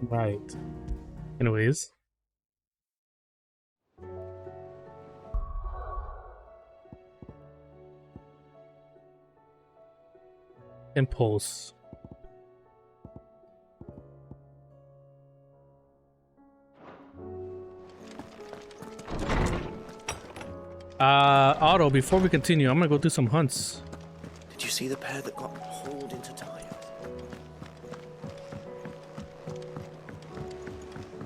Right. Anyways. Impulse. Otto, before we continue, I'm gonna go do some hunts. Did you see the pair that got hauled into tires?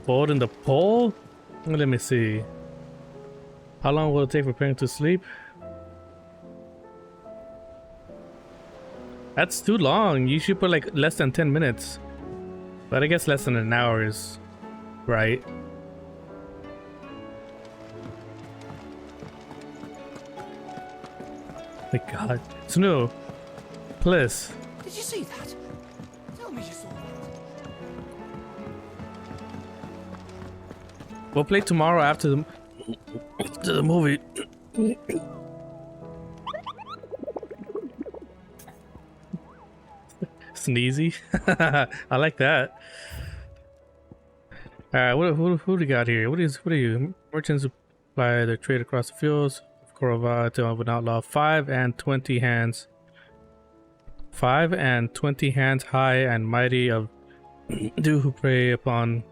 Board in the pole? Let me see. How long will it take for preparing to sleep? That's too long. You should put like less than 10 minutes. But I guess less than an hour is right. My god. Snow, please. Did you see that? Tell me you saw that. We'll play tomorrow after the movie. Sneezy. I like that. Alright, who do we got here? What are you? Merchants apply their trade across the fields. Korova to an outlaw. 5 and 20 hands. 5 and 20 hands high and mighty of do who prey upon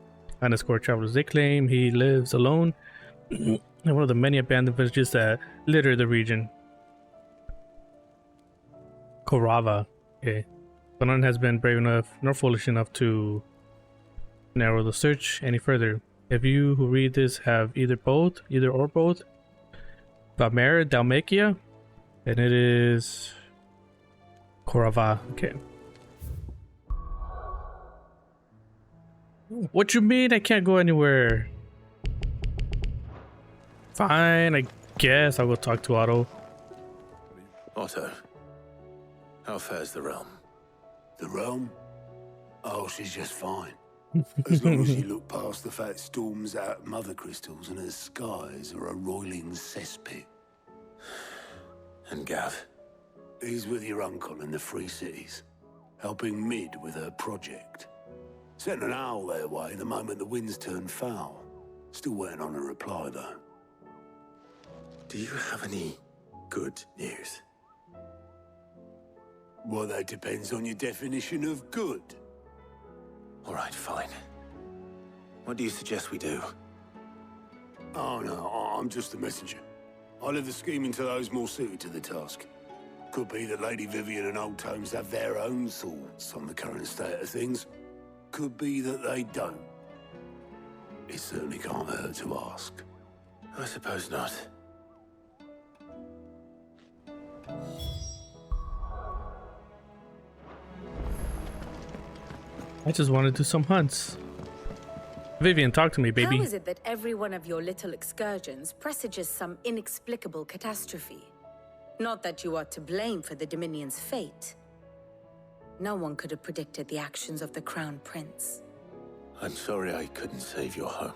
unescorted travelers. They claim he lives alone in one of the many abandoned villages that litter the region. Korava. Okay. But none has been brave enough nor foolish enough to narrow the search any further. If you who read this have either or both, Vamera Dalmacia, and it is Korava. Okay. What you mean I can't go anywhere? Fine, I guess I'll go talk to Otto. Otto, how fares the realm? The realm? Oh, she's just fine. As long as you look past the fat storms out mother crystals and her skies are a roiling cesspit. And Gav? He's with your uncle in the Free Cities, helping Mid with her project. Sent an owl their way the moment the winds turned foul. Still waiting on a reply, though. Do you have any good news? Well, that depends on your definition of good. All right, fine. What do you suggest we do? Oh, no, I'm just a messenger. I leave the scheming to those more suited to the task. Could be that Lady Vivian and Old Tomes have their own thoughts on the current state of things. Could be that they don't. It certainly can't hurt to ask. I suppose not. I just want to do some hunts. Vivian, talk to me, baby. How is it that every one of your little excursions presages some inexplicable catastrophe? Not that you are to blame for the Dominion's fate. No one could have predicted the actions of the Crown Prince. I'm sorry I couldn't save your home.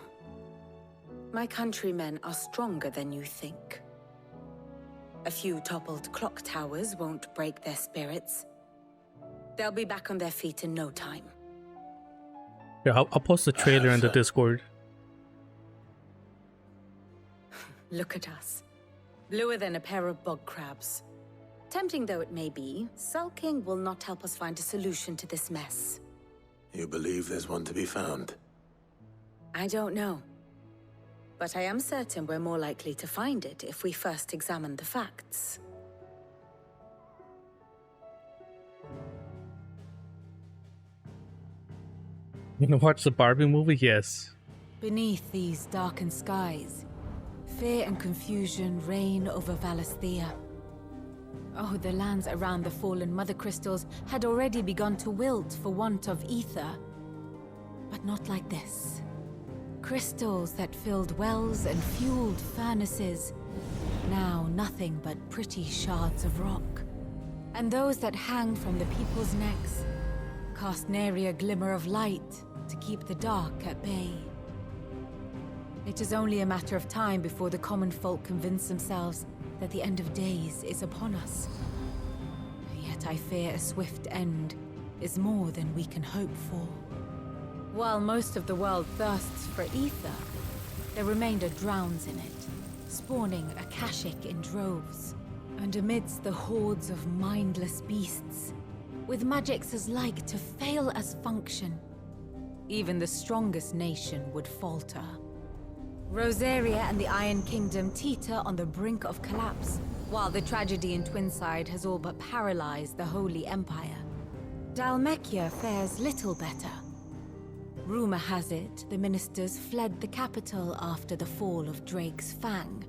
My countrymen are stronger than you think. A few toppled clock towers won't break their spirits. They'll be back on their feet in no time. Yeah, I'll post the trailer in the Discord. Look at us. Bluer than a pair of bog crabs. Tempting though it may be, sulking will not help us find a solution to this mess. You believe there's one to be found? I don't know. But I am certain we're more likely to find it if we first examine the facts. You gonna watch the Barbie movie? Yes. Beneath these darkened skies, fear and confusion reign over Valisthea. Oh, the lands around the fallen mother crystals had already begun to wilt for want of ether. But not like this. Crystals that filled wells and fueled furnaces, now nothing but pretty shards of rock. And those that hang from the people's necks cast nary a glimmer of light to keep the dark at bay. It is only a matter of time before the common folk convince themselves that the end of days is upon us. Yet I fear a swift end is more than we can hope for. While most of the world thirsts for ether, the remainder drowns in it, spawning Akashic in droves. And amidst the hordes of mindless beasts, with magics as like to fail as function, even the strongest nation would falter. Rosaria and the Iron Kingdom teeter on the brink of collapse, while the tragedy in Twinside has all but paralyzed the Holy Empire. Dhalmekia fares little better. Rumor has it the ministers fled the capital after the fall of Drake's Fang,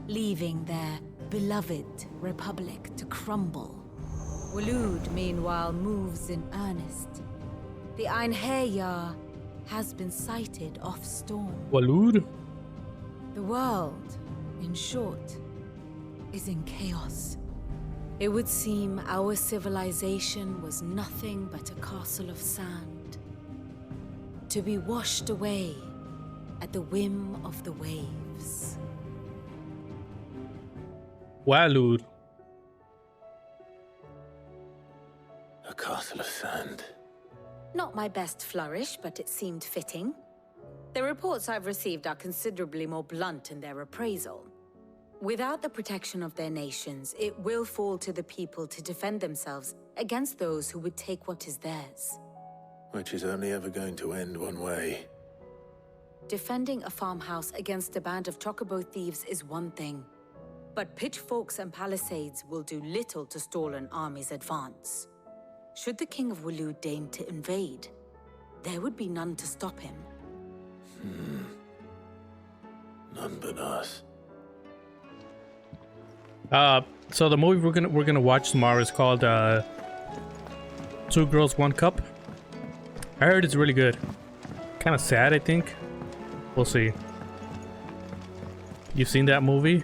leaving their beloved republic to crumble. Waloed, meanwhile, moves in earnest. The Einherjar has been sighted off Storm. Waloed? The world, in short, is in chaos. It would seem our civilization was nothing but a castle of sand, to be washed away at the whim of the waves. Waloed. A castle of sand. Not my best flourish, but it seemed fitting. The reports I've received are considerably more blunt in their appraisal. Without the protection of their nations, it will fall to the people to defend themselves against those who would take what is theirs. Which is only ever going to end one way. Defending a farmhouse against a band of chocobo thieves is one thing, but pitchforks and palisades will do little to stall an army's advance. Should the King of Waloed deign to invade, there would be none to stop him. None but us. So the movie we're gonna watch tomorrow is called Two Girls, One Cup. I heard it's really good. Kind of sad, I think. We'll see. You've seen that movie?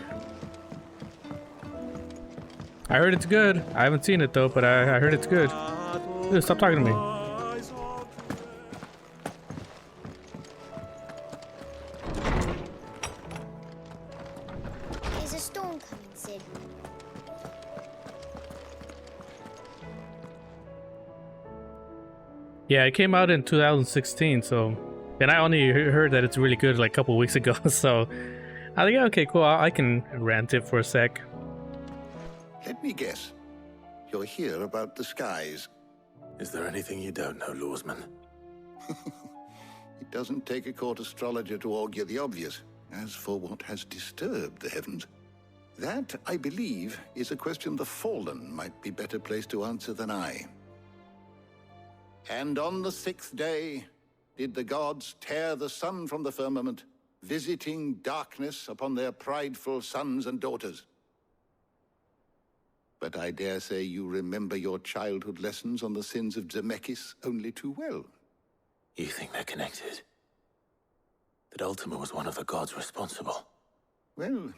I heard it's good. I haven't seen it though, but I heard it's good. Dude, stop talking to me. Is a storm coming, Sid? Yeah, it came out in 2016, so... And I only heard that it's really good like a couple weeks ago, so... I think, okay, cool, I can rant it for a sec. Let me guess. You're here about the skies. Is there anything you don't know, Lawsman? It doesn't take a court astrologer to augur the obvious. As for what has disturbed the heavens, that, I believe, is a question the Fallen might be better placed to answer than I. And on the 6th day did the gods tear the sun from the firmament, visiting darkness upon their prideful sons and daughters. But I dare say you remember your childhood lessons on the sins of Zemeckis only too well. You think they're connected? That Ultima was one of the gods responsible? Well,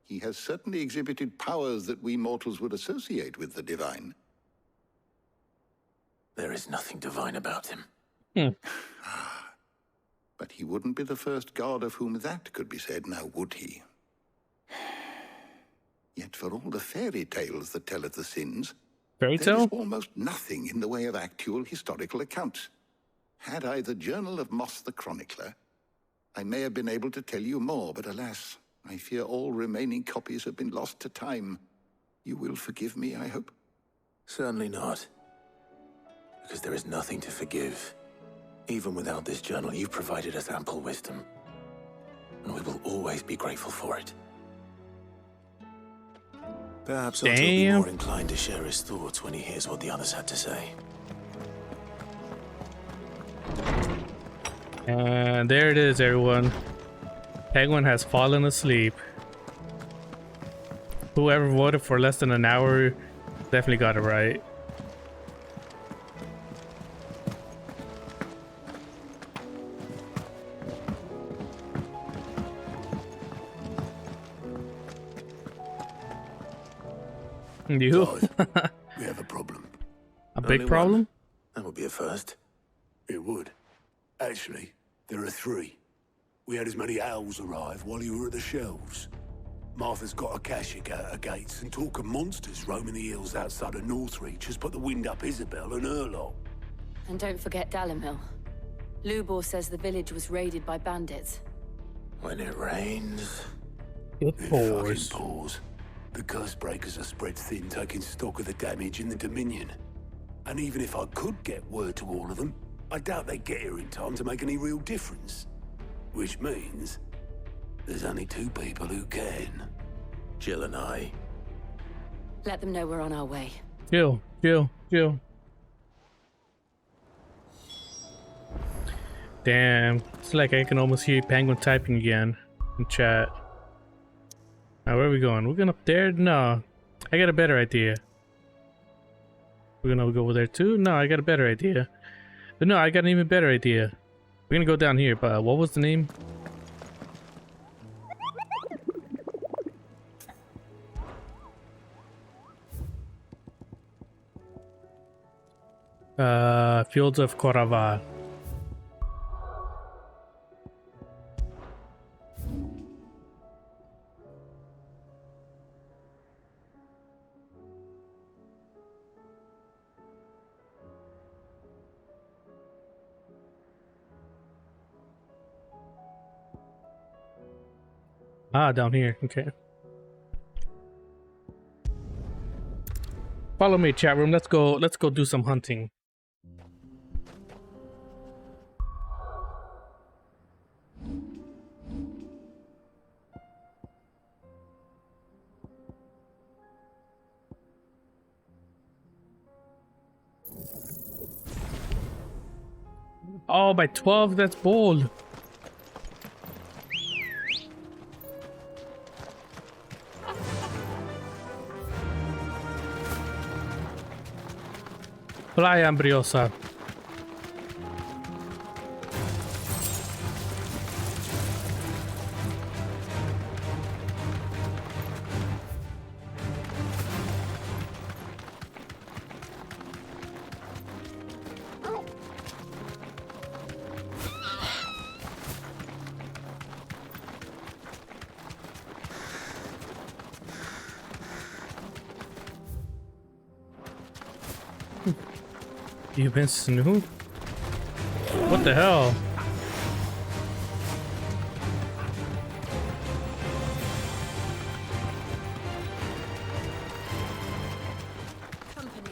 he has certainly exhibited powers that we mortals would associate with the divine. There is nothing divine about him. But he wouldn't be the first god of whom that could be said, now would he? Yet for all the fairy tales that tell of the sins, Fairy there is tale? almost nothing in the way of actual historical accounts. Had I the Journal of Moss the Chronicler, I may have been able to tell you more, but alas, I fear all remaining copies have been lost to time. You will forgive me, I hope? Certainly not. Because there is nothing to forgive. Even without this journal, you've provided us ample wisdom. And we will always be grateful for it. Perhaps Otto will be more inclined to share his thoughts when he hears what the others had to say. And there it is, everyone. Penguin has fallen asleep. Whoever voted for less than an hour definitely got it right. You? Guys, we have a problem. A big Only problem? one. That would be a first. It would. Actually, there are 3. We had as many owls arrive while you were at the shelves. Martha's got Akashic out her gates, and talk of monsters roaming the hills outside of Northreach has put the wind up Isabel and her lot. And don't forget Dalimil. Lubor says the village was raided by bandits. When it rains, It It pours. fucking pours. The curse breakers are spread thin, taking stock of the damage in the Dominion. And even if I could get word to all of them, I doubt they'd get here in time to make any real difference. Which means there's only two people who can. Jill and I. Let them know we're on our way. Chill, chill, chill. Damn, it's like I can almost hear Penguin typing again in chat. Now where are we going? We're going up there? No, I got a better idea. We're gonna go over there too? No, I got a better idea. But no, I got an even better idea. We're gonna go down here, but what was the name? Fields of Corava. Ah, down here. Okay. Follow me, chat room. Let's go do some hunting. Oh, by 12, that's bold. Playa Ambriosa. You've been Snoop? What the hell? Company.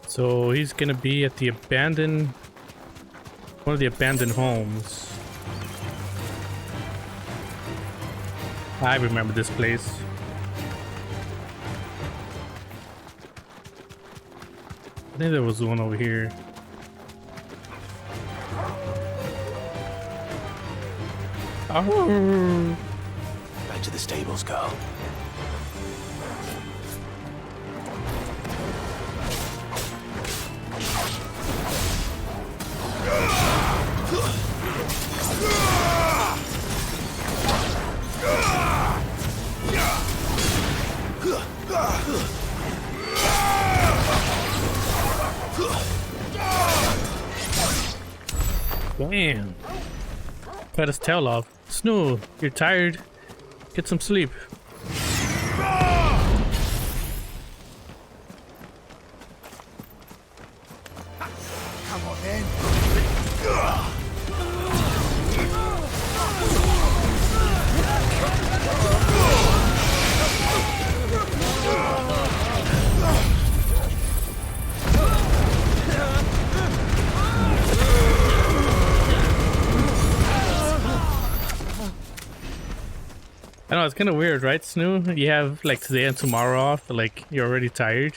So he's gonna be at the abandoned, one of the abandoned homes. I remember this place. I think there was one over here. Oh. Back to the stables, girl. Damn. Cut his tail off. Snoo, you're tired. Get some sleep. Come on then. I know, it's kind of weird, right, Snoo? You have like today and tomorrow off, but like you're already tired.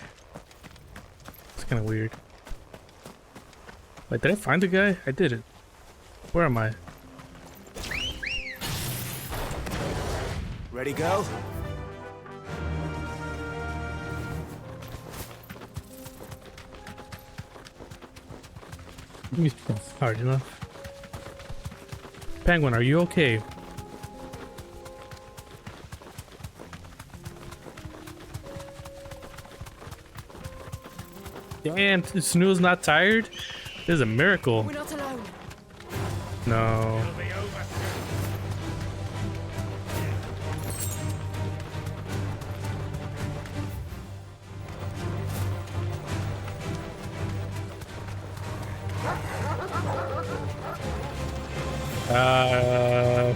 It's kind of weird. Wait, did I find the guy? I did it. Where am I? Ready, girl? Hard enough. Penguin, are you okay? Damn, Snoo's not tired? This is a miracle. We're not alone. No.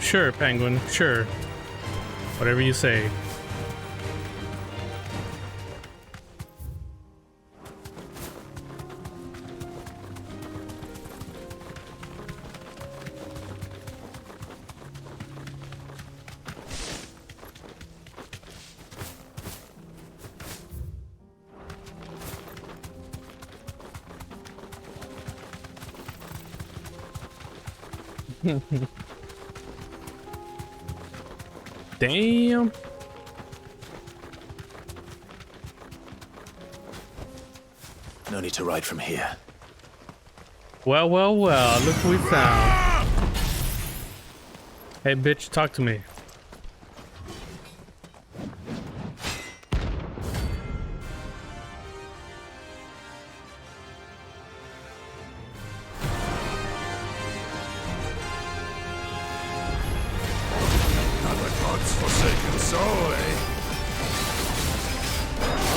Sure, Penguin. Sure. Whatever you say. Damn. No need to ride from here. Well, well, well. Look what we found. Hey, bitch, talk to me. Another God's forsaken soul, eh?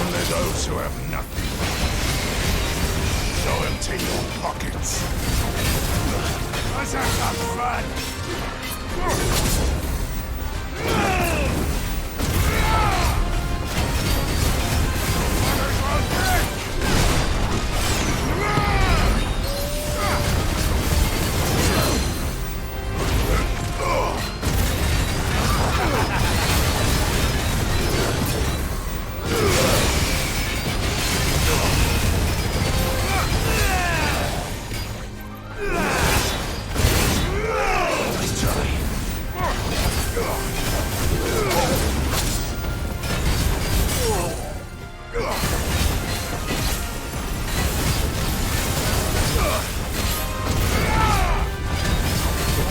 Only those who have nothing. Go empty your pockets. Let's have some fun!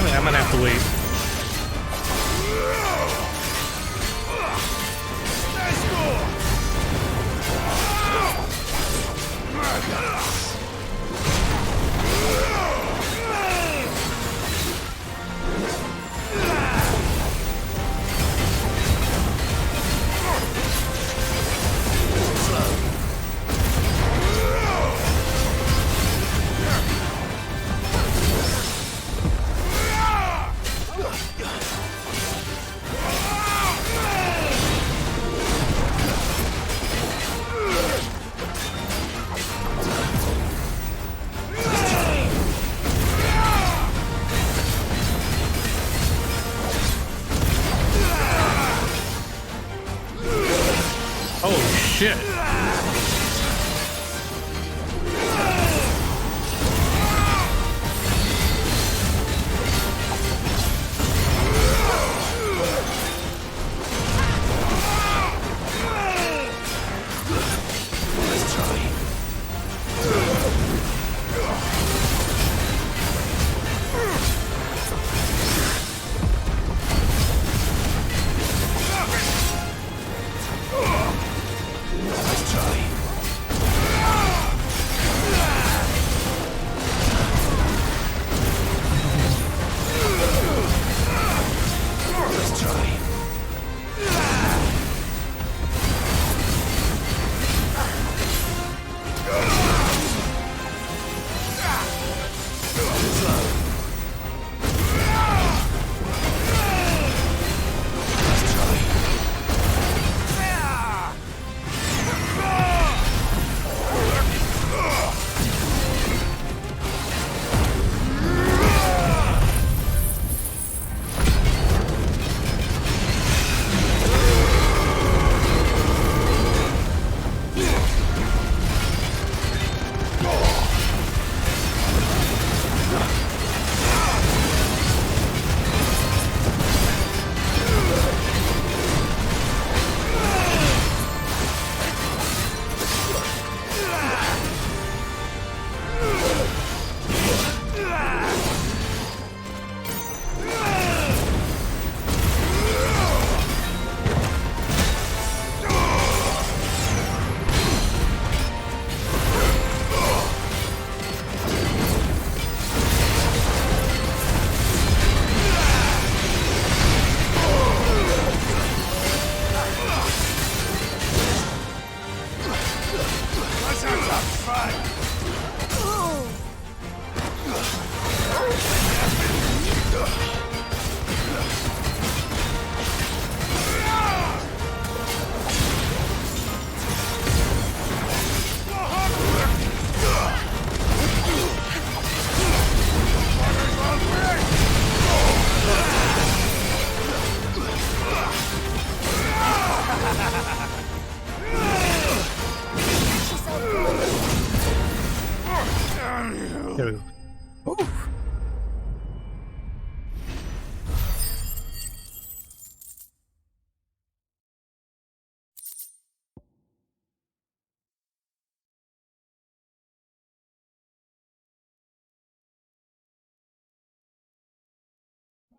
I'm gonna have to wait. Oh shit.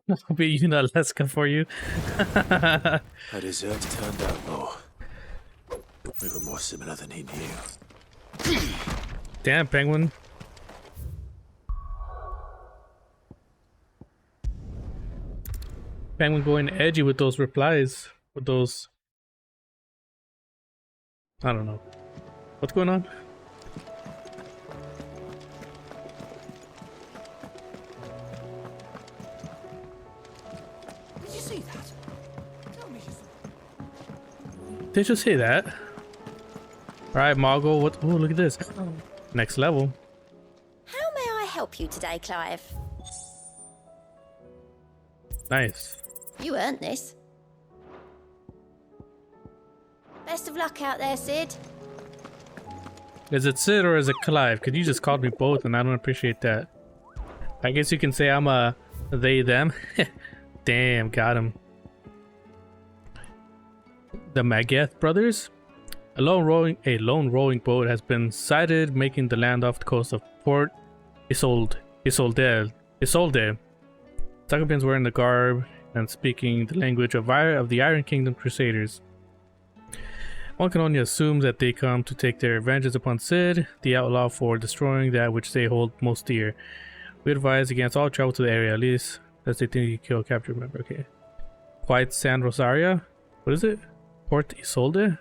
I'll be using Alaska for you. I deserve to turn down more. We were more similar than he knew. Damn, Penguin. Penguin going edgy with those replies. With those... I don't know. What's going on? Did you see that? Tell me you saw. Did you say that? Alright, Margot, what? Oh, look at this. Next level. How may I help you today, Clive? Nice. You earned this. Best of luck out there, Sid. Is it Sid or is it Clive? Because you just called me both and I don't appreciate that. I guess you can say I'm a they, them. Damn, got him. The Magath brothers? A lone rowing boat has been sighted making the land off the coast of Port Isolde. Suckerpins wearing the garb and speaking the language of the Iron Kingdom Crusaders. One can only assume that they come to take their vengeance upon Sid, the outlaw, for destroying that which they hold most dear. We advise against all travel to the area, at least as they think you kill a captured member. Okay. Quiet San Rosario? What is it? Port Isolde?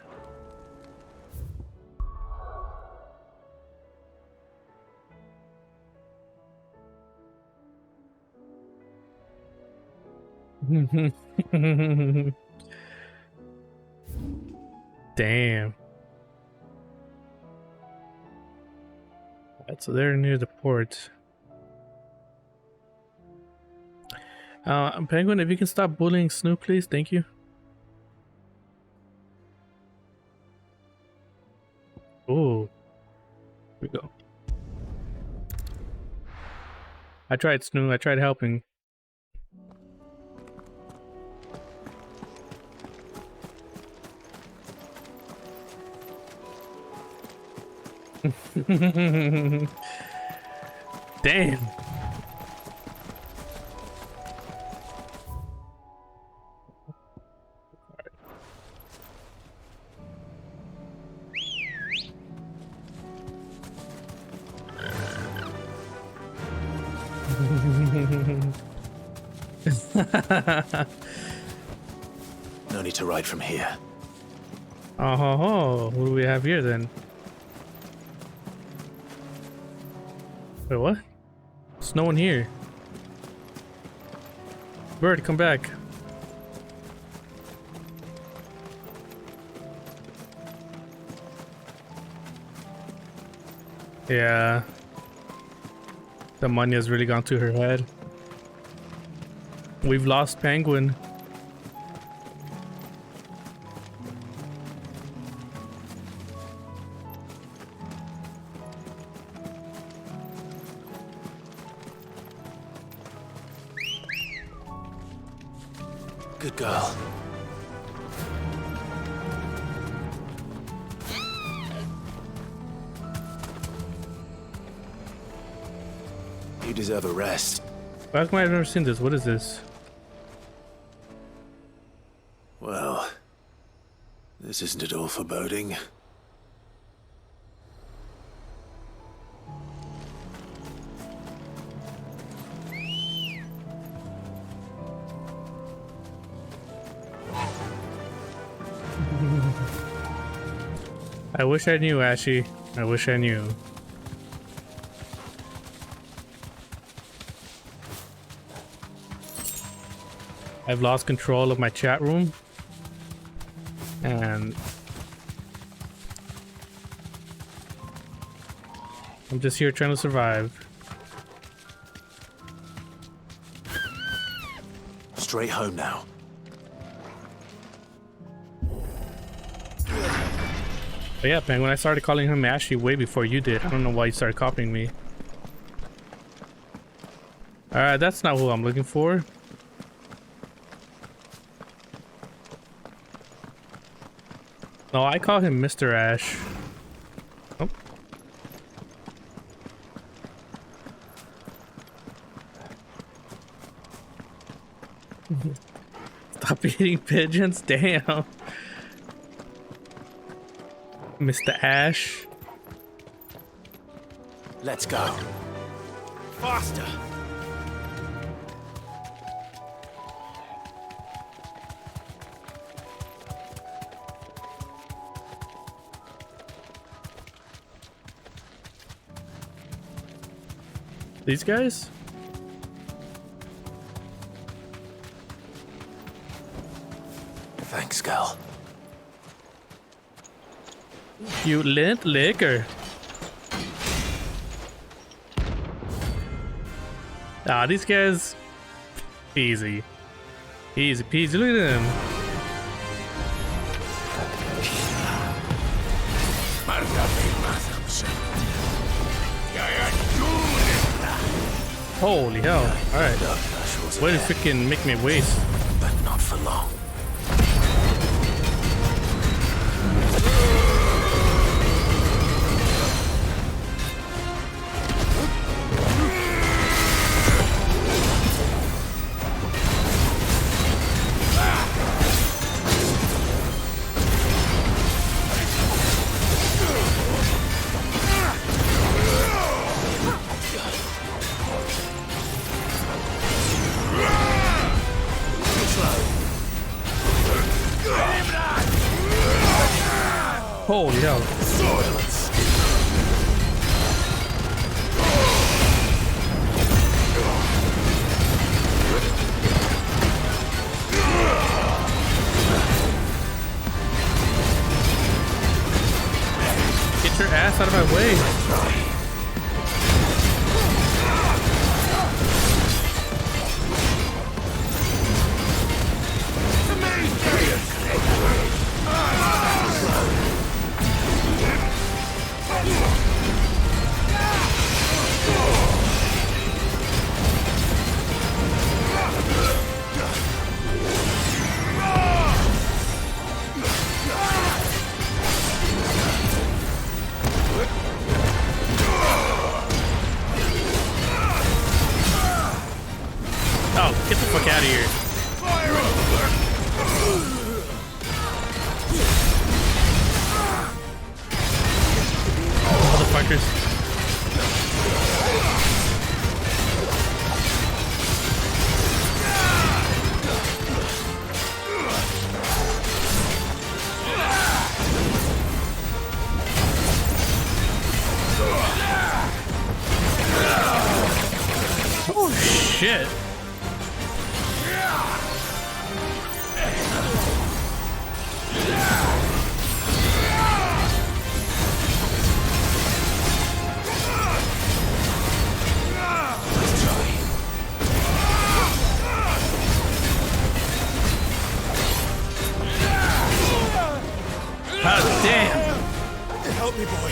Damn. Right, so they're near the port. Penguin, if you can stop bullying Snoop, please. Thank you. Oh. Here we go. I tried, Snoop. I tried helping. Damn. No need to ride from here. Oh, what do we have here then? Wait, what? There's no one here. Bird, come back. Yeah. The money has really gone to her head. We've lost Penguin. Good girl. You deserve a rest. Why come I've never seen this? What is this? Well, this isn't at all foreboding. I wish I knew, Ashy. I wish I knew. I've lost control of my chat room. And I'm just here trying to survive. Straight home now. But yeah, Penguin, I started calling him Ashy way before you did. I don't know why you started copying me. Alright, that's not who I'm looking for. No, I call him Mr. Ash. Oh. Stop eating pigeons, damn. Mr. Ash. Let's go. Faster. These guys? Thanks, Gal. You lint liquor. Ah, these guys. Easy. Easy peasy. Look at them. Holy hell. Alright. Way to freaking make me waste. But not for long. Holy hell. Get your ass out of my way. Oh, get the fuck out of here. Motherfuckers. Oh shit. Oh, damn. Help me, boy.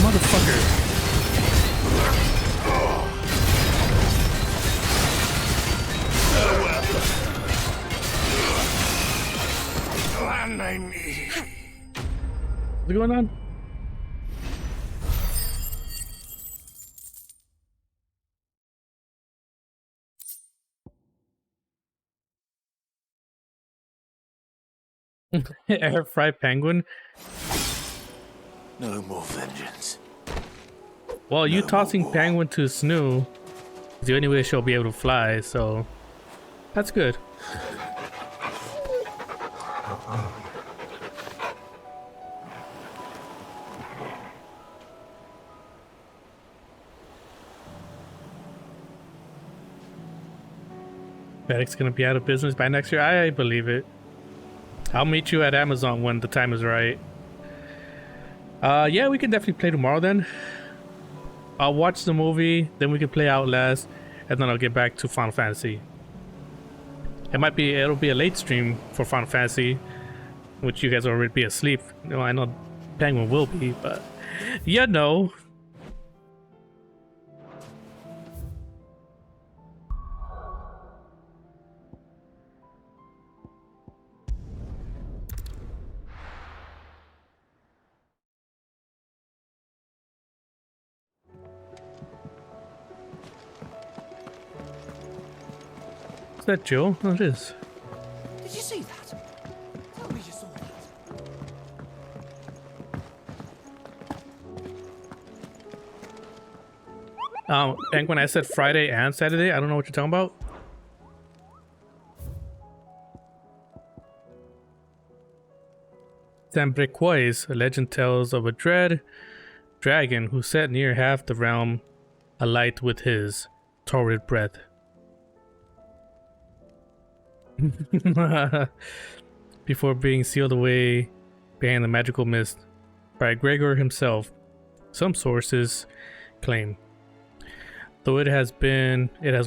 Motherfucker. What's going on? Air fry penguin. No more vengeance. Well, you tossing penguin to Snoo is the only way she'll be able to fly, so that's good. FedEx gonna be out of business by next year. I believe it. I'll meet you at Amazon when the time is right. Yeah, we can definitely play tomorrow then. I'll watch the movie, then we can play Outlast, and then I'll get back to Final Fantasy. It'll be a late stream for Final Fantasy, which you guys will already be asleep. You know, I know Penguin will be, but you know. Is that Joe? Oh, it is. Did you see that? Tell me you saw that. And when I said Friday and Saturday, I don't know what you're talking about. Zambriquois, a legend tells of a dread dragon who set near half the realm alight with his torrid breath. Before being sealed away behind the magical mist by Gregor himself, some sources claim. Though it has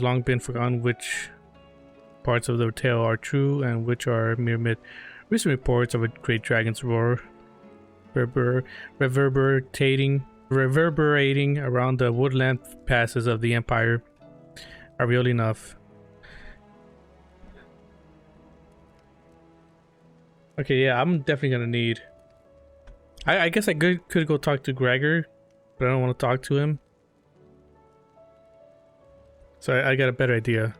long been forgotten which parts of the tale are true and which are mere myth. Recent reports of a great dragon's roar reverberating around the woodland passes of the Empire are real enough. Okay, yeah, I'm definitely gonna need. I guess I could go talk to Gregor, but I don't want to talk to him. So I got a better idea.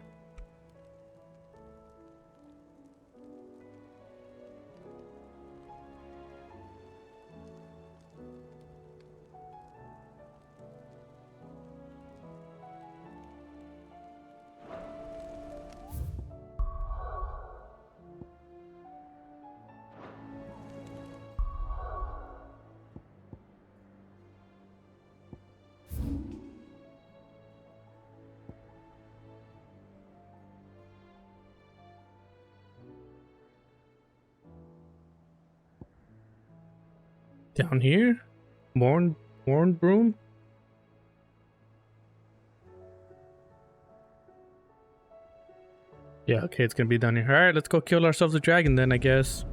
Down here? Morn broom? Yeah, okay, it's gonna be down here. Alright, let's go kill ourselves a dragon then, I guess.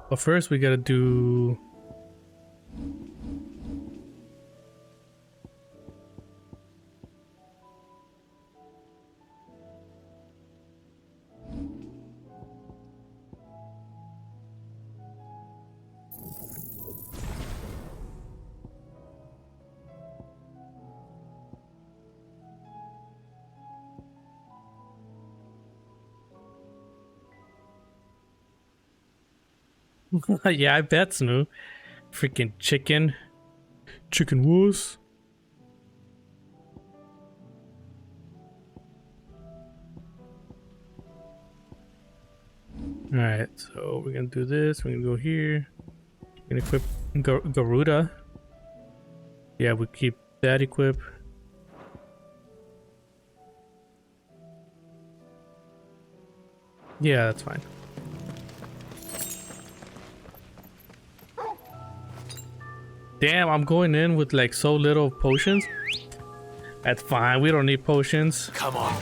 But first we gotta do... yeah, I bet, Snoo. Freaking chicken wuss. Alright, so we're gonna do this. We're gonna go here. We're gonna equip Garuda. Yeah, we keep that equipped. Yeah, that's fine. Damn, I'm going in with like so little potions. That's fine, we don't need potions. Come on.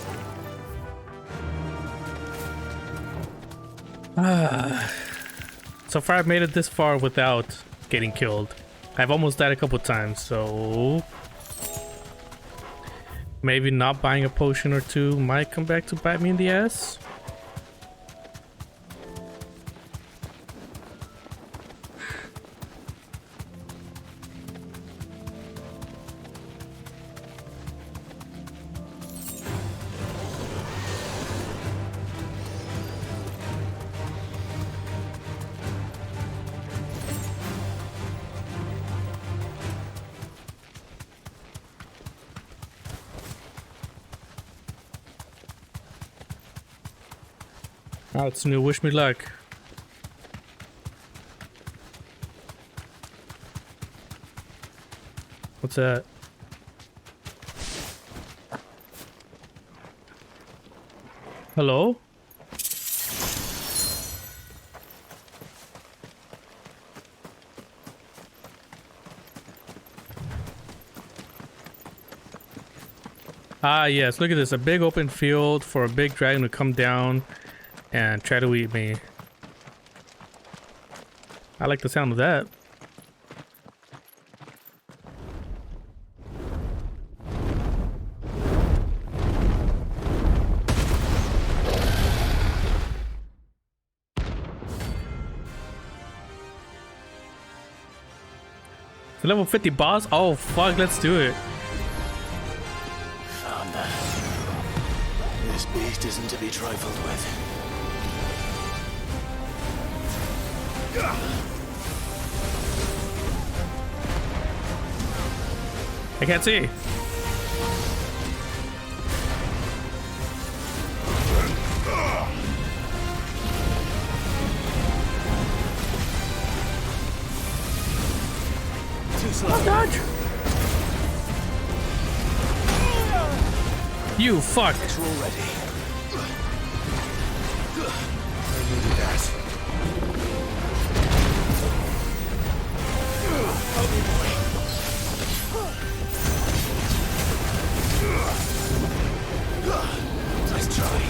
So far I've made it this far without getting killed. I've almost died a couple times, so maybe not buying a potion or two might come back to bite me in the ass. Oh, it's new. Wish me luck. What's that? Hello? Ah, yes. Look at this. A big open field for a big dragon to come down and try to eat me. I like the sound of that. The level 50 boss? Oh, fuck. Let's do it. Founder. This beast isn't to be trifled with. I can't see. Oh, dodge! You fuck! Already. I needed that. Nice try.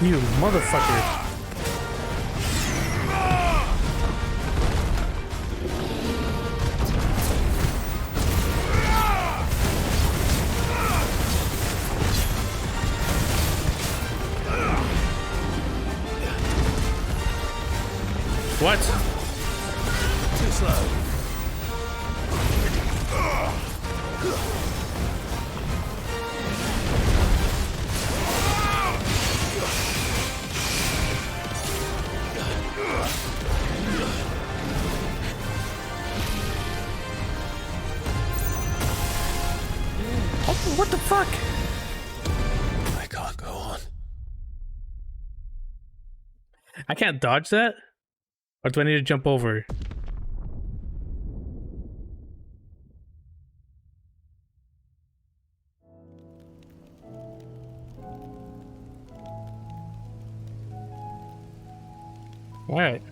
You motherfucker. What? Too slow. Oh, what the fuck? I can't go on. I can't dodge that? Or do I need to jump over? Alright.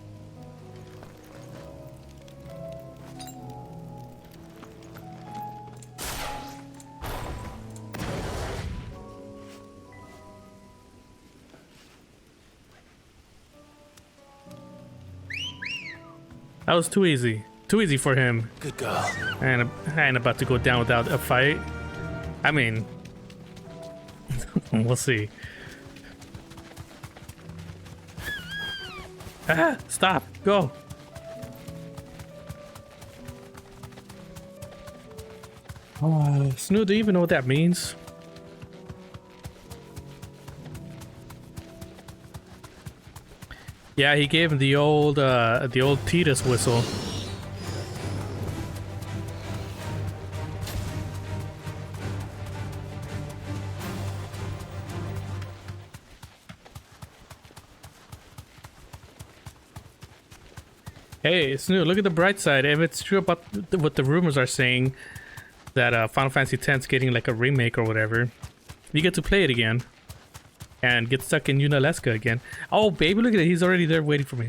That was too easy. Too easy for him. Good girl. And I ain't about to go down without a fight. I mean, we'll see. Ah, stop. Go. Oh, Snoot, do you even know what that means? Yeah, he gave him the old Titus whistle. Hey, Snoot, look at the bright side. If it's true about what the rumors are saying, that Final Fantasy X's getting like a remake or whatever, you get to play it again. And get stuck in Unalesca again. Oh, baby, look at it. He's already there waiting for me.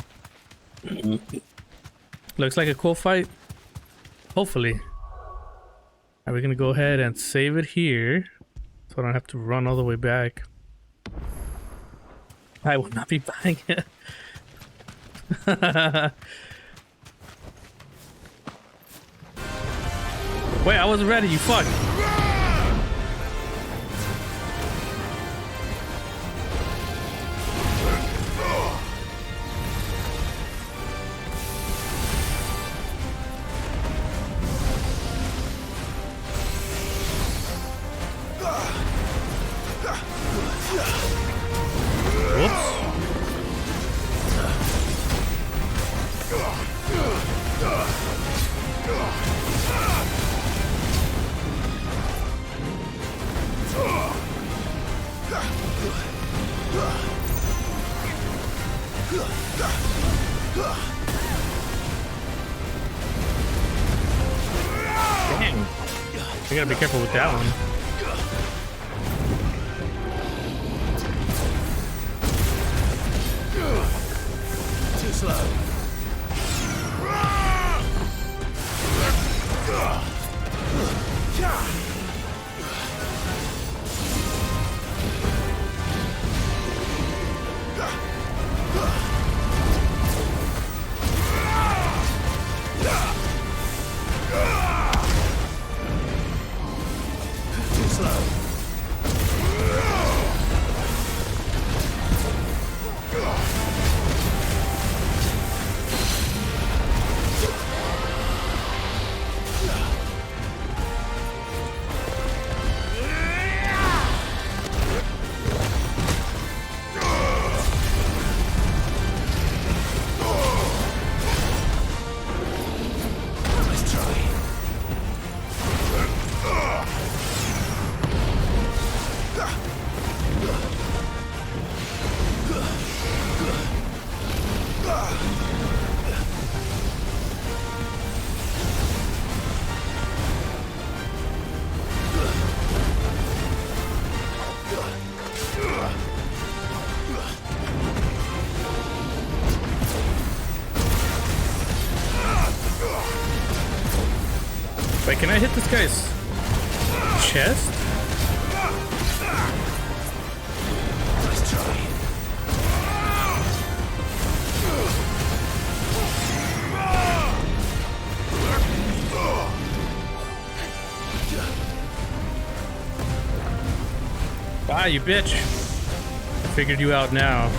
Looks like a cool fight. Hopefully. Are we going to go ahead and save it here? So I don't have to run all the way back. I will not be buying it. Wait, I wasn't ready, you fuck. Dang. You gotta be careful with that one. Too slow. Too slow. Let's try. Wait, can I hit this guy's chest? Let's try. Ah, you bitch. Figured you out now.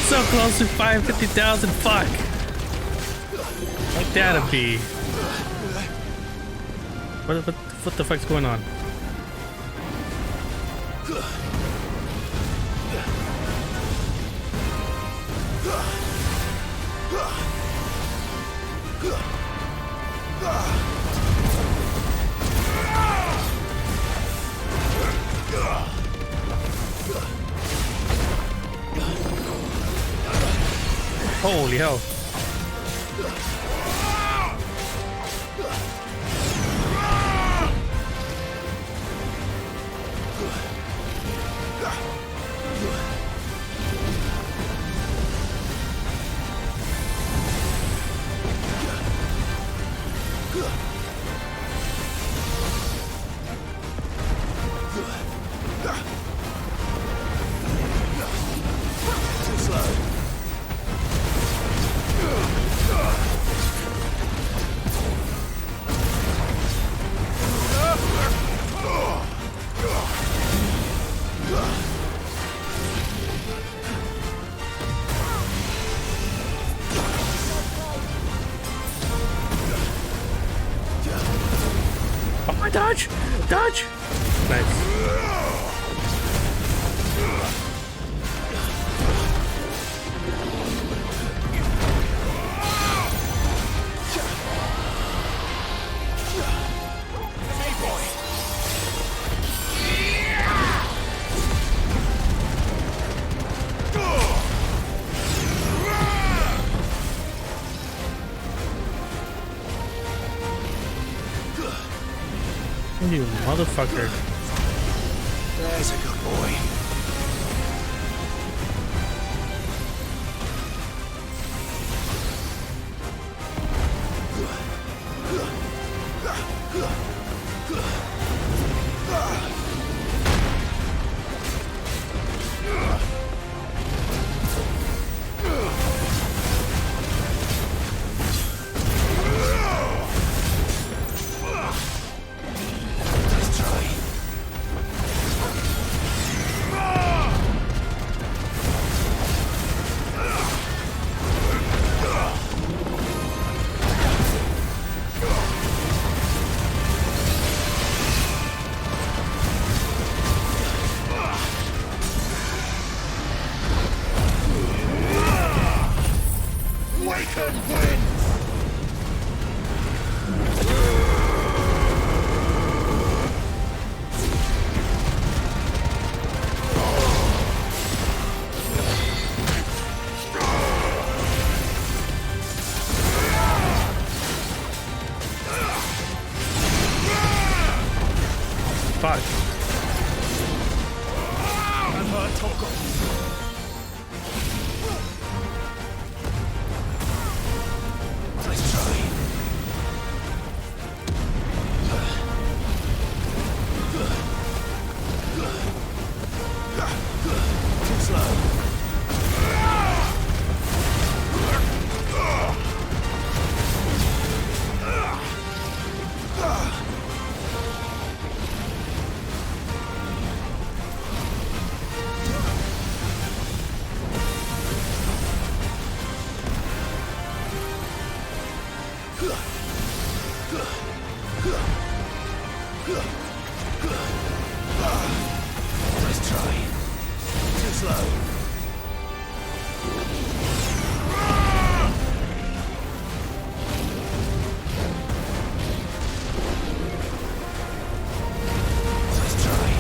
So close to 550,000. Fuck. Like that'd be. What the fuck's going on? Holy hell. Too slow. Oh my dodge! Dodge! Nice. You motherfucker. There's a good boy. Let's try. Awaken winds! Fuck. I'm hurt, Toko. Nice try. Too slow. Nice try. Too slow. Nice try.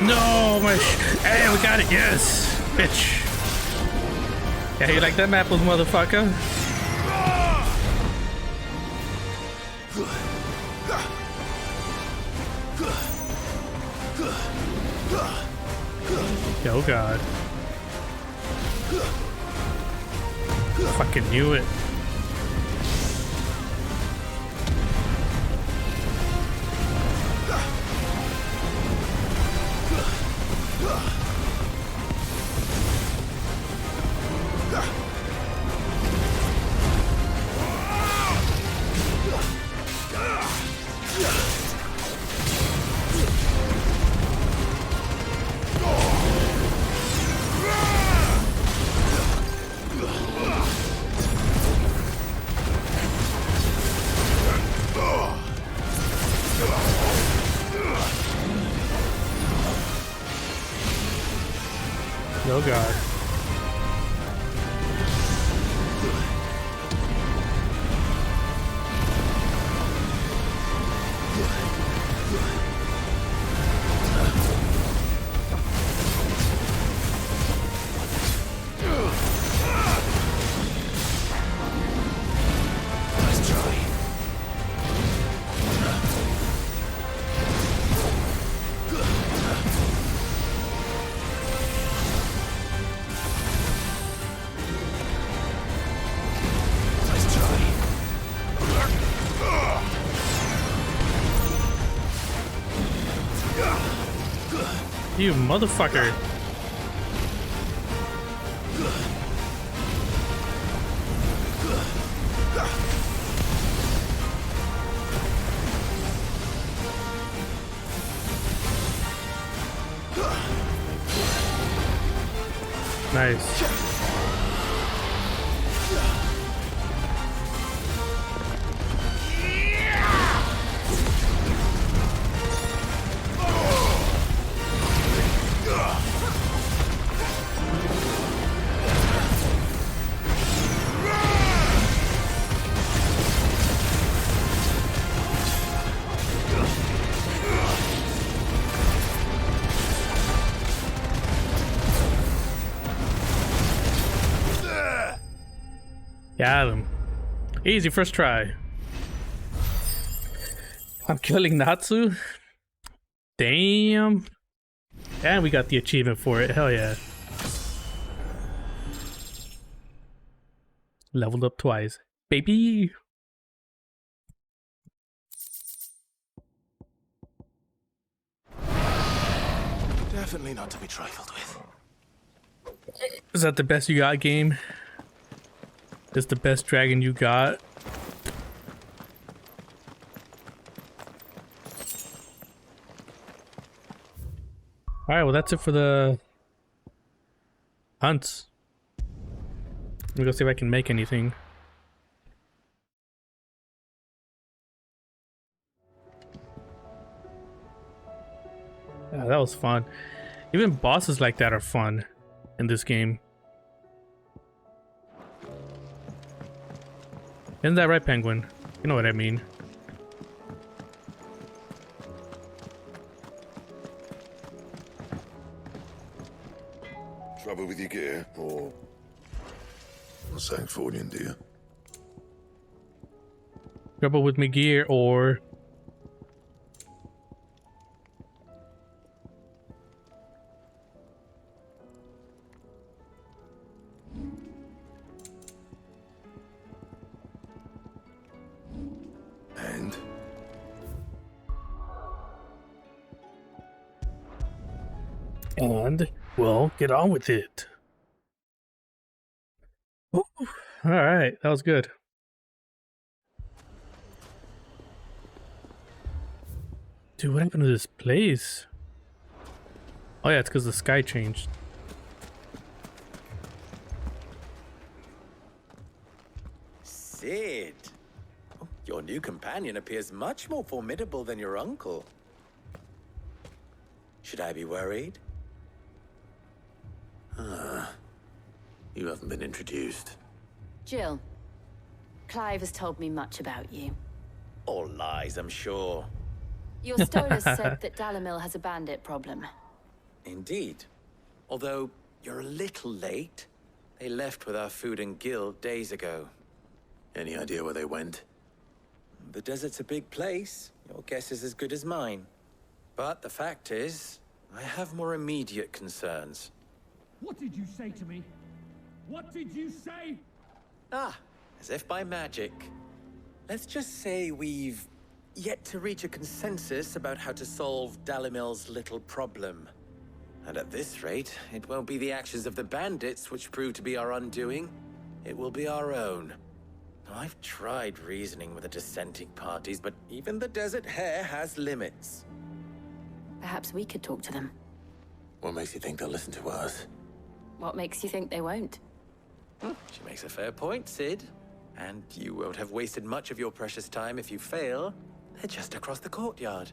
No, my hey, we got it. Yes, bitch. Yeah, you like them apples, motherfucker? Oh god. Fucking knew it. Oh god. You motherfucker. Nice. Got him. Easy first try. I'm killing Natsu. Damn. And we got the achievement for it. Hell yeah. Leveled up twice. Baby. Definitely not to be trifled with. Is that the best you got, game? Is the best dragon you got? Alright, well that's it for the hunts. Let me go see if I can make anything. Yeah, that was fun. Even bosses like that are fun in this game. Isn't that right, Penguin? You know what I mean. Trouble with your gear, or something for you, dear? Trouble with my gear, or... And we'll get on with it. All right, that was good. Dude, what happened to this place? Oh yeah, it's because the sky changed. Sid, your new companion appears much more formidable than your uncle. Should I be worried? You haven't been introduced. Jill, Clive has told me much about you. All lies, I'm sure. Your stolers said that Dalamil has a bandit problem. Indeed. Although, you're a little late. They left with our food and guild days ago. Any idea where they went? The desert's a big place. Your guess is as good as mine. But the fact is, I have more immediate concerns. What did you say to me? What did you say? Ah, as if by magic. Let's just say we've yet to reach a consensus about how to solve Dalimil's little problem. And at this rate, it won't be the actions of the bandits which prove to be our undoing. It will be our own. Now, I've tried reasoning with the dissenting parties, but even the Desert Hare has limits. Perhaps we could talk to them. What makes you think they'll listen to us? What makes you think they won't? She makes a fair point, Sid. And you won't have wasted much of your precious time if you fail. They're just across the courtyard.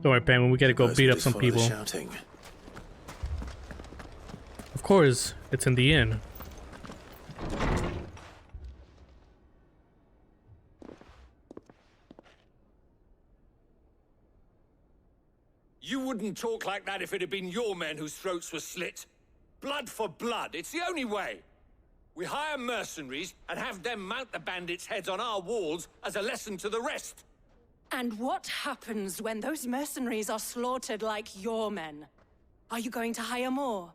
Don't worry, Penguin, we gotta go beat up some people. Shouting. Of course, it's in the inn. You wouldn't talk like that if it had been your men whose throats were slit. Blood for blood, it's the only way. We hire mercenaries and have them mount the bandits' heads on our walls as a lesson to the rest. And what happens when those mercenaries are slaughtered like your men? Are you going to hire more?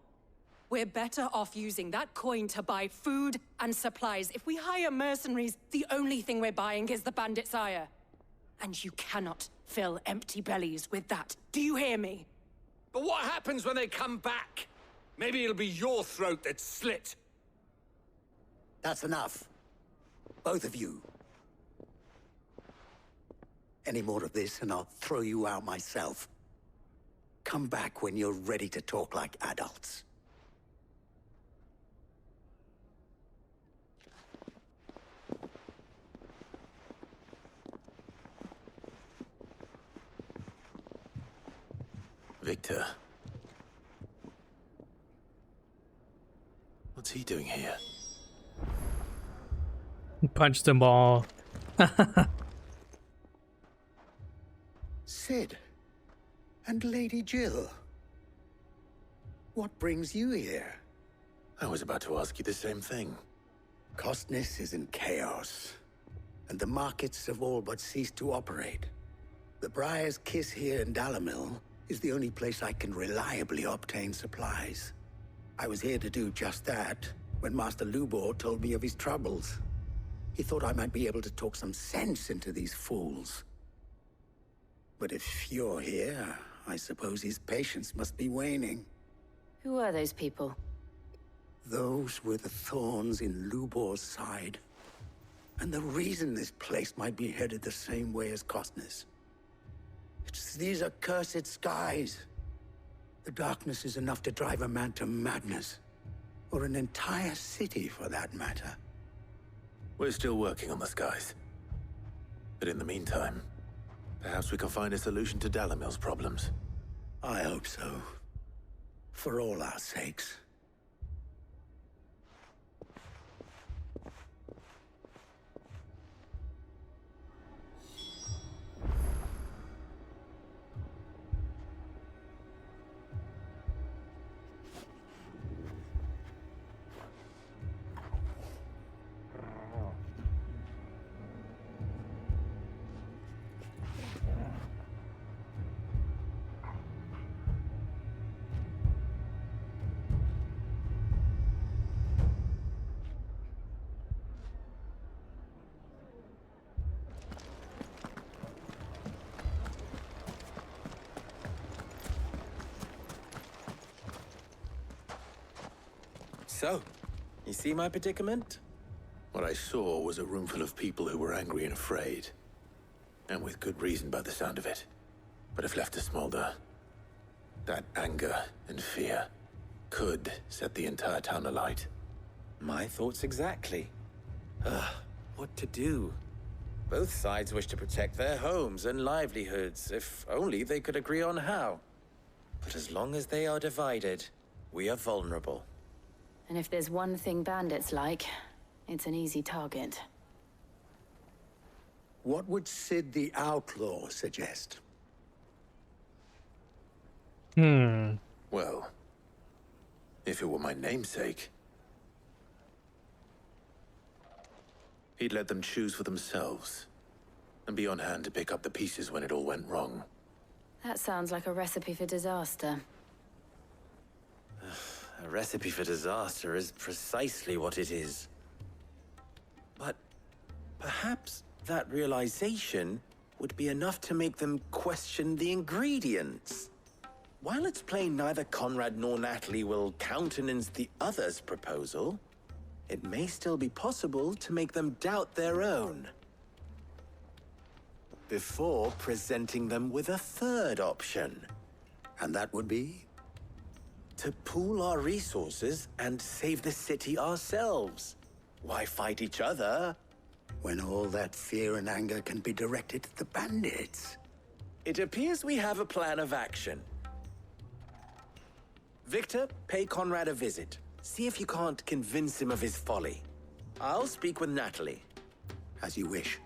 We're better off using that coin to buy food and supplies. If we hire mercenaries, the only thing we're buying is the bandits' ire. And you cannot fill empty bellies with that. Do you hear me? But what happens when they come back? Maybe it'll be your throat that's slit. That's enough. Both of you. Any more of this and I'll throw you out myself. Come back when you're ready to talk like adults. Victor. What's he doing here? Punched them all. Sid. And Lady Jill. What brings you here? I was about to ask you the same thing. Costness is in chaos, and the markets have all but ceased to operate. The Briar's Kiss here in Dalimil is the only place I can reliably obtain supplies. I was here to do just that when Master Lubor told me of his troubles. He thought I might be able to talk some sense into these fools. But if you're here, I suppose his patience must be waning. Who are those people? Those were the thorns in Lubor's side. And the reason this place might be headed the same way as Costness. It's these accursed skies. The darkness is enough to drive a man to madness. Or an entire city, for that matter. We're still working on the skies. But in the meantime, perhaps we can find a solution to Dalimil's problems. I hope so. For all our sakes. So, you see my predicament? What I saw was a room full of people who were angry and afraid. And with good reason by the sound of it. But if left to smolder, that anger and fear could set the entire town alight. My thoughts exactly. What to do? Both sides wish to protect their homes and livelihoods, if only they could agree on how. But as long as they are divided, we are vulnerable. And if there's one thing bandits like, it's an easy target. What would Sid the Outlaw suggest? Well, if it were my namesake, he'd let them choose for themselves, and be on hand to pick up the pieces when it all went wrong. That sounds like a recipe for disaster. A recipe for disaster is precisely what it is. But perhaps that realization would be enough to make them question the ingredients. While it's plain neither Conrad nor Natalie will countenance the other's proposal, it may still be possible to make them doubt their own. Before presenting them with a third option. And that would be? To pool our resources and save the city ourselves. Why fight each other? When all that fear and anger can be directed at the bandits. It appears we have a plan of action. Victor, pay Conrad a visit. See if you can't convince him of his folly. I'll speak with Natalie. As you wish.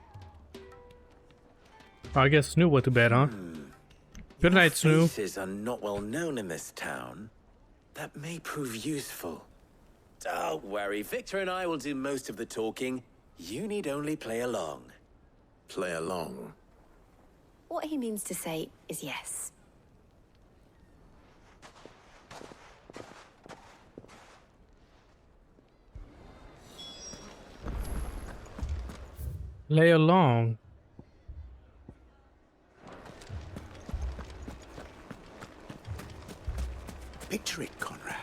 I guess Snoo what to bet on. Good night, Snoo. Faces are not well known in this town. That may prove useful. Don't worry, Victor and I will do most of the talking. You need only play along. Play along? What he means to say is yes. Play along. Picture it, Conrad.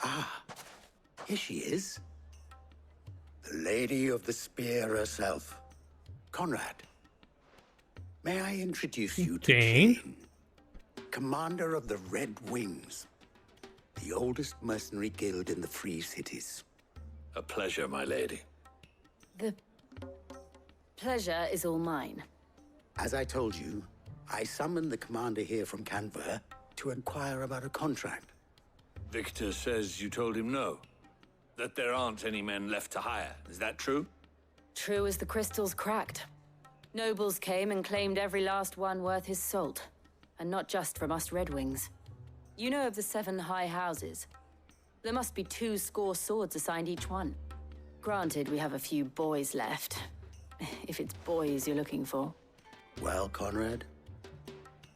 Ah, here she is. The Lady of the Spear herself. Conrad, may I introduce you to Jane, commander of the Red Wings, the oldest mercenary guild in the Free Cities. A pleasure, my lady. The pleasure is all mine. As I told you, I summoned the commander here from Canver to inquire about a contract. Victor says you told him no. That there aren't any men left to hire. Is that true? True as the crystals cracked. Nobles came and claimed every last one worth his salt. And not just from us Red Wings. You know of the 7 high houses. There must be 2 swords assigned each one. Granted, we have a few boys left. If it's boys you're looking for. Well, Conrad,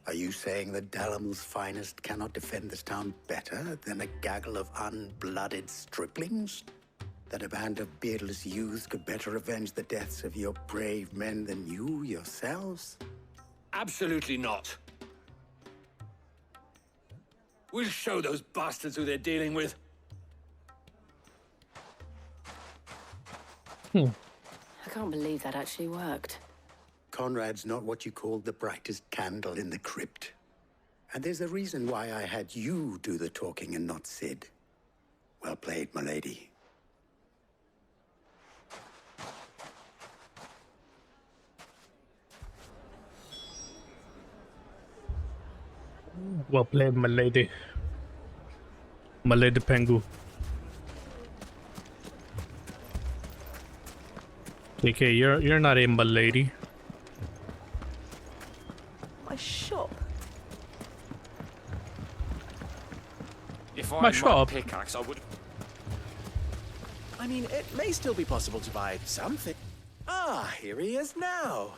are you saying that Dalamil's finest cannot defend this town better than a gaggle of unblooded striplings? That a band of beardless youths could better avenge the deaths of your brave men than you yourselves? Absolutely not. We'll show those bastards who they're dealing with. I can't believe that actually worked. Conrad's not what you call the brightest candle in the crypt. And there's a reason why I had you do the talking and not Sid. Well played, my lady. Well played, my lady. My lady Pengu. Okay, you're not a my lady. My shop. If My I had shop? my pickaxe, I would. I mean, it may still be possible to buy something. Ah, here he is now.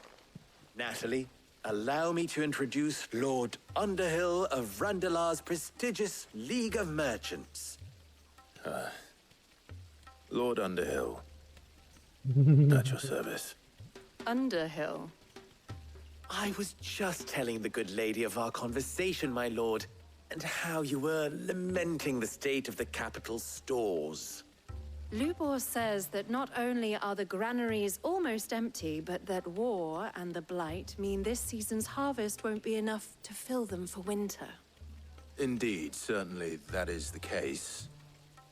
Natalie, allow me to introduce Lord Underhill of Randalar's prestigious League of Merchants. Lord Underhill. At your service. Underhill. I was just telling the good lady of our conversation, my lord, and how you were lamenting the state of the capital's stores. Lubor says that not only are the granaries almost empty, but that war and the Blight mean this season's harvest won't be enough to fill them for winter. Indeed, certainly that is the case.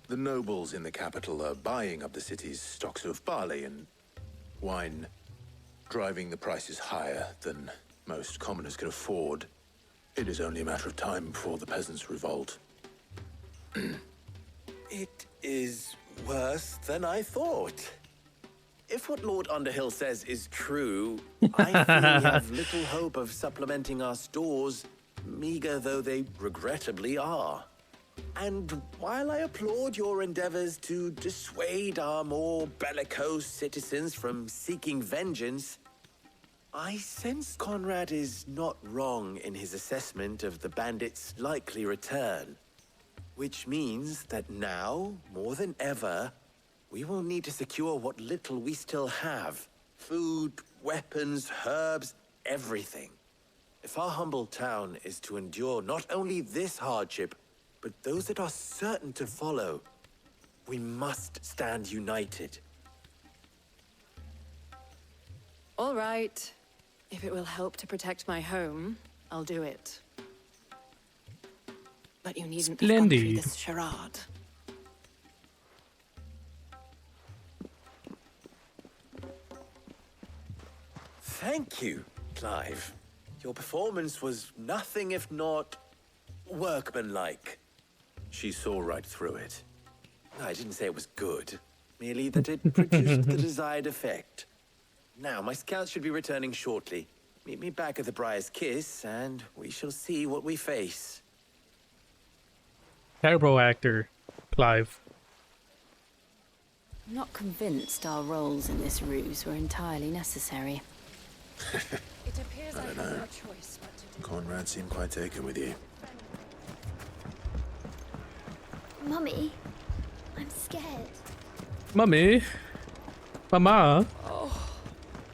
The nobles in the capital are buying up the city's stocks of barley and wine, driving the prices higher than most commoners can afford. It is only a matter of time before the peasants revolt. It is worse than I thought. If what Lord Underhill says is true, I fear we have little hope of supplementing our stores, meager though they regrettably are. And while I applaud your endeavors to dissuade our more bellicose citizens from seeking vengeance, I sense Conrad is not wrong in his assessment of the bandits' likely return. Which means that now, more than ever, we will need to secure what little we still have. Food, weapons, herbs, everything. If our humble town is to endure not only this hardship, but those that are certain to follow, we must stand united. All right. If it will help to protect my home, I'll do it. But you needn't have gone through this charade. Thank you, Clive. Your performance was nothing if not workmanlike. She saw right through it. I didn't say it was good, merely that it produced the desired effect. Now, my scouts should be returning shortly. Meet me back at the Briar's Kiss, and we shall see what we face. Terrible actor, Clive. I'm not convinced our roles in this ruse were entirely necessary. It appears I I don't have know. no choice but to do. Conrad seemed quite taken with you. Mummy, I'm scared. Mummy? Mama? Oh,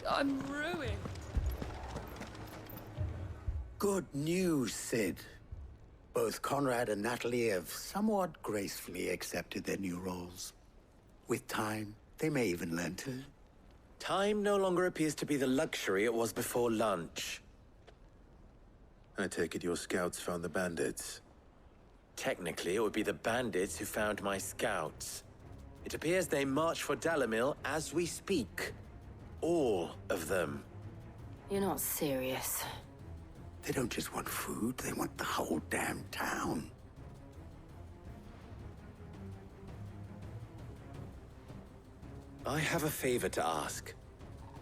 I'm ruined. Good news, Sid. Both Conrad and Natalie have somewhat gracefully accepted their new roles. With time, they may even learn to... Time no longer appears to be the luxury it was before lunch. I take it your scouts found the bandits. Technically, it would be the bandits who found my scouts. It appears they march for Dalimil as we speak. All of them. You're not serious. They don't just want food, they want the whole damn town. I have a favor to ask.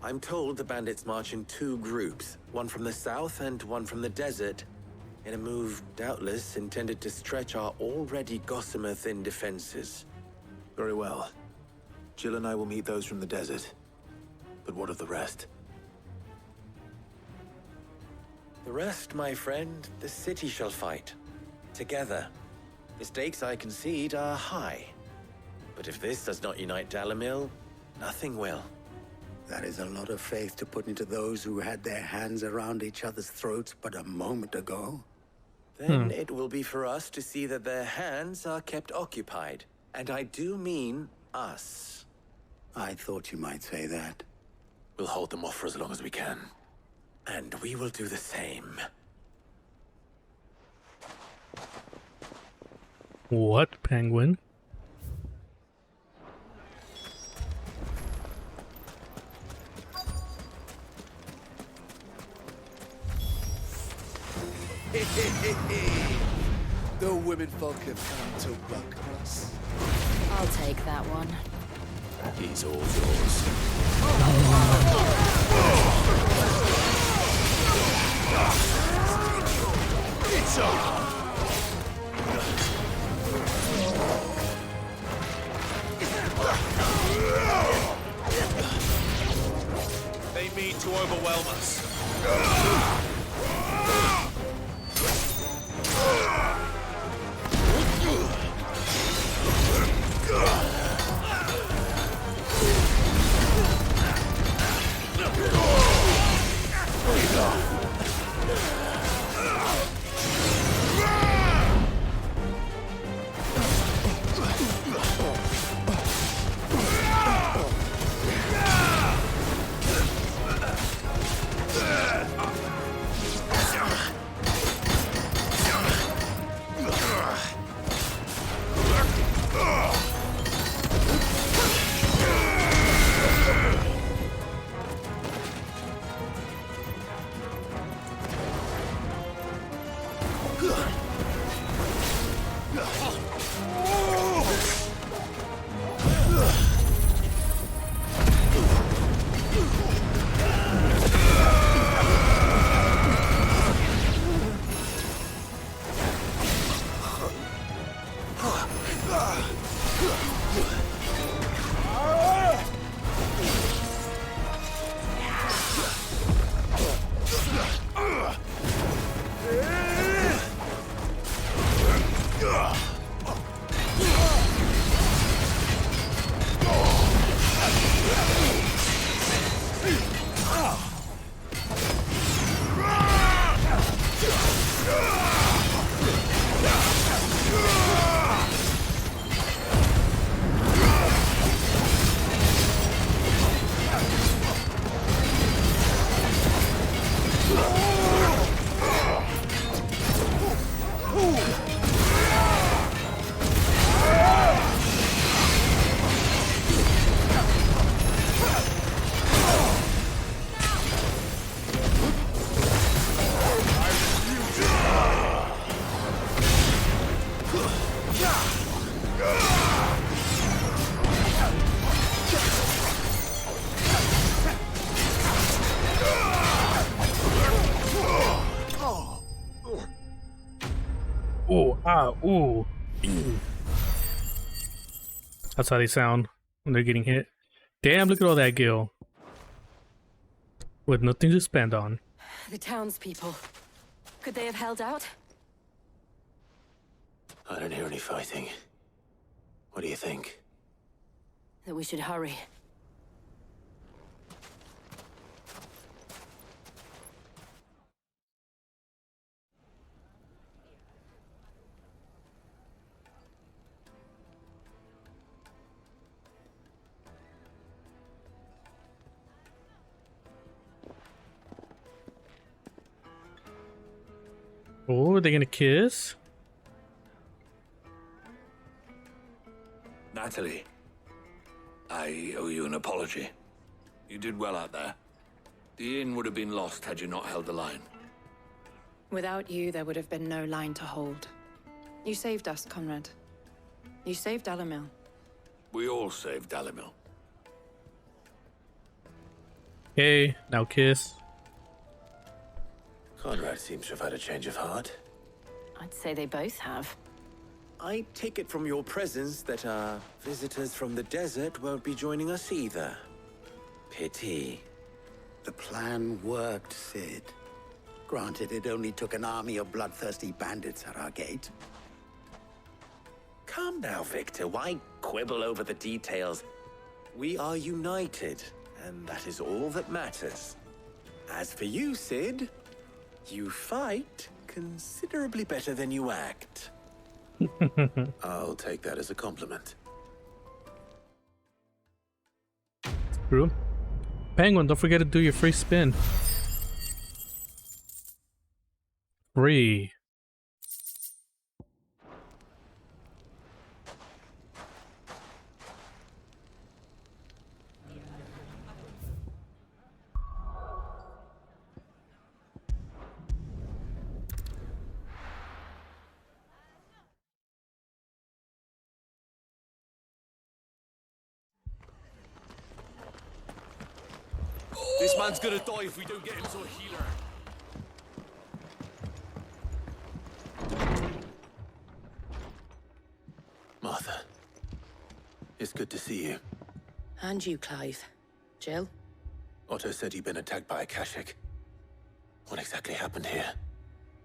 I'm told the bandits march in 2 groups, one from the south and one from the desert, in a move doubtless intended to stretch our already gossamer-thin defenses. Very well. Jill and I will meet those from the desert. But what of the rest? The rest, my friend, the city shall fight. Together. The stakes, I concede, are high. But if this does not unite Dalimil, nothing will. That is a lot of faith to put into those who had their hands around each other's throats but a moment ago. Then it will be for us to see that their hands are kept occupied. And I do mean us. I thought you might say that. We'll hold them off for as long as we can. And we will do the same. What, Penguin? The women folk have come to welcome us. I'll take that one. He's all yours. It's on! They mean to overwhelm us. Ooh. That's how they sound when they're getting hit. Damn, look at all that gil. With nothing to spend on. The townspeople. Could they have held out? I don't hear any fighting. What do you think? That we should hurry. Oh, are they gonna kiss? Natalie, I owe you an apology. You did well out there. The inn would have been lost had you not held the line. Without you, there would have been no line to hold. You saved us, Conrad. You saved Dalimil. We all saved Dalimil. Okay, now kiss. Conrad seems to have had a change of heart. I'd say they both have. I take it from your presence that our visitors from the desert won't be joining us either. Pity. The plan worked, Sid. Granted, it only took an army of bloodthirsty bandits at our gate. Calm now, Victor. Why quibble over the details? We are united, and that is all that matters. As for you, Sid, you fight considerably better than you act. I'll take that as a compliment. True. Penguin, don't forget to do your free spin. Free. This man's gonna die if we don't get him to a healer. Martha, it's good to see you. And you, Clive. Jill? Otto said you'd been attacked by a Kashik. What exactly happened here?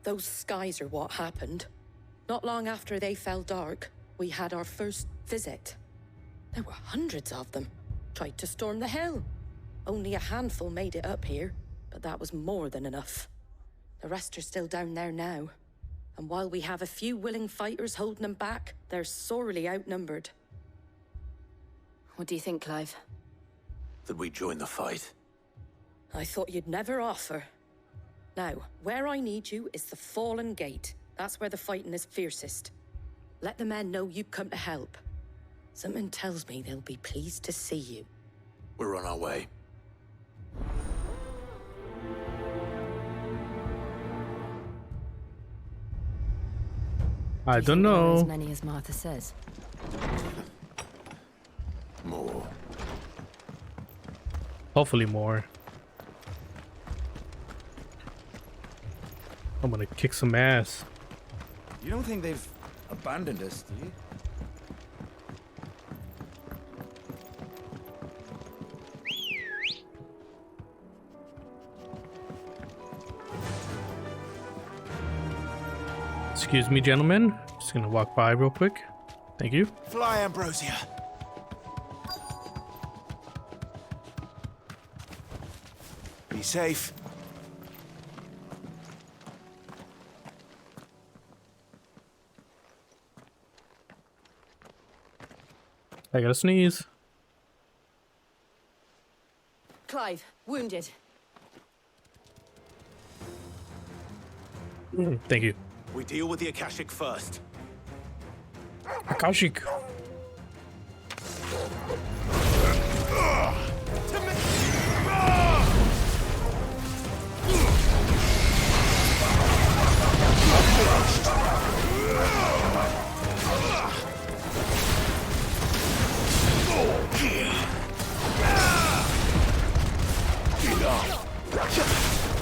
Those skies are what happened. Not long after they fell dark, we had our first visit. There were hundreds of them. Tried to storm the hill. Only a handful made it up here, but that was more than enough. The rest are still down there now. And while we have a few willing fighters holding them back, they're sorely outnumbered. What do you think, Clive? That we join the fight. I thought you'd never offer. Now, where I need you is the Fallen Gate. That's where the fighting is fiercest. Let the men know you've come to help. Something tells me they'll be pleased to see you. We're on our way. I don't There are know. as many as Martha says. More. Hopefully more. I'm gonna kick some ass. You don't think they've abandoned us, do you? Excuse me, gentlemen. Just gonna walk by real quick. Thank you. Fly, Ambrosia. Be safe. I gotta sneeze. Clive, wounded. Thank you. We deal with the Akashic first. Akashic.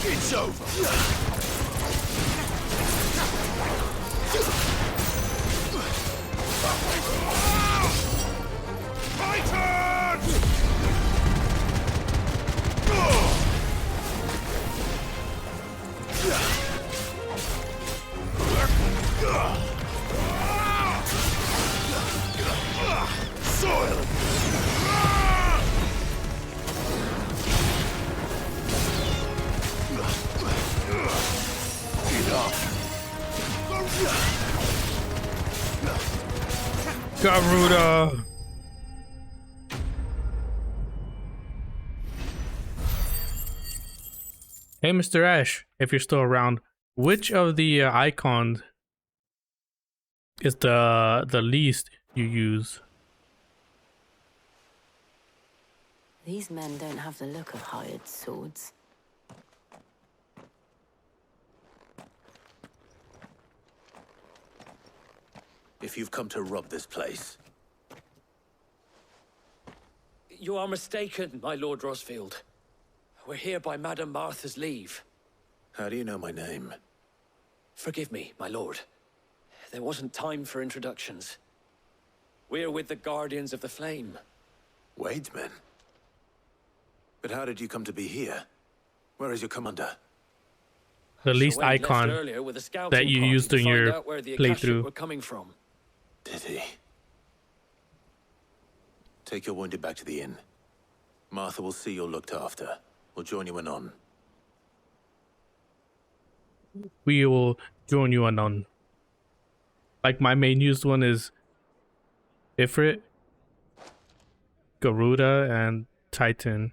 It's over. My turn! Soil! Garuda. Hey, Mr. Ash, if you're still around, Which of the icons is the least you use? These men don't have the look of hired swords. If you've come to rob this place, You are mistaken, my Lord Rosfield. We're here by Madame Martha's leave. how do you know my name? Forgive me, my lord. There wasn't time for introductions. We're with the Guardians of the Flame. Wade's men? But how did you come to be here? Where is your commander? The least Wade left icon earlier with a scouting that you party used to in find your out where the Akashic playthrough. were coming from. Did he? Take your wounded back to the inn. Martha will see you're looked after. We'll join you anon. We will join you anon. Like my main used one is Ifrit, Garuda, and Titan.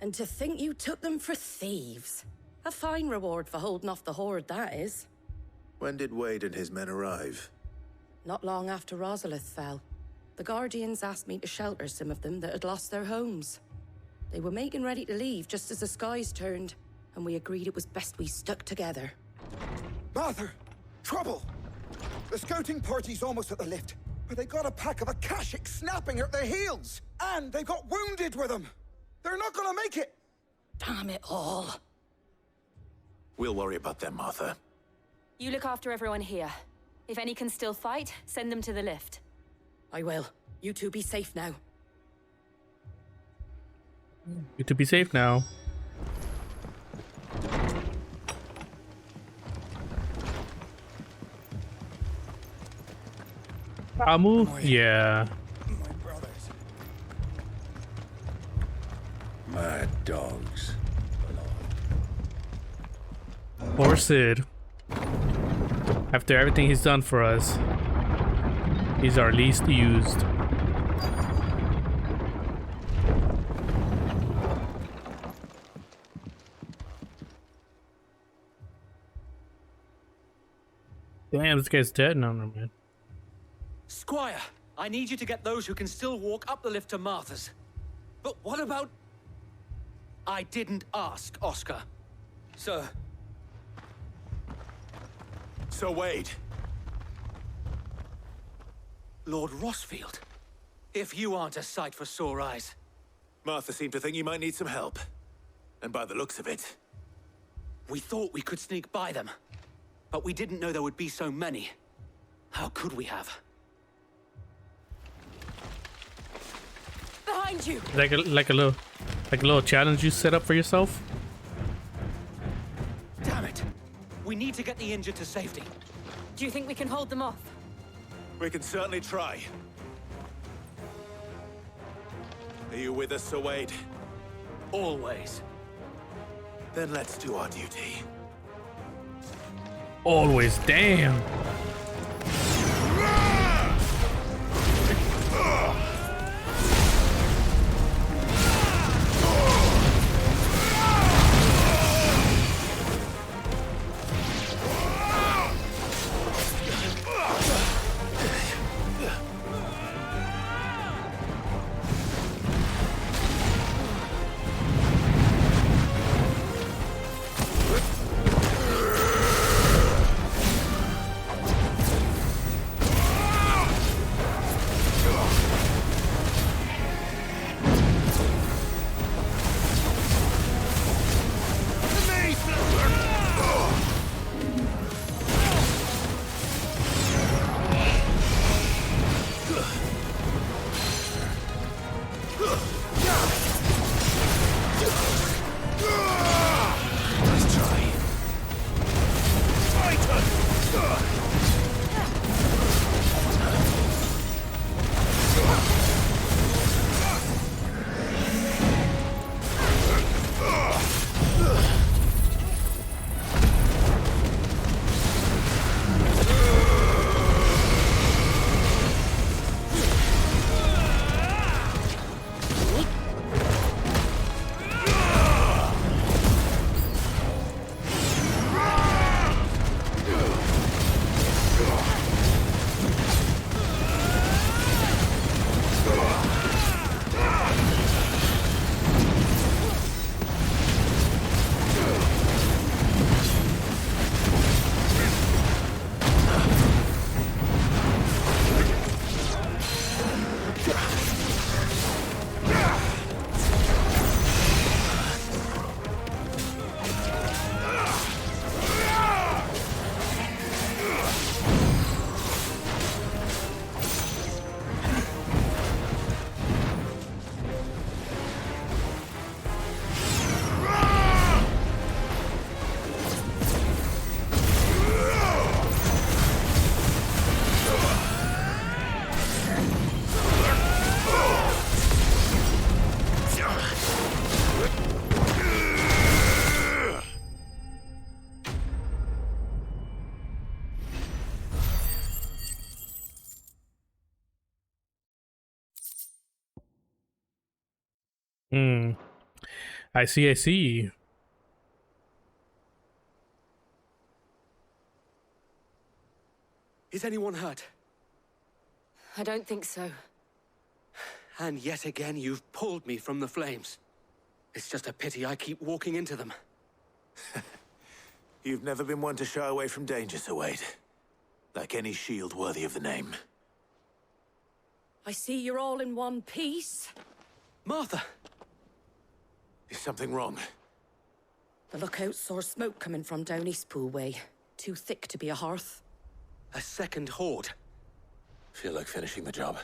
And to think you took them for thieves. A fine reward for holding off the horde, that is. When did Wade and his men arrive? Not long after Rosalith fell, the Guardians asked me to shelter some of them that had lost their homes. They were making ready to leave just as the skies turned, and we agreed it was best we stuck together. Martha! Trouble! The scouting party's almost at the lift, but they got a pack of Akashic snapping at their heels! And they got wounded with them! They're not gonna make it! Damn it all. We'll worry about them, Martha. You look after everyone here. If any can still fight, send them to the lift. I will. You two be safe now. You to be safe now. Amu? Yeah. Mad dogs. Poor Sid. After everything he's done for us, he's our least used. Damn, this guy's dead now, man. Squire, I need you to get those who can still walk up the lift to Martha's. But what about... I didn't ask, Oscar. Sir. Sir Wade. Lord Rosfield. If you aren't a sight for sore eyes. Martha seemed to think you might need some help. And by the looks of it... We thought we could sneak by them. But we didn't know there would be so many. How could we have? Behind you! Like a little challenge you set up for yourself. Damn it! We need to get the injured to safety. Do you think we can hold them off? We can certainly try. Are you with us, Sir Wade? Always. Then let's do our duty. Always, damn. Hmm. I see, I see. Is anyone hurt? I don't think so. And yet again, you've pulled me from the flames. It's just a pity I keep walking into them. You've never been one to shy away from danger, Sir Wade. Like any shield worthy of the name. I see you're all in one piece. Martha! Is something wrong? The lookout saw smoke coming from down Eastpool way. Too thick to be a hearth. A second horde. Feel like finishing the job.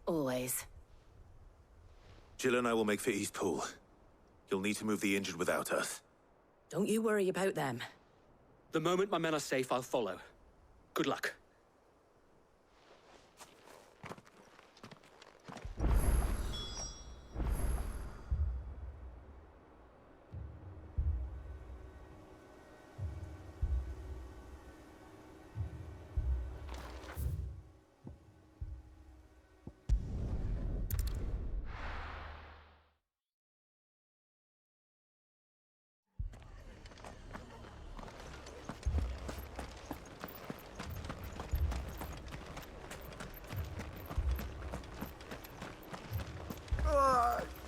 Always. Jill and I will make for Eastpool. You'll need to move the injured without us. Don't you worry about them. The moment my men are safe, I'll follow. Good luck.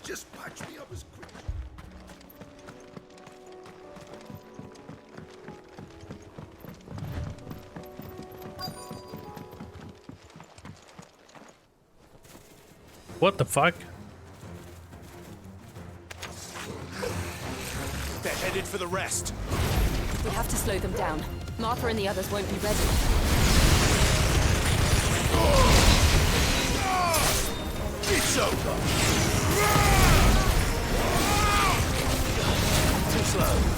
Just patch me up as quick. What the fuck? They're headed for the rest. We have to slow them down. Martha and the others won't be ready. It's over. Too slow.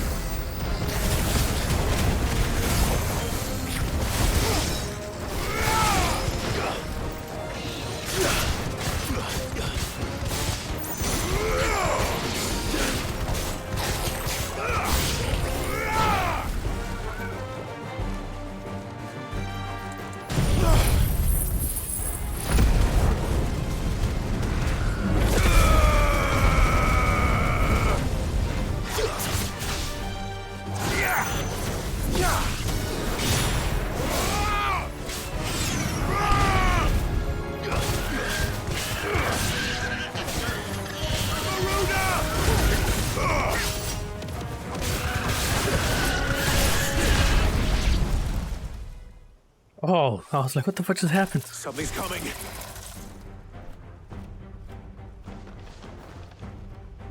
Oh, I was like, what the fuck just happened? Something's coming.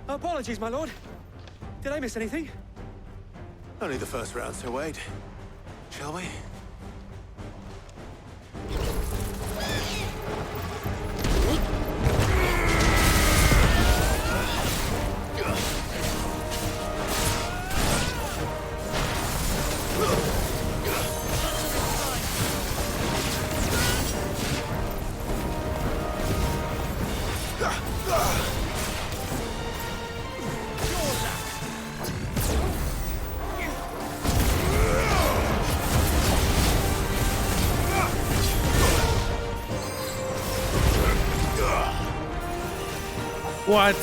Apologies, my lord. Did I miss anything? Only the first round, Sir Wade. Shall we? What?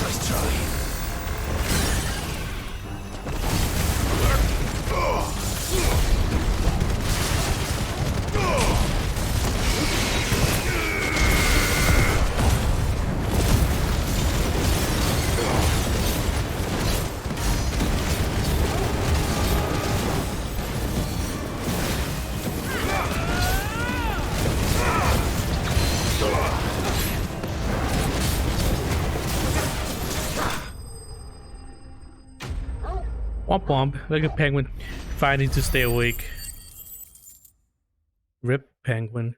Nice try. Womp womp. Look at Penguin fighting to stay awake. Rip Penguin.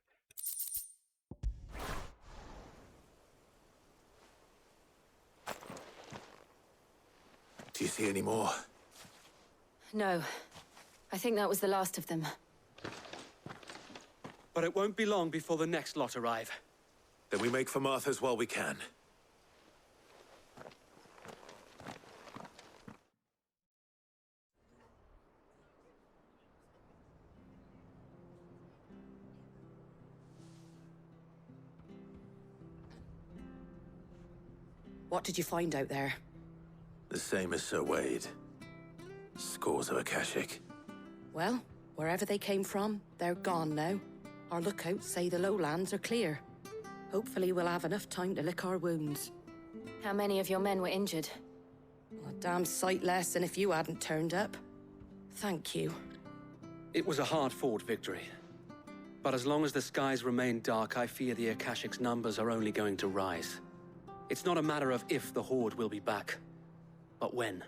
Do you see any any more? No. I think that was the last of them. But it won't be long before the next lot arrive. Then we make for Martha's while we can. What did you find out there? The same as Sir Wade. Scores of Akashic. Well, wherever they came from, they're gone now. Our lookouts say the lowlands are clear. Hopefully we'll have enough time to lick our wounds. How many of your men were injured? A damn sight less than if you hadn't turned up. Thank you. It was a hard-fought victory. But as long as the skies remain dark, I fear the Akashic's numbers are only going to rise. It's not a matter of if the Horde will be back, but when.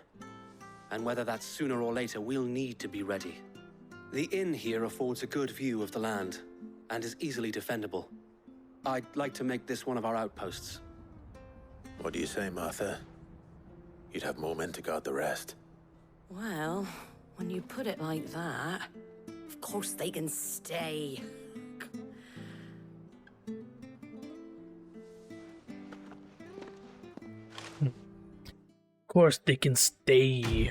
And whether that's sooner or later, we'll need to be ready. The inn here affords a good view of the land, and is easily defendable. I'd like to make this one of our outposts. What do you say, Martha? You'd have more men to guard the rest. Well, when you put it like that, of course they can stay. Of course they can stay.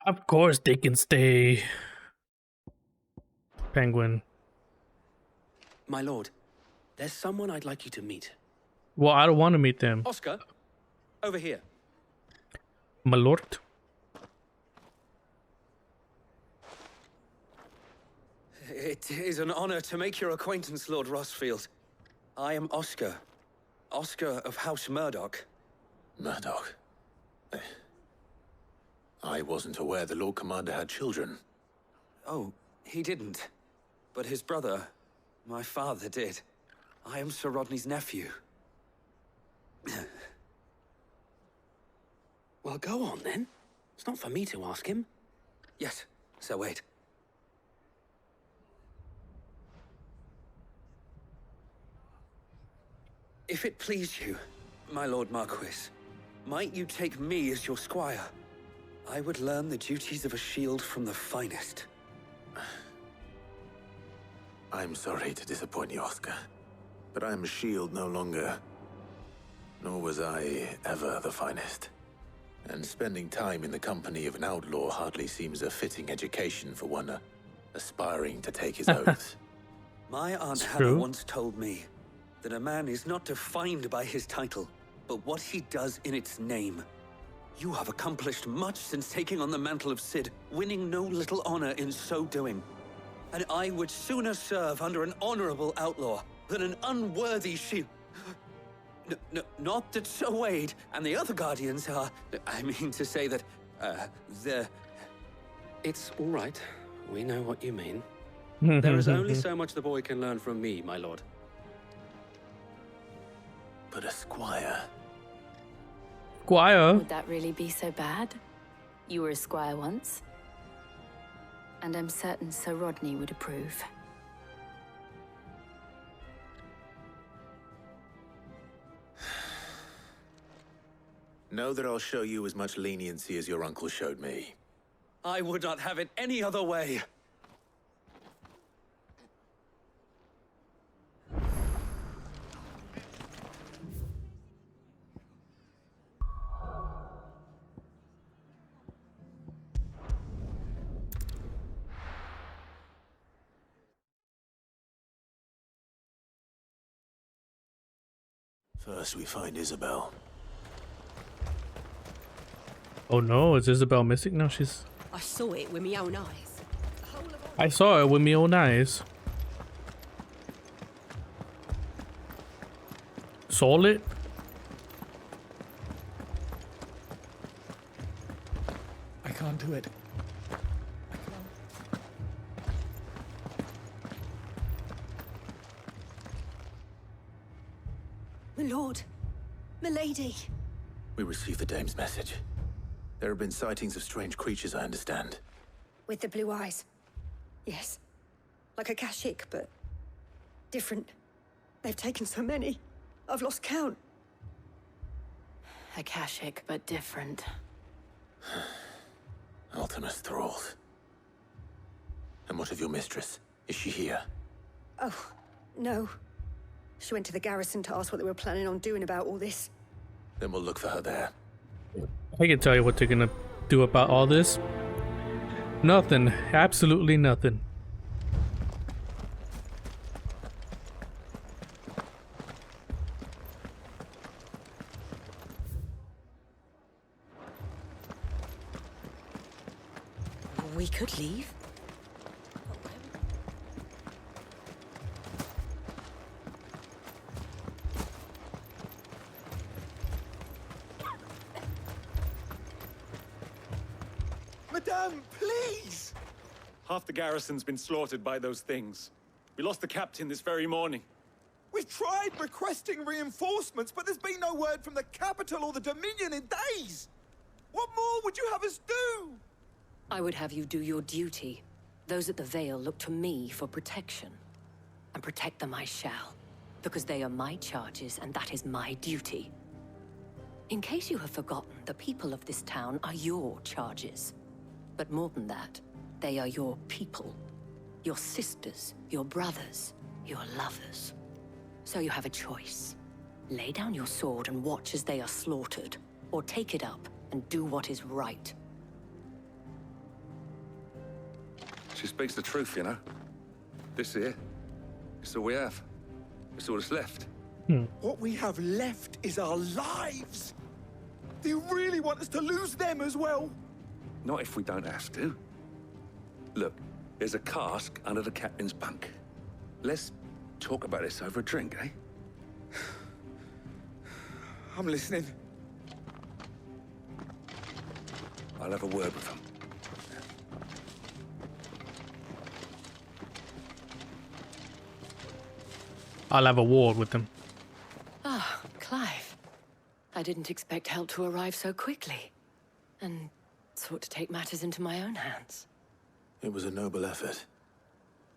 Of course they can stay. Penguin. My lord, there's someone I'd like you to meet. Well, I don't want to meet them. Oscar, over here. My lord. It is an honor to make your acquaintance, Lord Rossfield. I am Oscar. Oscar of House Murdoch. Murdoch? I wasn't aware the Lord Commander had children. Oh, he didn't. But his brother, my father, did. I am Sir Rodney's nephew. Well, go on then. It's not for me to ask him. Yes, Sir Wade. If it please you, my Lord Marquis, might you take me as your squire? I would learn the duties of a shield from the finest. I'm sorry to disappoint you, Oscar, but I'm a shield no longer. Nor was I ever the finest. And spending time in the company of an outlaw hardly seems a fitting education for one aspiring to take his oaths. My Aunt Hannah once told me that a man is not defined by his title, but what he does in its name. You have accomplished much since taking on the mantle of Cid, winning no little honor in so doing. And I would sooner serve under an honorable outlaw than an unworthy shield. Not that Sir Wade and the other Guardians are... I mean to say that, they're... It's all right. We know what you mean. There is only so much the boy can learn from me, my lord. But a squire... Squire? Would that really be so bad? You were a squire once. And I'm certain Sir Rodney would approve. Know that I'll show you as much leniency as your uncle showed me. I would not have it any other way. First we find Isabel. Oh no, is Isabel missing? No, she's... I saw it with my own eyes. I saw it with my own eyes. Saw it? I can't do it. My lord. Milady. We received the dame's message. There have been sightings of strange creatures, I understand. With the blue eyes. Yes. Like a Kashik, but different. They've taken so many. I've lost count. Akashic, but different. Ultimus thralls. And what of your mistress? Is she here? Oh, no. She went to the garrison to ask what they were planning on doing about all this. Then we'll look for her there. I can tell you what they're gonna do about all this. Nothing. Absolutely nothing. We could leave. Madame, please! Half the garrison's been slaughtered by those things. We lost the captain this very morning. We've tried requesting reinforcements, but there's been no word from the capital or the Dominion in days. What more would you have us do? I would have you do your duty. Those at the Vale look to me for protection. And protect them I shall. Because they are my charges, and that is my duty. In case you have forgotten, the people of this town are your charges. But more than that, they are your people. Your sisters, your brothers, your lovers. So you have a choice. Lay down your sword and watch as they are slaughtered, or take it up and do what is right. She speaks the truth, you know. This here, it's all we have. It's all that's left. What we have left is our lives. Do you really want us to lose them as well? Not if we don't have to. Look, there's a cask under the captain's bunk. Let's talk about this over a drink, eh? I'm listening. I'll have a word with them. I'll have a war with them. Ah, Clive. I didn't expect help to arrive so quickly. And sought to take matters into my own hands. It was a noble effort.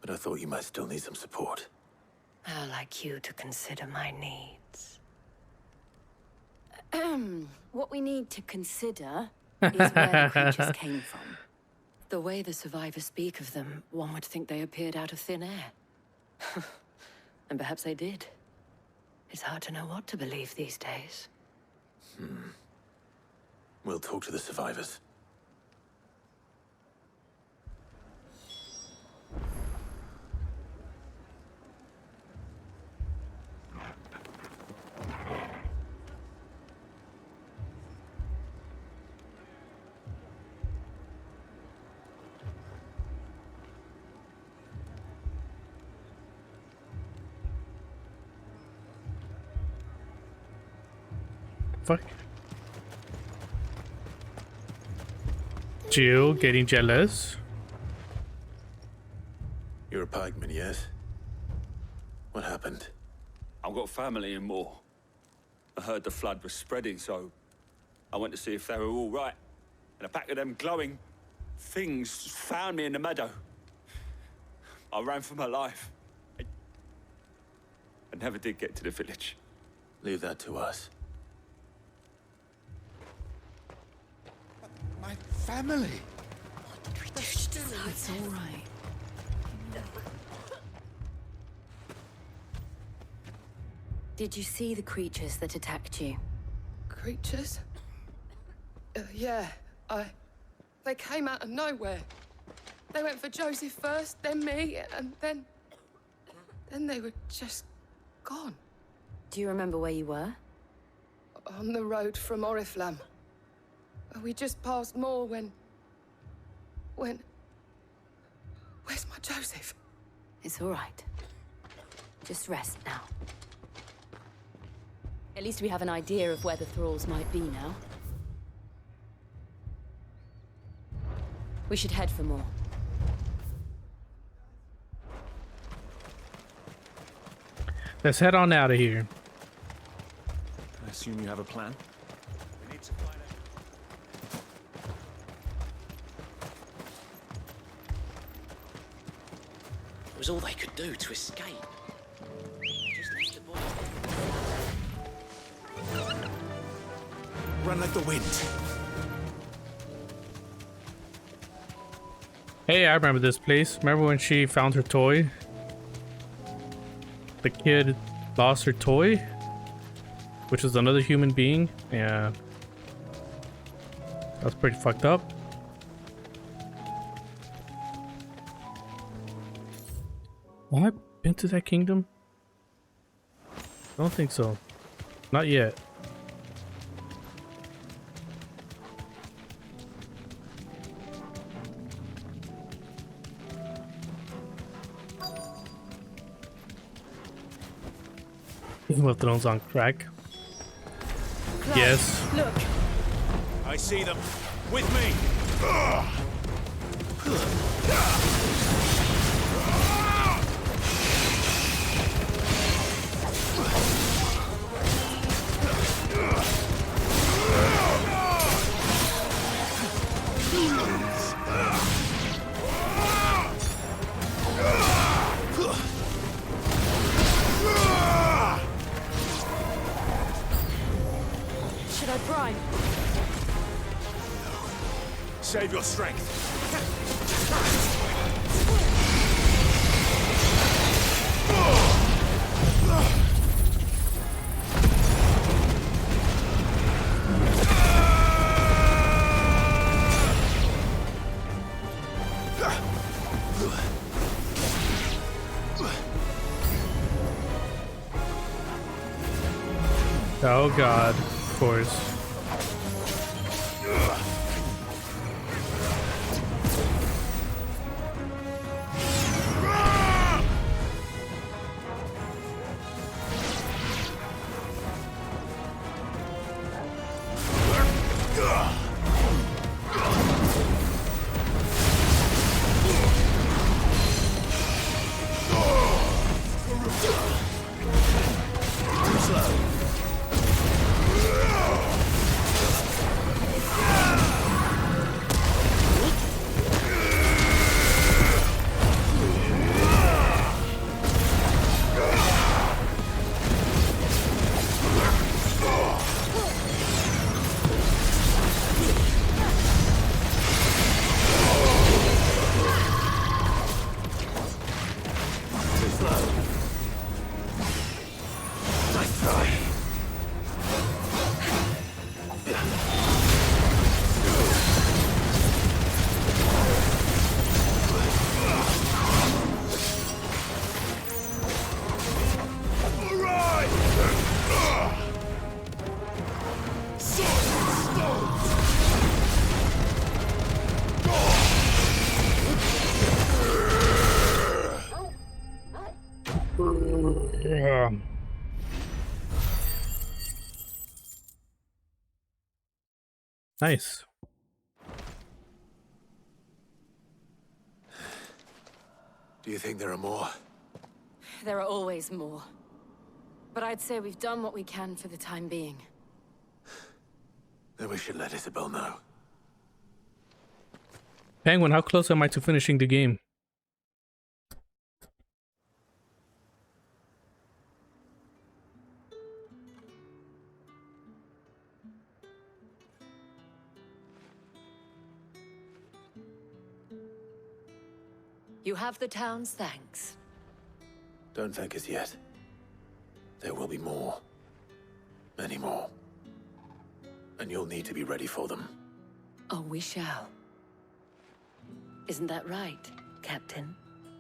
But I thought you might still need some support. How like you to consider my needs. What we need to consider is where the creatures came from. The way the survivors speak of them, one would think they appeared out of thin air. And perhaps they did. It's hard to know what to believe these days. We'll talk to the survivors. Fuck. Jill getting jealous. You're a pikeman, yes? What happened? I've got family in Moor. I heard the flood was spreading, so I went to see if they were all right. And a pack of them glowing things found me in the meadow. I ran for my life. I never did get to the village. Leave that to us. My family. It's all right. Did you see the creatures that attacked you? Creatures? Yeah, they came out of nowhere. They went for Joseph first, then me, and then they were just gone. Do you remember where you were? On the road from Oriflamme. We just passed Moor when... Where's my Joseph? It's all right. Just rest now. At least we have an idea of where the thralls might be now. We should head for more. Let's head on out of here. I assume you have a plan? We need to find out. It was all they could do to escape. Just left the boy. Run like the wind. Hey, I remember this place. Remember when she found her toy? The kid lost her toy, which was another human being. Yeah, that's pretty fucked up. Have I been to that kingdom? I don't think so. Not yet. Game of Thrones on crack. Clark, Yes. Look. I see them. With me. Should I prime? Save your strength. Oh god, of course. Nice. Do you think there are more? There are always more. But I'd say we've done what we can for the time being. Then we should let Isabel know. Penguin, how close am I to finishing the game? You have the town's thanks. Don't thank us yet. There will be more. Many more. And you'll need to be ready for them. Oh, we shall. Isn't that right, Captain?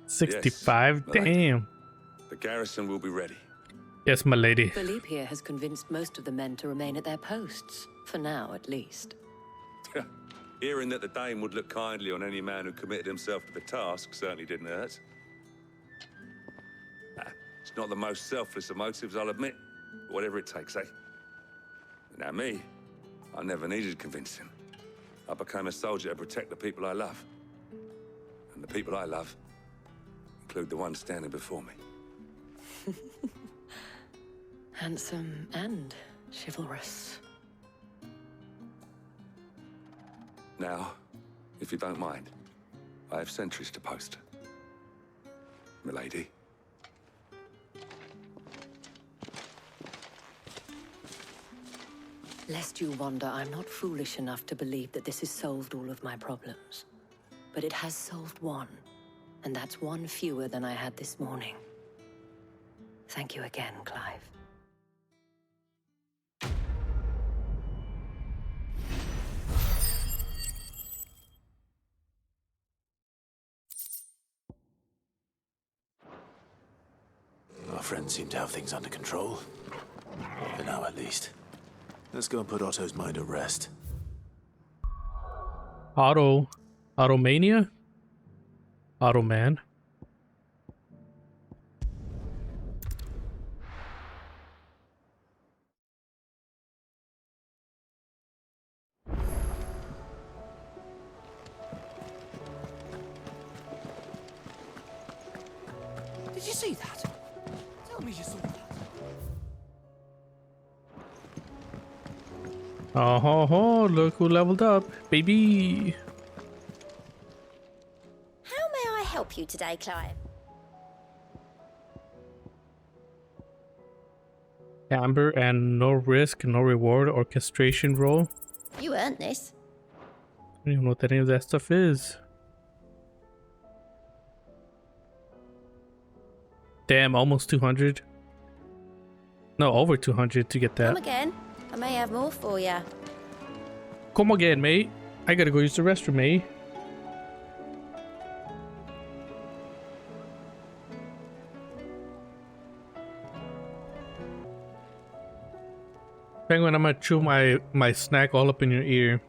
65? Yes, Damn. The garrison will be ready. Yes, my lady. Philippe here has convinced most of the men to remain at their posts. For now, at least. Hearing that the Dane would look kindly on any man who committed himself to the task certainly didn't hurt. It's not the most selfless of motives, I'll admit. But whatever it takes, eh? Now me, I never needed convincing. I became a soldier to protect the people I love. And the people I love include the one standing before me. Handsome and chivalrous. Now, if you don't mind, I have sentries to post. Milady. Lest you wonder, I'm not foolish enough to believe that this has solved all of my problems. But it has solved one, and that's one fewer than I had this morning. Thank you again, Clive. Our friends seem to have things under control. For now, at least. Let's go and put Otto's mind at rest. Automania? Automan. Did you see that? Tell me you saw that. Oh ho ho, look who leveled up, baby. How may I help you today, Clive? Amber and no risk, no reward orchestration role. You earned this. I don't even know what any of that stuff is. Damn, almost 200. No, over 200 to get that. Come again. I may have more for you. Come again, mate. I gotta go use the restroom, mate. Penguin, I'm gonna chew my snack all up in your ear.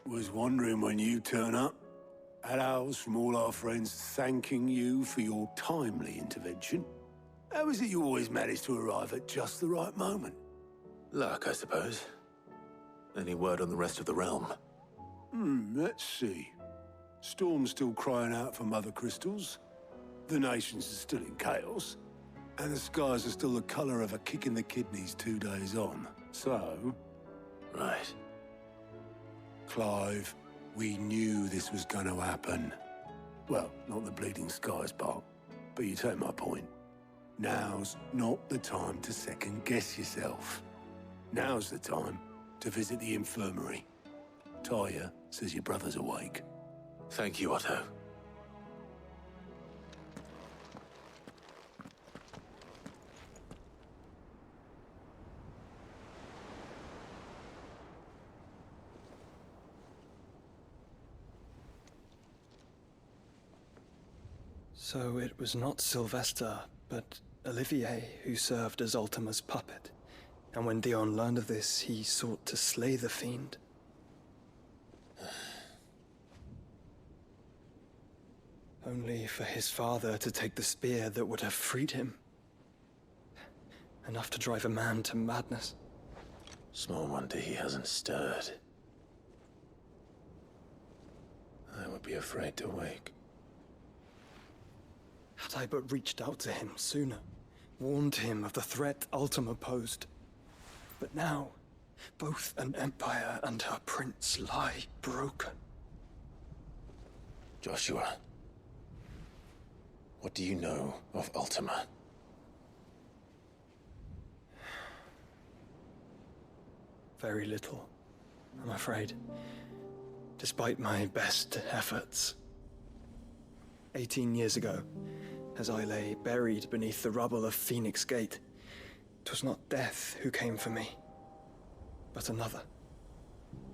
Was wondering when you turn up. Had owls from all our friends thanking you for your timely intervention. How is it you always manage to arrive at just the right moment? Luck, I suppose. Any word on the rest of the realm? Let's see. Storm's still crying out for mother crystals. The nations are still in chaos. And the skies are still the color of a kick in the kidneys 2 days on. So... Right. Clive, we knew this was going to happen. Well, not the bleeding skies part, but you take my point. Now's not the time to second-guess yourself. Now's the time to visit the infirmary. Talia says your brother's awake. Thank you, Otto. So it was not Sylvester, but Olivier who served as Ultima's puppet. And when Dion learned of this, he sought to slay the fiend. Only for his father to take the spear that would have freed him. Enough to drive a man to madness. Small wonder he hasn't stirred. I would be afraid to wake. Had I but reached out to him sooner, warned him of the threat Ultima posed. But now, both an empire and her prince lie broken. Joshua, what do you know of Ultima? Very little, I'm afraid. Despite my best efforts. 18 years ago, as I lay buried beneath the rubble of Phoenix Gate, 'twas not death who came for me, but another.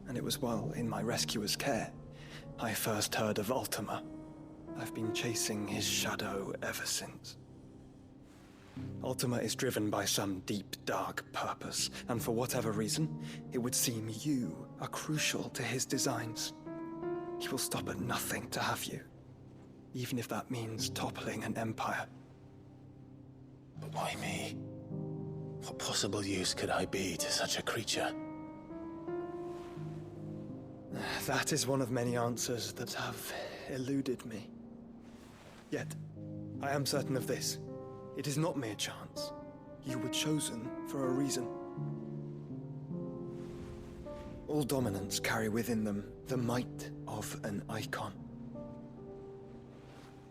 And it was while in my rescuer's care, I first heard of Ultima. I've been chasing his shadow ever since. Ultima is driven by some deep, dark purpose, and for whatever reason, it would seem you are crucial to his designs. He will stop at nothing to have you, even if that means toppling an empire. But why me? What possible use could I be to such a creature? That is one of many answers that have eluded me. Yet, I am certain of this. It is not mere chance. You were chosen for a reason. All dominants carry within them the might of an icon.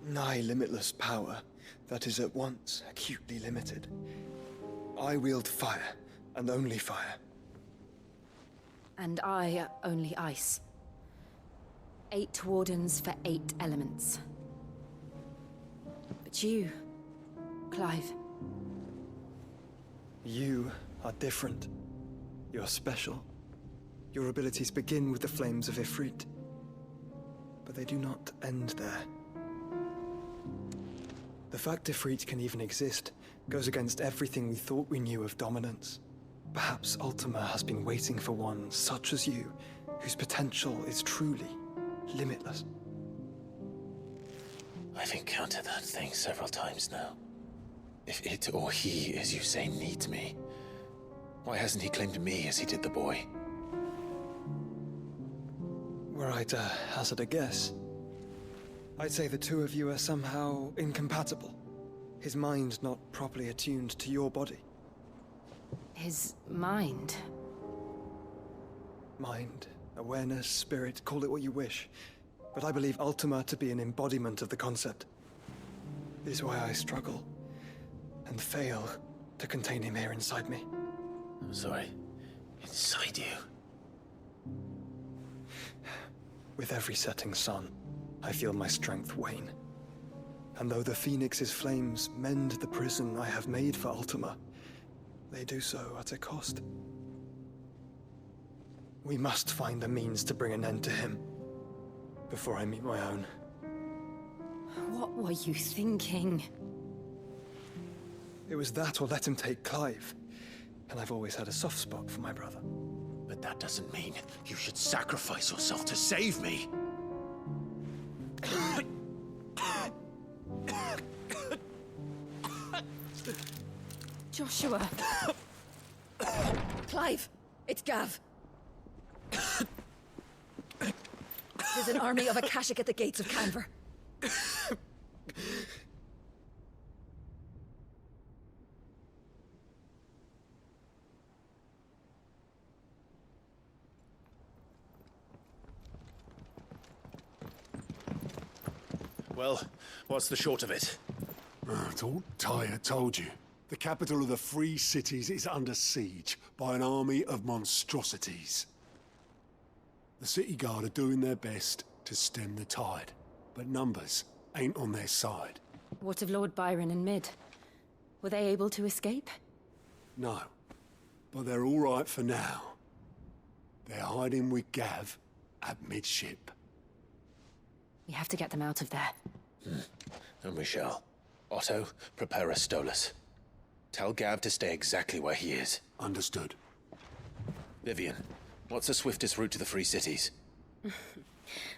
Nigh limitless power that is at once acutely limited. I wield fire, and only fire. And I only ice. 8 wardens for 8 elements. But you, Clive. You are different. You're special. Your abilities begin with the flames of Ifrit. But they do not end there. The fact Ifrit can even exist goes against everything we thought we knew of dominance. Perhaps Ultima has been waiting for one such as you, whose potential is truly limitless. I've encountered that thing several times now. If it or he, as you say, needs me, why hasn't he claimed me as he did the boy? Were I to hazard a guess, I'd say the two of you are somehow incompatible. His mind not properly attuned to your body. His mind? Mind, awareness, spirit, call it what you wish. But I believe Ultima to be an embodiment of the concept. This is why I struggle and fail to contain him here inside me. I'm sorry. Inside you? With every setting sun, I feel my strength wane. And though the Phoenix's flames mend the prison I have made for Ultima, they do so at a cost. We must find a means to bring an end to him before I meet my own. What were you thinking? It was that or let him take Clive. And I've always had a soft spot for my brother. But that doesn't mean you should sacrifice yourself to save me. Joshua. Clive, it's Gav. There's an army of Akashic at the gates of Canver. Well, what's the short of it? It's all Tyre told you. The capital of the Free Cities is under siege by an army of monstrosities. The city guard are doing their best to stem the tide, but numbers ain't on their side. What of Lord Byron and Mid? Were they able to escape? No, but they're all right for now. They're hiding with Gav at midship. We have to get them out of there. And we shall. Otto, prepare a Stolas. Tell Gav to stay exactly where he is. Understood. Vivian, what's the swiftest route to the Free Cities?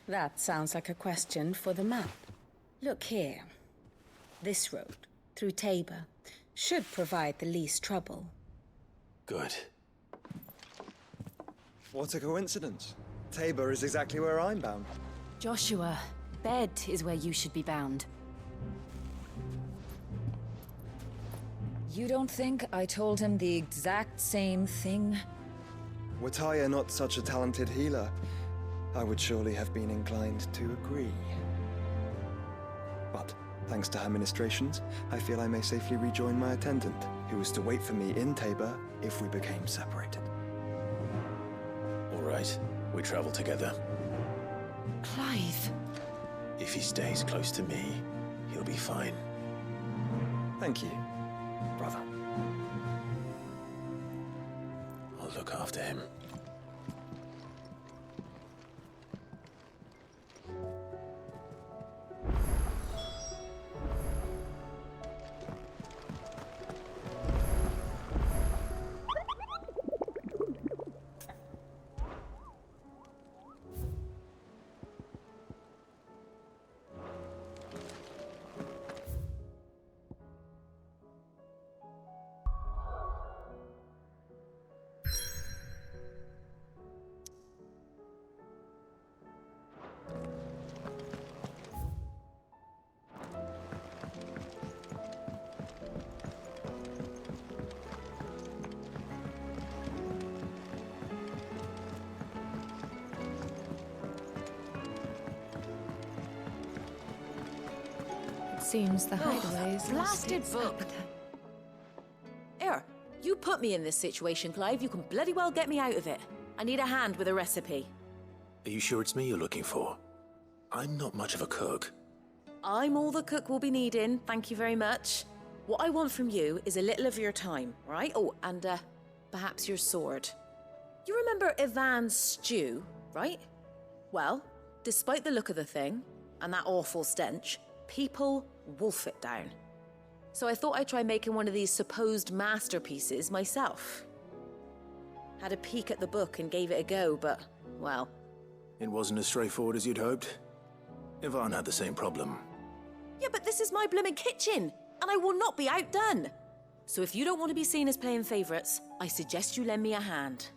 That sounds like a question for the map. Look here. This road, through Tabor, should provide the least trouble. Good. What a coincidence. Tabor is exactly where I'm bound. Joshua, bed is where you should be bound. You don't think I told him the exact same thing? Were Tyre not such a talented healer, I would surely have been inclined to agree. But, thanks to her ministrations, I feel I may safely rejoin my attendant, who is to wait for me in Tabor if we became separated. All right, we travel together. Clive. If he stays close to me, he'll be fine. Thank you, brother. I'll look after him. Seems the hideaways. Blasted book. Here, you put me in this situation, Clive. You can bloody well get me out of it. I need a hand with a recipe. Are you sure it's me you're looking for? I'm not much of a cook. I'm all the cook will be needing, thank you very much. What I want from you is a little of your time, right? Oh, and perhaps your sword. You remember Ivan's stew, right? Well, despite the look of the thing, and that awful stench, people wolf it down. So I thought I'd try making one of these supposed masterpieces myself. Had a peek at the book and gave it a go, but, well... It wasn't as straightforward as you'd hoped. Ivan had the same problem. Yeah, but this is my blooming kitchen, and I will not be outdone. So if you don't want to be seen as playing favourites, I suggest you lend me a hand.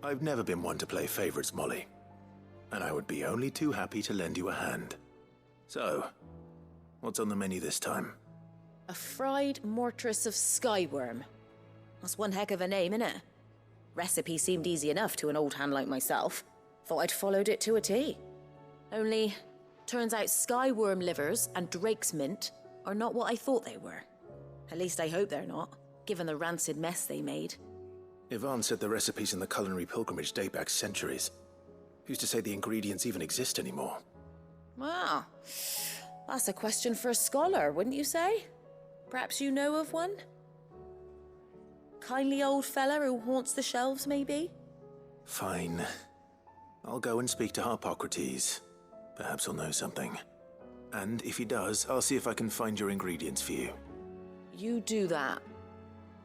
I've never been one to play favorites, Molly. And I would be only too happy to lend you a hand. So, what's on the menu this time? A fried mortress of skyworm. That's one heck of a name, innit? Recipe seemed easy enough to an old hand like myself. Thought I'd followed it to a T. Only, turns out skyworm livers and drake's mint are not what I thought they were. At least I hope they're not, given the rancid mess they made. Ivan said the recipes in the culinary pilgrimage date back centuries. Who's to say the ingredients even exist anymore? Wow. That's a question for a scholar, wouldn't you say? Perhaps you know of one? Kindly old fella who haunts the shelves, maybe? Fine. I'll go and speak to Harpocrates. Perhaps he'll know something. And if he does, I'll see if I can find your ingredients for you. You do that.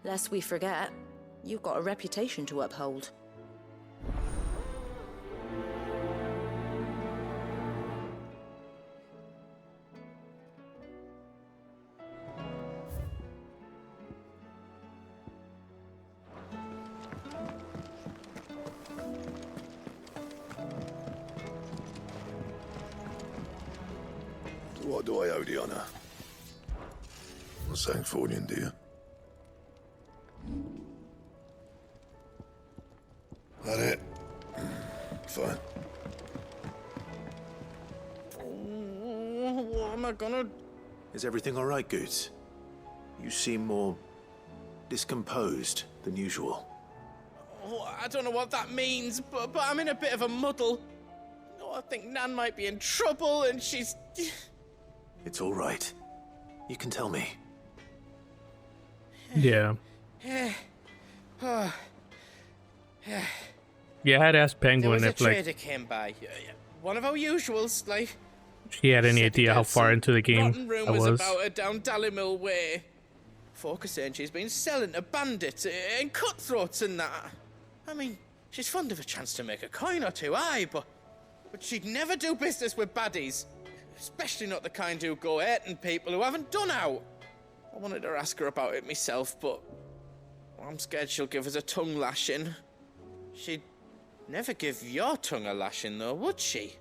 Lest we forget, you've got a reputation to uphold. What do I owe the honor? Not saying Fornian, do you? That it? Fine. What am I gonna... Is everything all right, Goots? You seem more discomposed than usual. Oh, I don't know what that means, but I'm in a bit of a muddle. Oh, I think Nan might be in trouble, and she's... It's all right. You can tell me. Yeah. Oh. Yeah, I had asked There Penguin was a if, like, trader came by. One of our usuals, like... she had any idea how far into the Rotten game I rumours was. about her down Dallymill Way. Folk are saying she's been selling to bandits and cutthroats and that. I mean, she's fond of a chance to make a coin or two, aye, but she'd never do business with baddies. Especially not the kind who go hurting people who haven't done out. I wanted to ask her about it myself, but I'm scared she'll give us a tongue lashing. She'd never give your tongue a lashing, though, would she?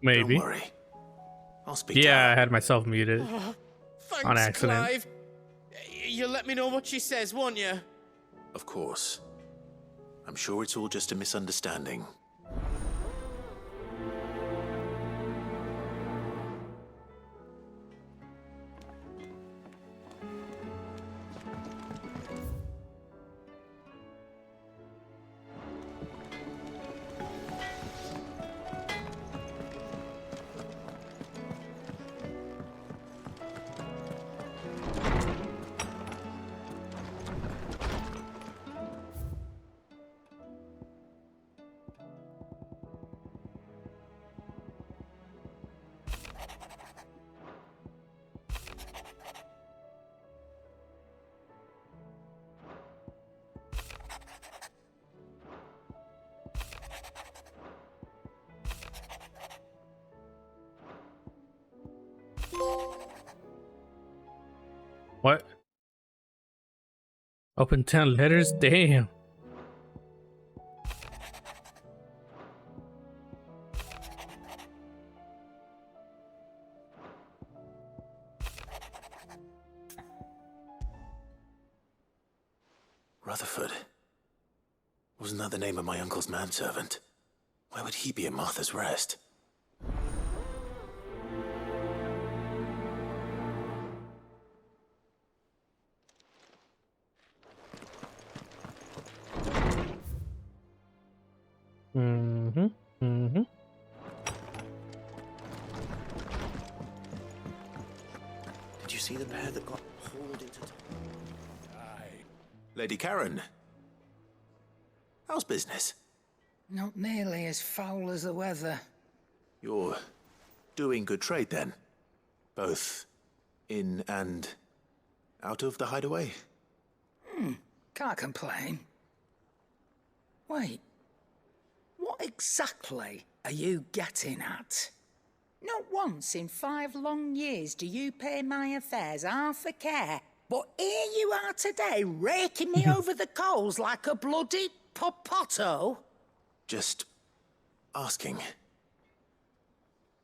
Maybe. Don't worry. I'll speak Yeah, to her. I had myself muted Thanks, on accident. Clive. You'll let me know what she says, won't you? Of course. I'm sure it's all just a misunderstanding. What? Open 10 letters? Damn. Rutherford, Wasn't that the name of my uncle's manservant? Where would he be at Martha's Rest? Did you see the pair that got hauled into... Aye. Lady Karen. How's business? Not nearly as foul as the weather. You're doing good trade, then? Both in and out of the hideaway? Can't complain. Wait. What exactly are you getting at? Not once in 5 long years do you pay my affairs half a care, but here you are today, raking me over the coals like a bloody popoto? Just asking.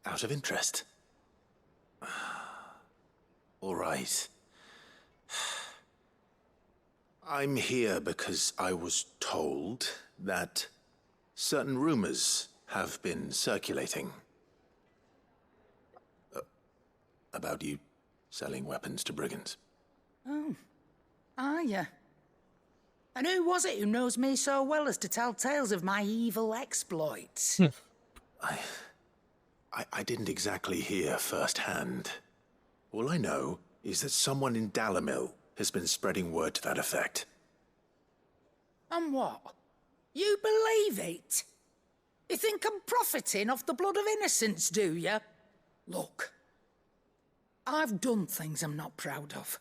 Out of interest. All right. I'm here because I was told that certain rumors have been circulating about you selling weapons to brigands. Oh, are you? And who was it who knows me so well as to tell tales of my evil exploits? I didn't exactly hear firsthand. All I know is that someone in Dalamil has been spreading word to that effect. And what? You believe it? You think I'm profiting off the blood of innocents, do you? Look, I've done things I'm not proud of.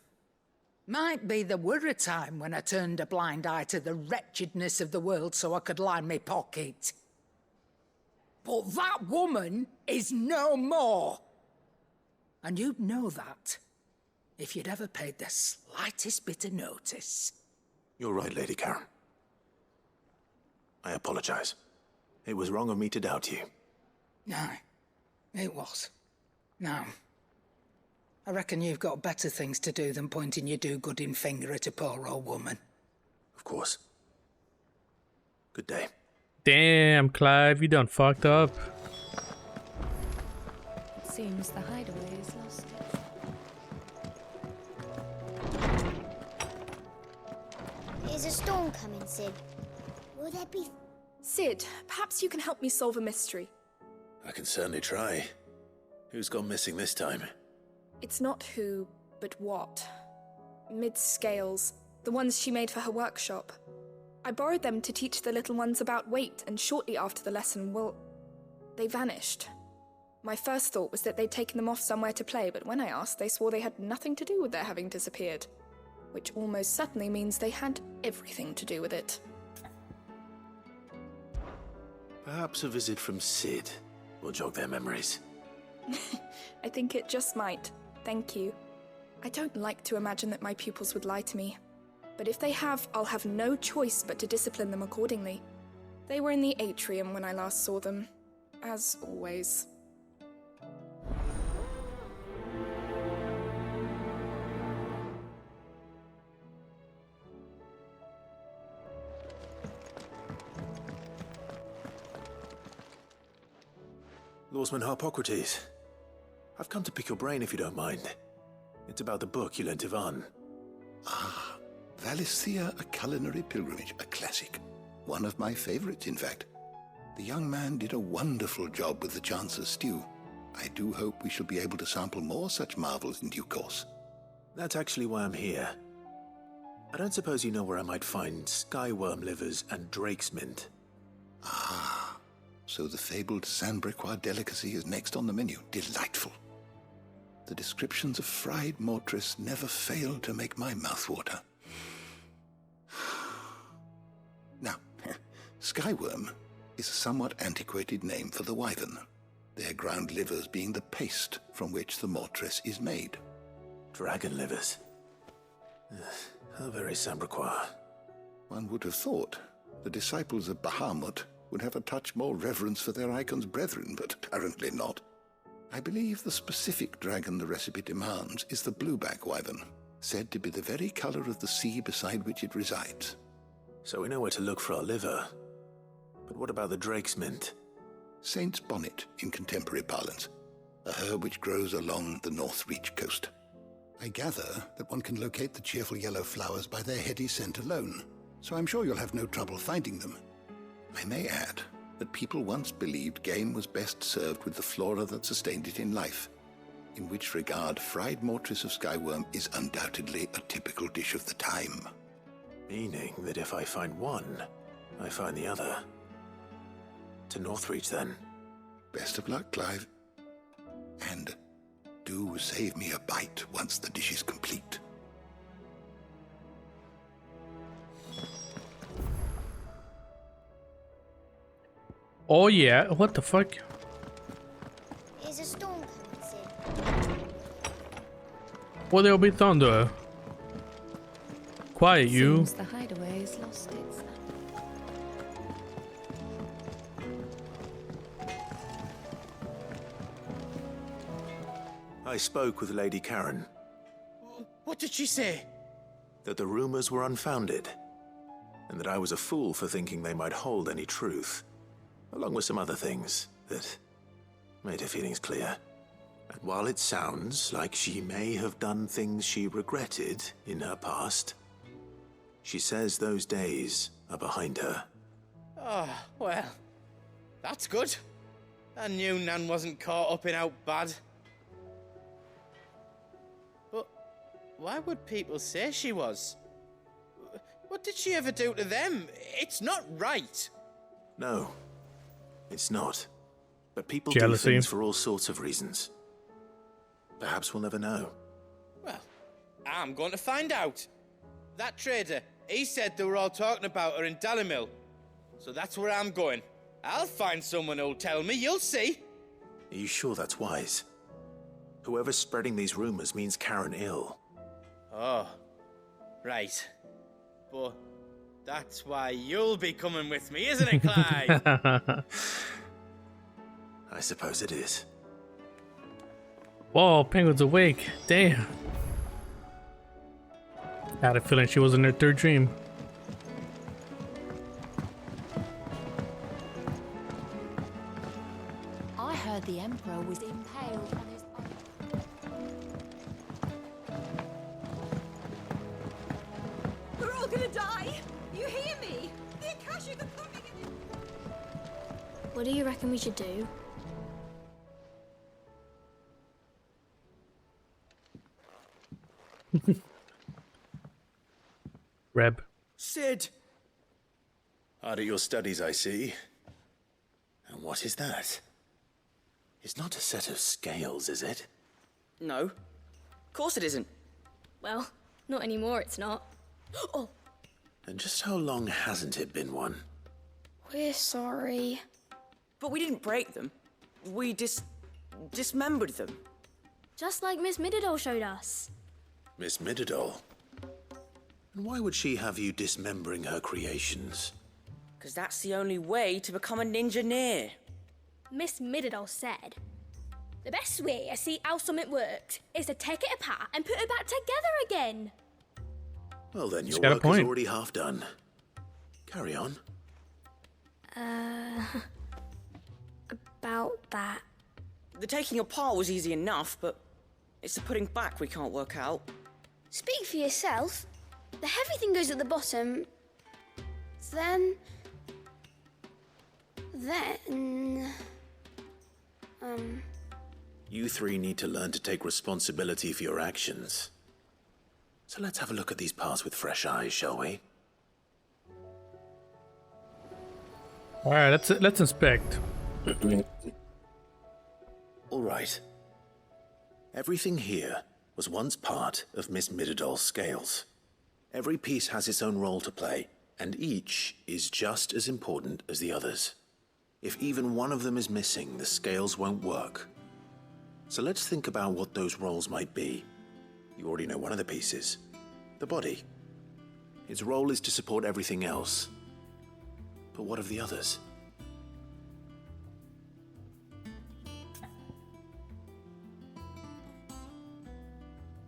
Might be there were a time when I turned a blind eye to the wretchedness of the world so I could line my pocket. But that woman is no more. And you'd know that if you'd ever paid the slightest bit of notice. You're right, Lady Karen. I apologize. It was wrong of me to doubt you. No, it was. Now, I reckon you've got better things to do than pointing your do-gooding finger at a poor old woman. Of course. Good day. Damn, Clive, you done fucked up. It seems the hideaway is lost. Is a storm coming, Sid? Will there be... Sid, perhaps you can help me solve a mystery. I can certainly try. Who's gone missing this time? It's not who, but what. Mid's scales, the ones she made for her workshop. I borrowed them to teach the little ones about weight, and shortly after the lesson, well, they vanished. My first thought was that they'd taken them off somewhere to play, but when I asked, they swore they had nothing to do with their having disappeared. Which almost certainly means they had everything to do with it. Perhaps a visit from Sid will jog their memories. I think it just might. Thank you. I don't like to imagine that my pupils would lie to me. But if they have, I'll have no choice but to discipline them accordingly. They were in the atrium when I last saw them, as always. Lawsman Harpocrates. I've come to pick your brain if you don't mind. It's about the book you lent Ivan. Ah, Valisthea, A Culinary Pilgrimage, a classic. One of my favorites, in fact. The young man did a wonderful job with the Chance's stew. I do hope we shall be able to sample more such marvels in due course. That's actually why I'm here. I don't suppose you know where I might find skyworm livers and drake's mint. Ah, so the fabled Sandbrequois delicacy is next on the menu. Delightful. The descriptions of fried mortress never fail to make my mouth water. Now, skyworm is a somewhat antiquated name for the wyvern, their ground livers being the paste from which the mortress is made. Dragon livers. How very Sandbrequois. One would have thought the disciples of Bahamut would have a touch more reverence for their icon's brethren, but apparently not. I believe the specific dragon the recipe demands is the blueback wyvern, said to be the very color of the sea beside which it resides. So we know where to look for our liver. But what about the Drake's Mint? Saint's bonnet in contemporary parlance, a herb which grows along the North Reach coast. I gather that one can locate the cheerful yellow flowers by their heady scent alone, so I'm sure you'll have no trouble finding them. I may add that people once believed game was best served with the flora that sustained it in life, in which regard fried mortress of skyworm is undoubtedly a typical dish of the time. Meaning that if I find one, I find the other. To Northreach, then. Best of luck, Clive. And do save me a bite once the dish is complete. Oh yeah, what the fuck? Is a storm coming, Sid? Well, there'll be thunder. Quiet, you. Seems the hideaway has lost its. I spoke with Lady Karen. What did she say? That the rumors were unfounded, and that I was a fool for thinking they might hold any truth, along with some other things that made her feelings clear. And while it sounds like she may have done things she regretted in her past, she says those days are behind her. Oh, well, that's good. I knew Nan wasn't caught up in out bad. But why would people say she was? What did she ever do to them? It's not right. No, it's not. But people Jealousy. do things for all sorts of reasons. Perhaps we'll never know. Well, I'm going to find out. That trader, he said they were all talking about her in Dalimil. So that's where I'm going. I'll find someone who'll tell me, you'll see. Are you sure that's wise? Whoever's spreading these rumors means Karen ill. Oh, right. But that's why you'll be coming with me, isn't it, Clyde? I suppose it is. Whoa, Penguin's awake. Damn. I had a feeling she was in her third dream. I heard the Emperor was impaled on his... We're all gonna die! You hear me? The Akashic are coming in! What do you reckon we should do? Reb. Sid! Hard at your studies, I see. And what is that? It's not a set of scales, is it? No. Of course it isn't. Well, not anymore, it's not. Oh, And just how long hasn't it been one? we're sorry. But we didn't break them. We dismembered them. Just like Miss Mididol showed us. Miss Mididol? And why would she have you dismembering her creations? Because that's the only way to become a ninja-near. Miss Mididol said, the best way to see how something works is to take it apart and put it back together again. Well then, your She's got a work is point. already half done. Carry on. About that. The taking apart was easy enough, but it's the putting back we can't work out. Speak for yourself. The heavy thing goes at the bottom. Then... You three need to learn to take responsibility for your actions. So let's have a look at these parts with fresh eyes, shall we? All right, let's inspect. All right. Everything here was once part of Miss Mididol's scales. Every piece has its own role to play, and each is just as important as the others. If even one of them is missing, the scales won't work. So let's think about what those roles might be. You already know one of the pieces. The body. Its role is to support everything else. But what of the others?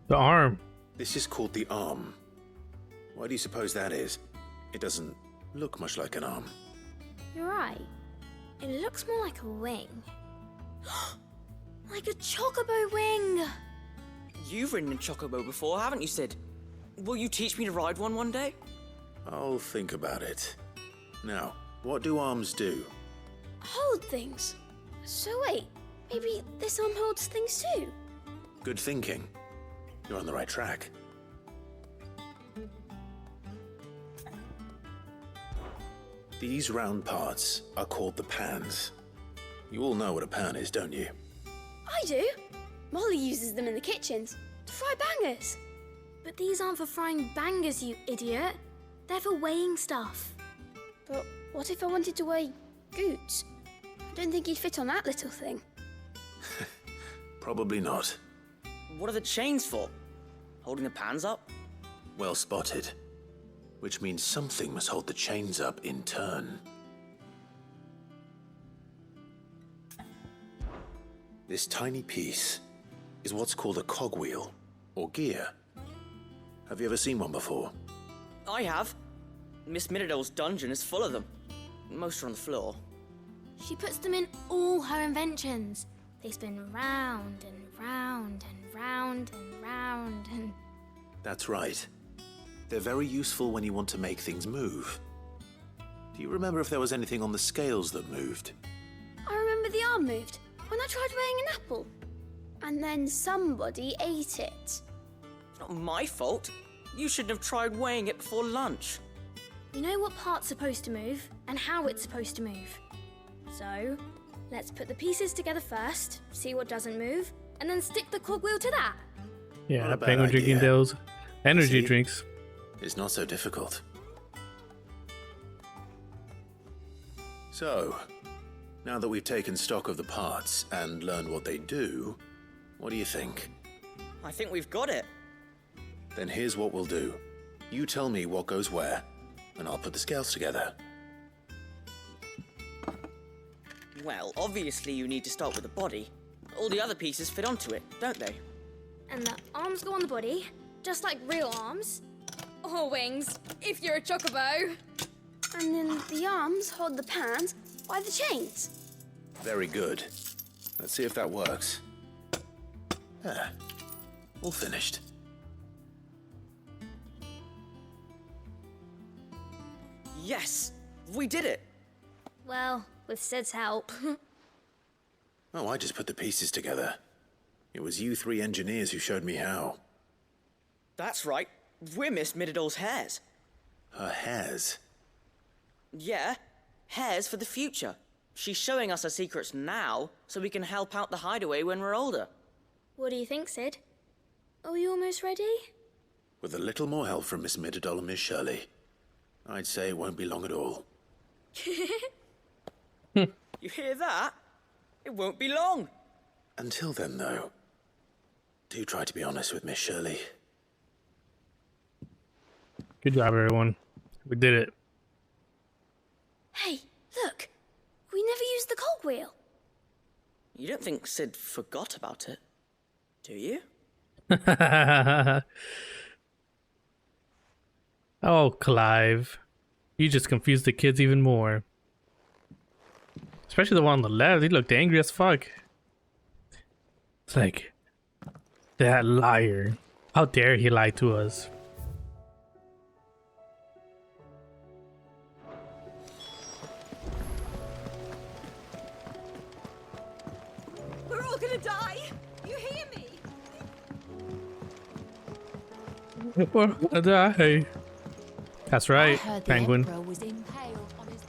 The arm. This is called the arm. Why do you suppose that is? It doesn't look much like an arm. You're right. It looks more like a wing. Like a chocobo wing! You've ridden a chocobo before, haven't you, Sid? Will you teach me to ride one day? I'll think about it. Now, what do arms do? Hold things. So wait, maybe this arm holds things too? Good thinking. You're on the right track. These round parts are called the pans. You all know what a pan is, don't you? I do. Molly uses them in the kitchens to fry bangers. But these aren't for frying bangers, you idiot. They're for weighing stuff. But what if I wanted to weigh goods? I don't think you'd fit on that little thing. Probably not. What are the chains for? Holding the pans up? Well spotted. Which means something must hold the chains up in turn. This tiny piece is what's called a cogwheel, or gear. Have you ever seen one before? I have. Miss Middledale's dungeon is full of them. Most are on the floor. She puts them in all her inventions. They spin round and round and round and round and... That's right. They're very useful when you want to make things move. Do you remember if there was anything on the scales that moved? I remember the arm moved when I tried weighing an apple. And then somebody ate it. It's not my fault. You shouldn't have tried weighing it before lunch. You know what part's supposed to move and how it's supposed to move. So, let's put the pieces together first, see what doesn't move, and then stick the cogwheel to that. Yeah, Penguin drinking those energy drinks. It's not so difficult. So, now that we've taken stock of the parts and learned what they do, what do you think? I think we've got it. Then here's what we'll do. You tell me what goes where, and I'll put the scales together. Well, obviously you need to start with the body. All the other pieces fit onto it, don't they? And the arms go on the body, just like real arms. Or wings, if you're a chocobo. And then the arms hold the pans by the chains. Very good. Let's see if that works. There. All finished. Yes! We did it! Well, with Sid's help. Oh, I just put the pieces together. It was you three engineers who showed me how. That's right. We're Miss Middledale's hares. Her hares? Yeah, hares for the future. She's showing us her secrets now, so we can help out the hideaway when we're older. What do you think, Sid? Are you almost ready? With a little more help from Miss Middledale and Miss Shirley, I'd say it won't be long at all. You hear that? It won't be long. Until then, though, do try to be honest with Miss Shirley. Good job, everyone. We did it. Hey, look. We never used the cogwheel. You don't think Sid forgot about it, do you? Oh, Clive. You just confused the kids even more. Especially the one on the left. He looked angry as fuck. It's like, that liar. How dare he lie to us? We're all gonna die! You hear me? We're gonna die. That's right, I heard Penguin. The Emperor was impaled on his...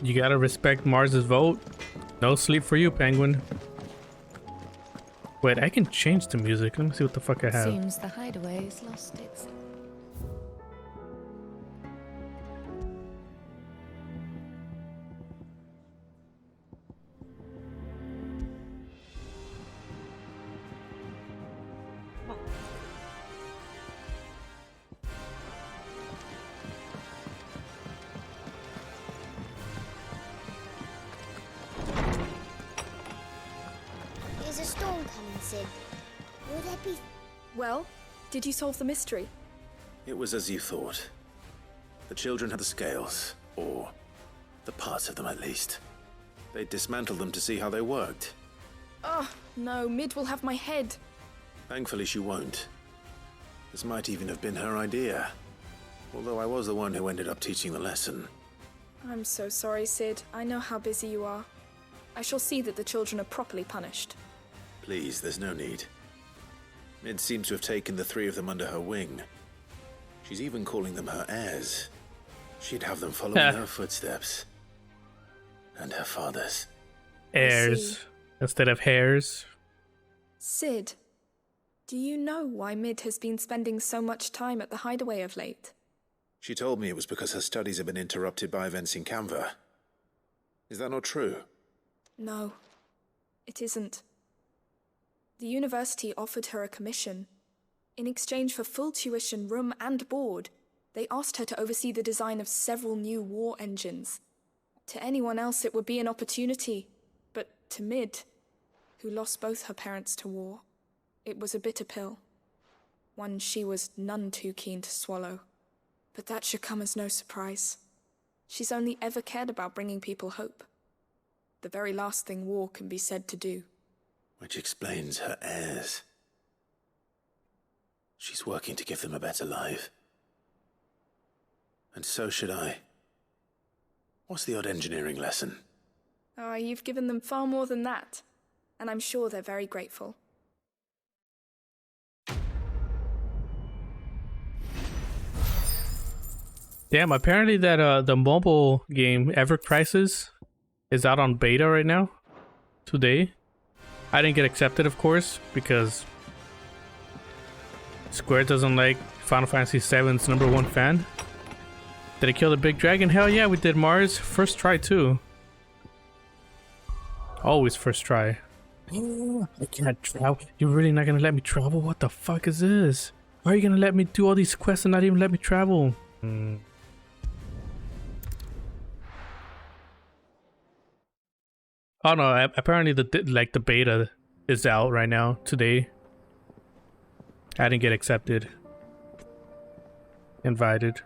You gotta respect Mars's vote. No sleep for you, Penguin. Wait, I can change the music. Let me see what the fuck I have. Seems the hideaway's lost its... There's a storm coming, Sid. Will there be Well, did you solve the mystery? It was as you thought. The children had the scales, or the parts of them at least. They dismantled them to see how they worked. Oh, no, Mid will have my head. Thankfully she won't. This might even have been her idea. Although I was the one who ended up teaching the lesson. I'm so sorry, Sid. I know how busy you are. I shall see that the children are properly punished. Please, there's no need. Mid seems to have taken the 3 of them under her wing. She's even calling them her heirs. She'd have them following her footsteps. And her father's. Heirs instead of hairs. Sid, do you know why Mid has been spending so much time at the hideaway of late? She told me it was because her studies have been interrupted by events in Canva. Is that not true? No, it isn't. The university offered her a commission. In exchange for full tuition, room and board, they asked her to oversee the design of several new war engines. To anyone else it would be an opportunity, but to Mid, who lost both her parents to war, it was a bitter pill. One she was none too keen to swallow. But that should come as no surprise. She's only ever cared about bringing people hope. The very last thing war can be said to do. Which explains her heirs. She's working to give them a better life. And so should I. What's the odd engineering lesson? Oh, you've given them far more than that. And I'm sure they're very grateful. Damn, apparently that the mobile game Ever Crisis is out on beta right now. Today. I didn't get accepted, of course, because Square doesn't like Final Fantasy VII's #1 fan. Did I kill the big dragon? Hell yeah, we did, Mars. First try too. Always first try. I can't travel. You're really not gonna let me travel? What the fuck is this? Why are you gonna let me do all these quests and not even let me travel? Oh no, apparently the beta is out right now, today. I didn't get accepted. Invited.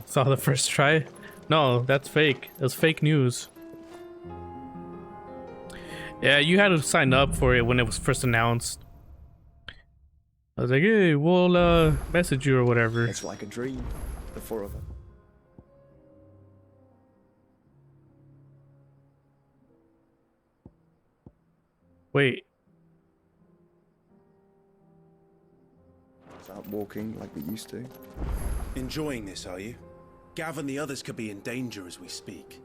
Saw the first try? No, that's fake. It was fake news. Yeah, you had to sign up for it when it was first announced. I was like, hey, we'll message you or whatever. It's like a dream, the 4 of them. Wait. Is out walking like we used to? Enjoying this, are you? Gav and the others could be in danger as we speak.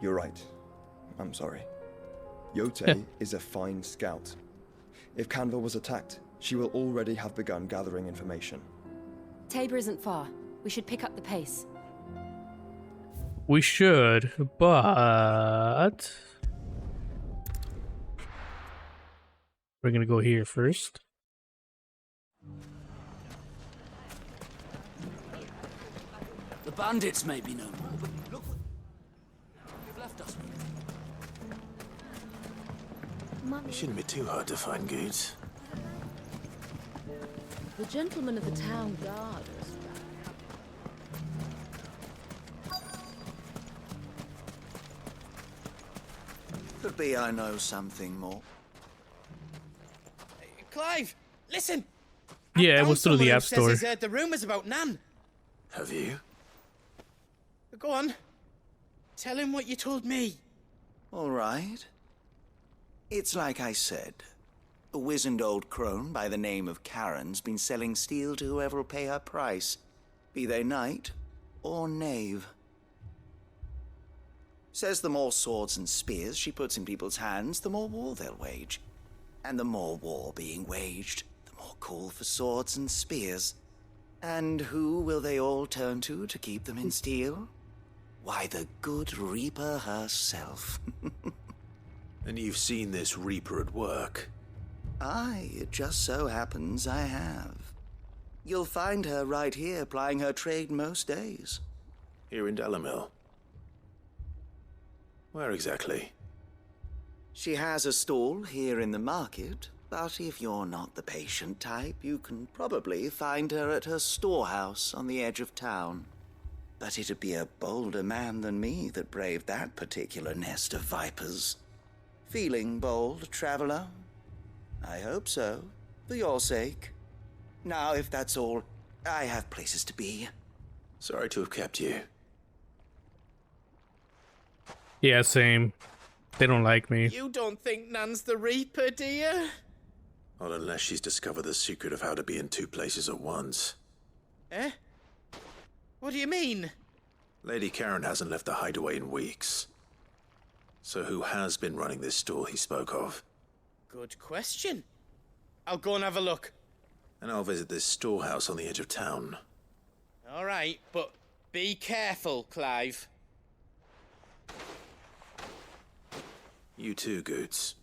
You're right. I'm sorry. Yote is a fine scout. If Canva was attacked, she will already have begun gathering information. Tabor isn't far. We should pick up the pace. We should, but we're gonna go here first. The bandits may be no more, but look what they've left us with. It shouldn't be too hard to find goods. The gentlemen of the town guard us. Could be I know something more. Clive, listen! Yeah, it was through the App Says Store. he's heard the rumours about Nan. Have you? Go on. Tell him what you told me. All right. It's like I said. A wizened old crone by the name of Karen's been selling steel to whoever will pay her price, be they knight or knave. Says the more swords and spears she puts in people's hands, the more war they'll wage. And the more war being waged, the more call for swords and spears. And who will they all turn to keep them in steel? Why, the good Reaper herself. And you've seen this Reaper at work? Aye, it just so happens I have. You'll find her right here plying her trade most days. Here in Dalamil? Where exactly? She has a stall here in the market, but if you're not the patient type, you can probably find her at her storehouse on the edge of town. But it'd be a bolder man than me that braved that particular nest of vipers. Feeling bold, traveler? I hope so, for your sake. Now, if that's all, I have places to be. Sorry to have kept you. Yeah, same. They don't like me. You don't think Nan's the Reaper, do you? Not unless she's discovered the secret of how to be in two places at once. Eh? What do you mean? Lady Karen hasn't left the hideaway in weeks. So who has been running this stall he spoke of? Good question. I'll go and have a look. And I'll visit this storehouse on the edge of town. All right, but be careful, Clive. You too, Goots.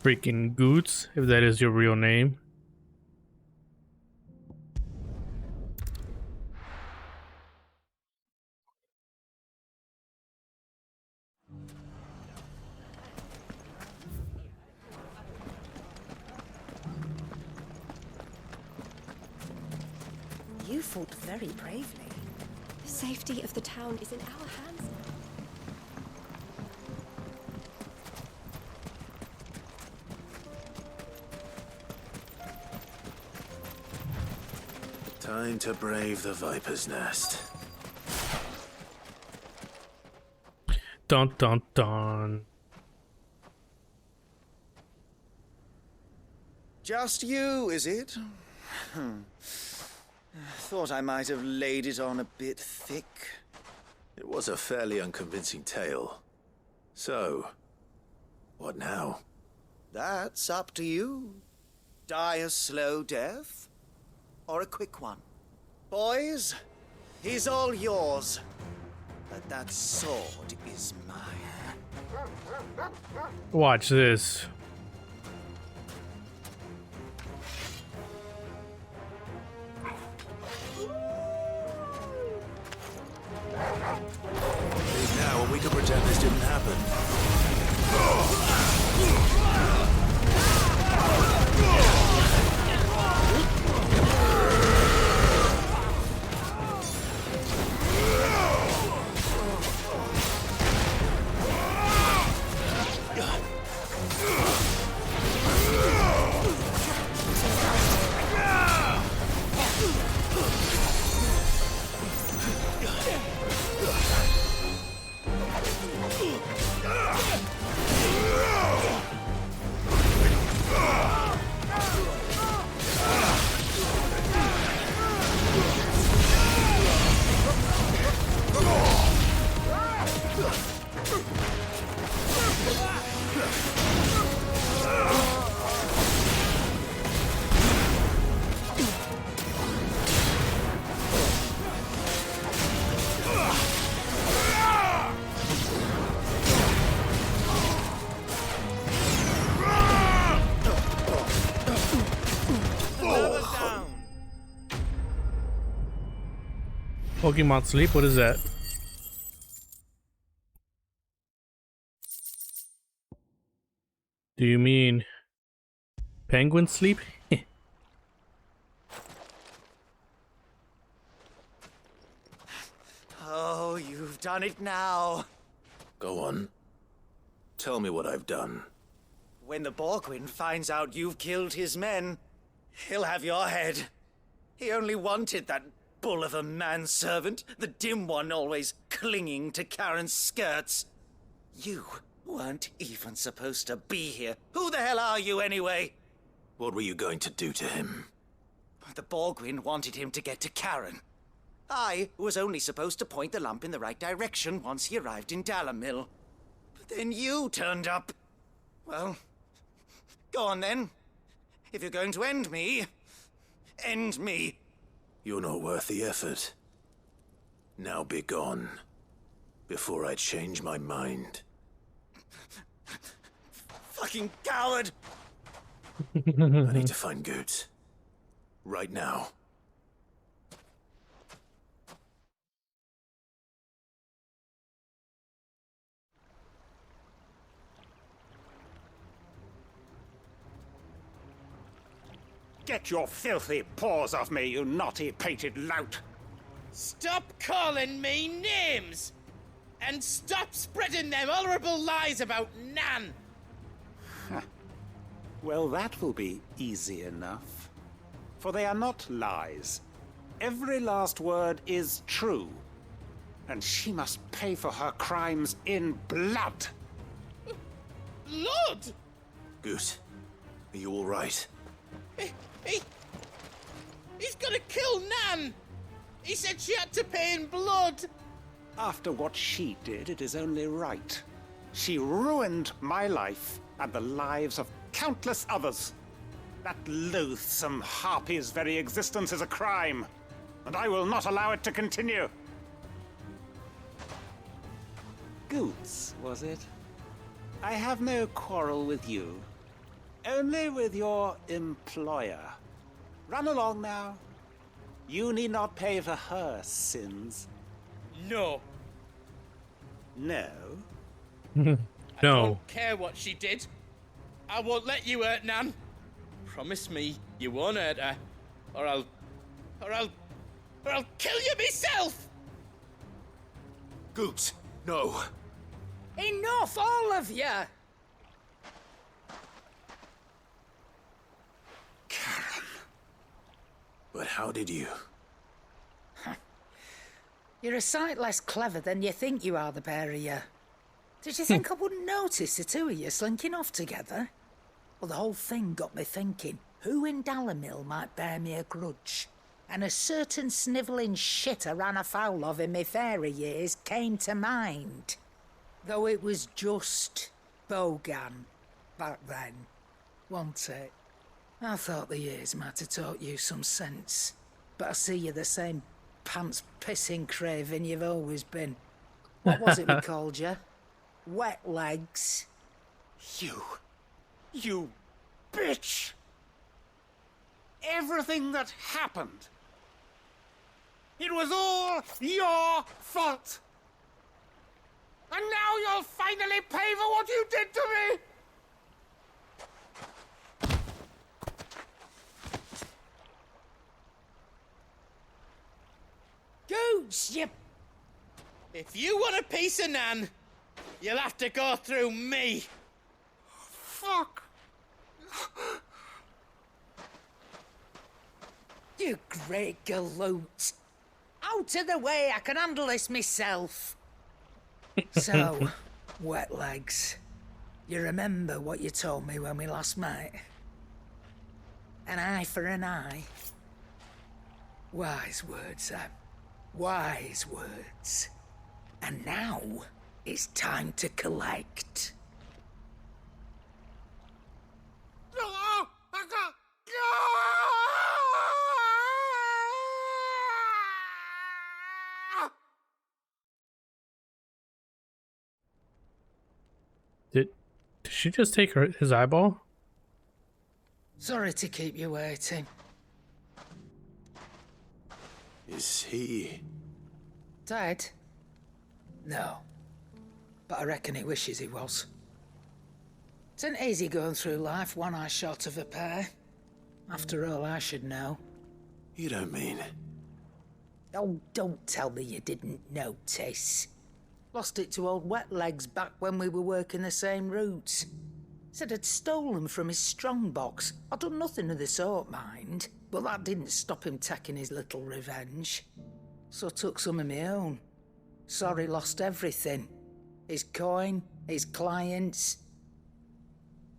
Freaking Goots, if that is your real name. You fought very bravely. The safety of the town is in our hands. Time to brave the Viper's Nest. Dun dun dun. Just you, is it? Thought I might have laid it on a bit thick. It was a fairly unconvincing tale. So, what now? That's up to you. Die a slow death, or a quick one. Boys, he's all yours. But that sword is mine. Watch this. Leave now and we can pretend this didn't happen. Pokemon sleep? What is that? Do you mean penguin sleep? Oh, you've done it now. Go on. Tell me what I've done. When the Borgwyn finds out you've killed his men, he'll have your head. He only wanted that bull of a manservant, the dim one always clinging to Karen's skirts. You weren't even supposed to be here. Who the hell are you anyway? What were you going to do to him? The Borgwyn wanted him to get to Karen. I was only supposed to point the lump in the right direction once he arrived in Dalamil. But then you turned up. Well, go on then. If you're going to end me, end me. You're not worth the effort. Now be gone, before I change my mind. Fucking coward! I need to find Goots. Right now. Get your filthy paws off me, you naughty-pated lout! Stop calling me names! And stop spreading them horrible lies about Nan! Well, that will be easy enough. For they are not lies. Every last word is true. And she must pay for her crimes in blood. Blood? Goose, are you all right? He's gonna kill Nan! He said she had to pay in blood! After what she did, it is only right. She ruined my life and the lives of countless others. That loathsome harpy's very existence is a crime, and I will not allow it to continue. Goots, was it? I have no quarrel with you. Only with your employer. Run along now. You need not pay for her sins. No. No? No. I don't care what she did. I won't let you hurt Nan. Promise me you won't hurt her, or I'll kill you myself. Goots, no. Enough, all of you! But how did you? You're a sight less clever than you think you are, the pair of you. Did you think I wouldn't notice the two of you slinking off together? Well, the whole thing got me thinking, who in Dalimil might bear me a grudge? And a certain snivelling shit I ran afoul of in my fairy years came to mind. Though it was just Bogan back then, wasn't it? I thought the years might have taught you some sense, but I see you're the same pants-pissing craven you've always been. What was it we called you? Wet legs? You bitch! Everything that happened, it was all your fault! And now you'll finally pay for what you did to me! Goots, you... If you want a piece of Nan, you'll have to go through me. Fuck! You great galoot. Out of the way, I can handle this myself. So, wet legs, you remember what you told me when we last met? An eye for an eye. Wise words, Sam. Wise words. And now, it's time to collect. Did she just take his eyeball? Sorry to keep you waiting. Is he... Dead? No. But I reckon he wishes he was. It isn't easy going through life one eye short of a pair. After all, I should know. You don't mean... Oh, don't tell me you didn't notice. Lost it to old Wet Legs back when we were working the same routes. Said I'd stolen from his strongbox. I'd done nothing of the sort, mind. But that didn't stop him taking his little revenge. So I took some of my own. Sorry, lost everything. His coin, his clients.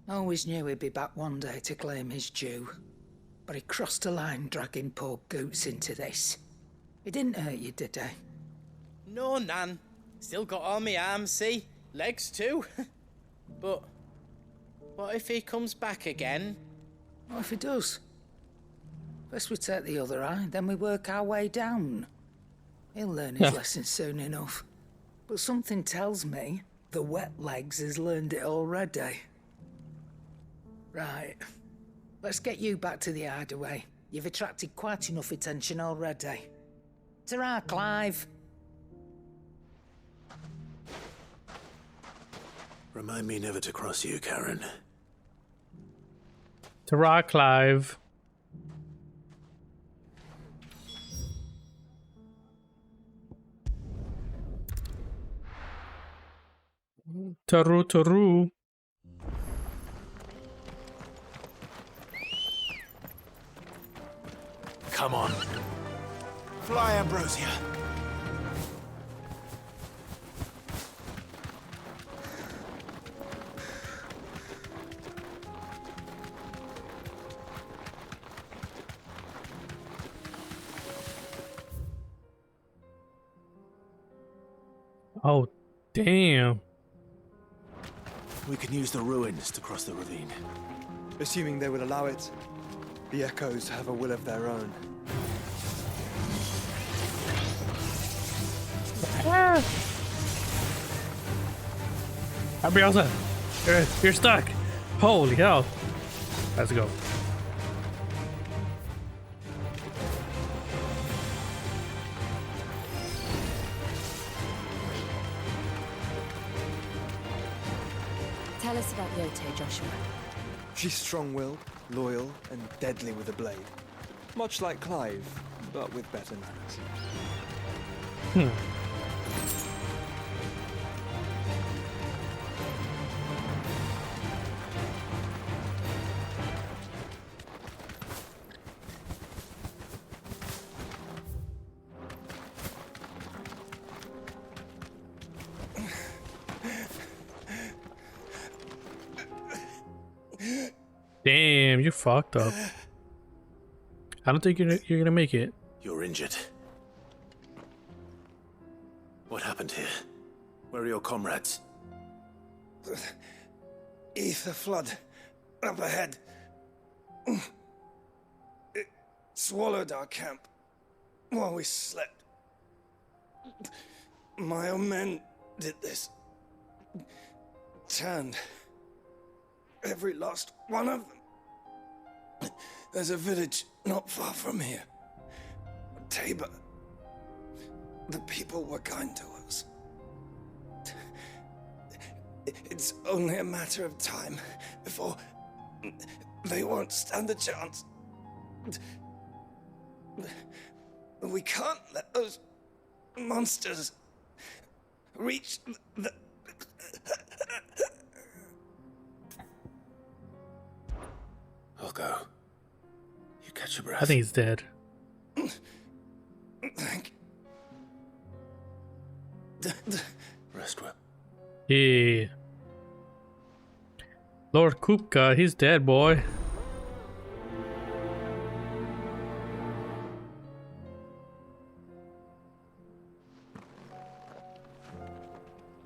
Always knew he'd be back one day to claim his due. But he crossed a line dragging poor Goots into this. He didn't hurt you, did he? No, Nan. Still got all my arms, see? Legs too. But what if he comes back again? What if he does? First we take the other eye, then we work our way down. He'll learn his lesson soon enough. But something tells me the wet legs has learned it already. Right. Let's get you back to the hideaway. You've attracted quite enough attention already. Ta-ra, Clive. Remind me never to cross you, Karen. Ta-ra, Clive. Taru, taru. Come on. Fly, Ambrosia. Oh, damn. We can use the ruins to cross the ravine. Assuming they would allow it, the echoes have a will of their own. Ambrosia, you're stuck. Holy hell. Let's go. Tell us about Yote, Joshua. She's strong-willed, loyal, and deadly with a blade. Much like Clive, but with better manners. Damn, you fucked up. I don't think you're gonna make it. You're injured. What happened here? Where are your comrades? The ether flood up ahead. It swallowed our camp while we slept. My own men did this. Turned every last one of them. There's a village not far from here. Tabor. The people were kind to us. It's only a matter of time before they won't stand a chance. We can't let those monsters reach the... I'll go. You catch your breath. I think he's dead. Thank Rest well. Yeah. Lord Kupka, he's dead, boy.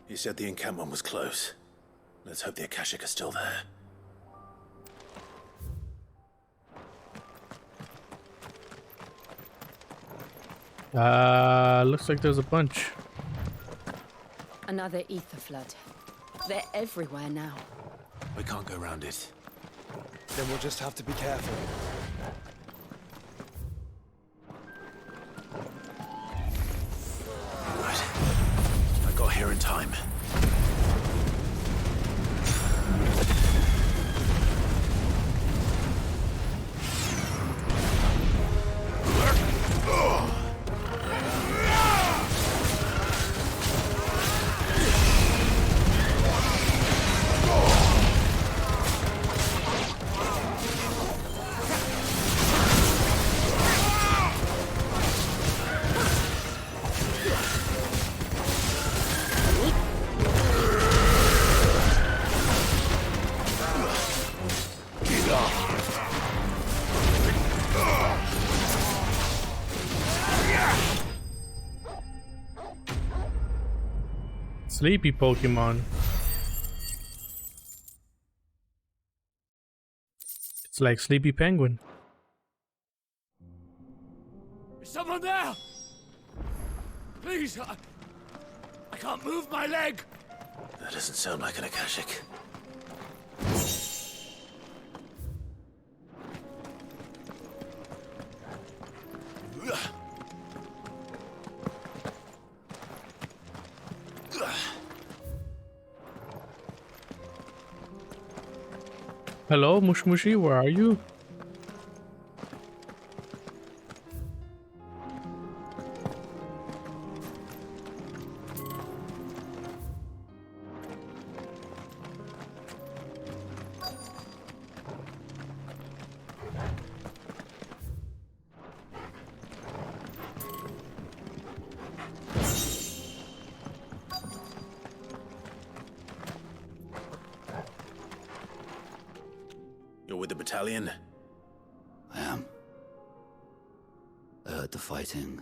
You said the encampment was close. Let's hope the Akashic are still there. Looks like there's a bunch. Another ether flood. They're everywhere now. We can't go around it. Then we'll just have to be careful. Right. I got here in time. Sleepy Pokemon. It's like Sleepy Penguin. Is someone there? Please, I can't move my leg. That doesn't sound like an Akashic. Hello, Mushmushi, where are you? You're with the battalion? I am. I heard the fighting.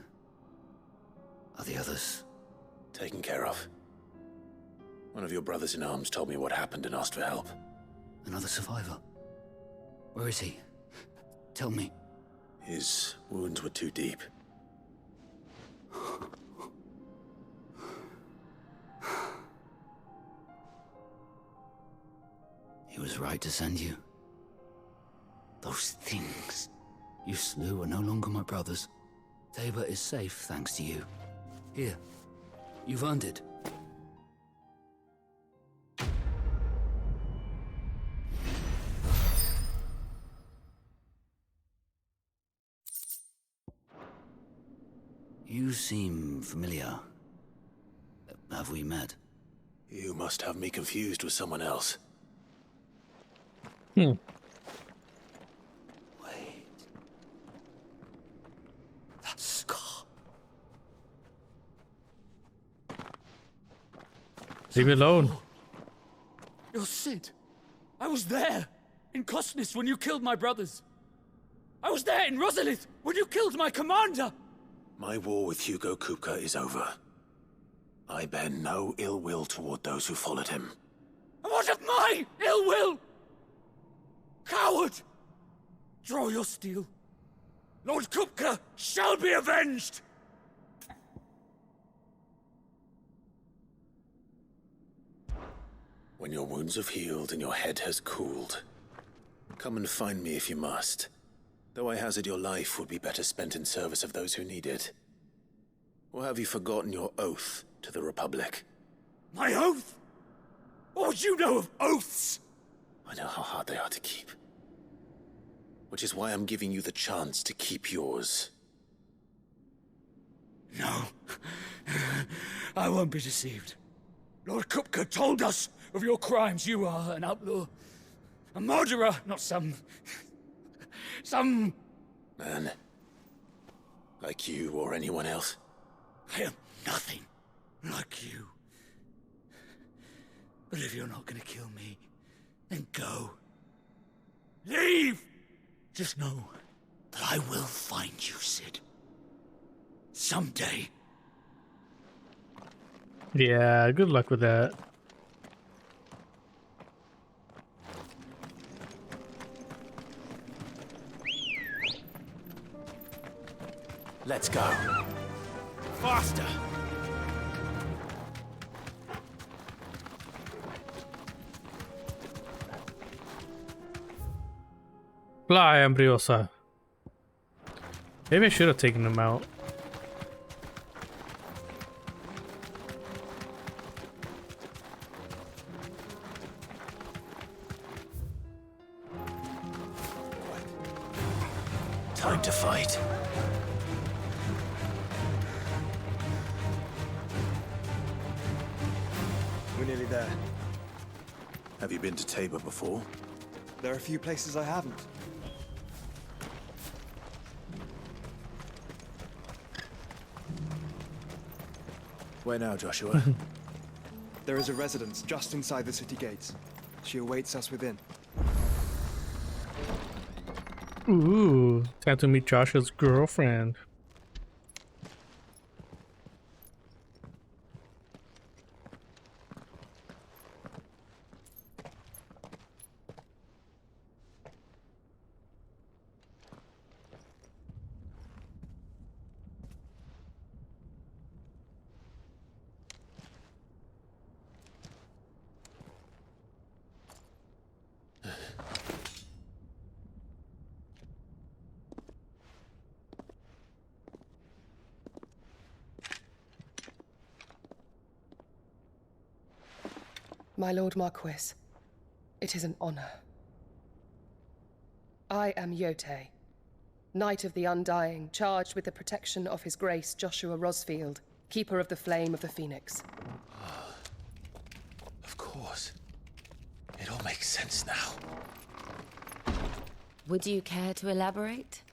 Are the others? Taken care of. One of your brothers in arms told me what happened and asked for help. Another survivor? Where is he? Tell me. His wounds were too deep. He was right to send you. Those things you slew are no longer my brothers. Tabor is safe thanks to you. Here, you've earned it. You seem familiar. Have we met? You must have me confused with someone else. Hmm. That scar. Leave me alone. You're Sid. I was there in Kosnis when you killed my brothers. I was there in Rosalith when you killed my commander. My war with Hugo Kupka is over. I bear no ill will toward those who followed him. And what of my ill will? Coward! Draw your steel. Lord Kupka shall be avenged! When your wounds have healed and your head has cooled, come and find me if you must. Though I hazard your life would be better spent in service of those who need it. Or have you forgotten your oath to the Republic? My oath? What would you know of oaths? I know how hard they are to keep. Which is why I'm giving you the chance to keep yours. No. I won't be deceived. Lord Kupka told us of your crimes. You are an outlaw. A murderer, not some man. Like you or anyone else. I am nothing like you. But if you're not gonna kill me, then go. Leave! Just know that I will find you, Sid. Someday. Yeah, good luck with that. Let's go. Faster! Fly, Ambriosa. Maybe I should have taken him out. Time to fight. We're nearly there. Have you been to Tabor before? There are a few places I haven't. Where now, Joshua? There is a residence just inside the city gates. She awaits us within. Ooh, time to meet Joshua's girlfriend. My Lord Marquis, it is an honor. I am Yotei, Knight of the Undying, charged with the protection of His Grace Joshua Rosfield, Keeper of the Flame of the Phoenix. Of course. It all makes sense now. Would you care to elaborate?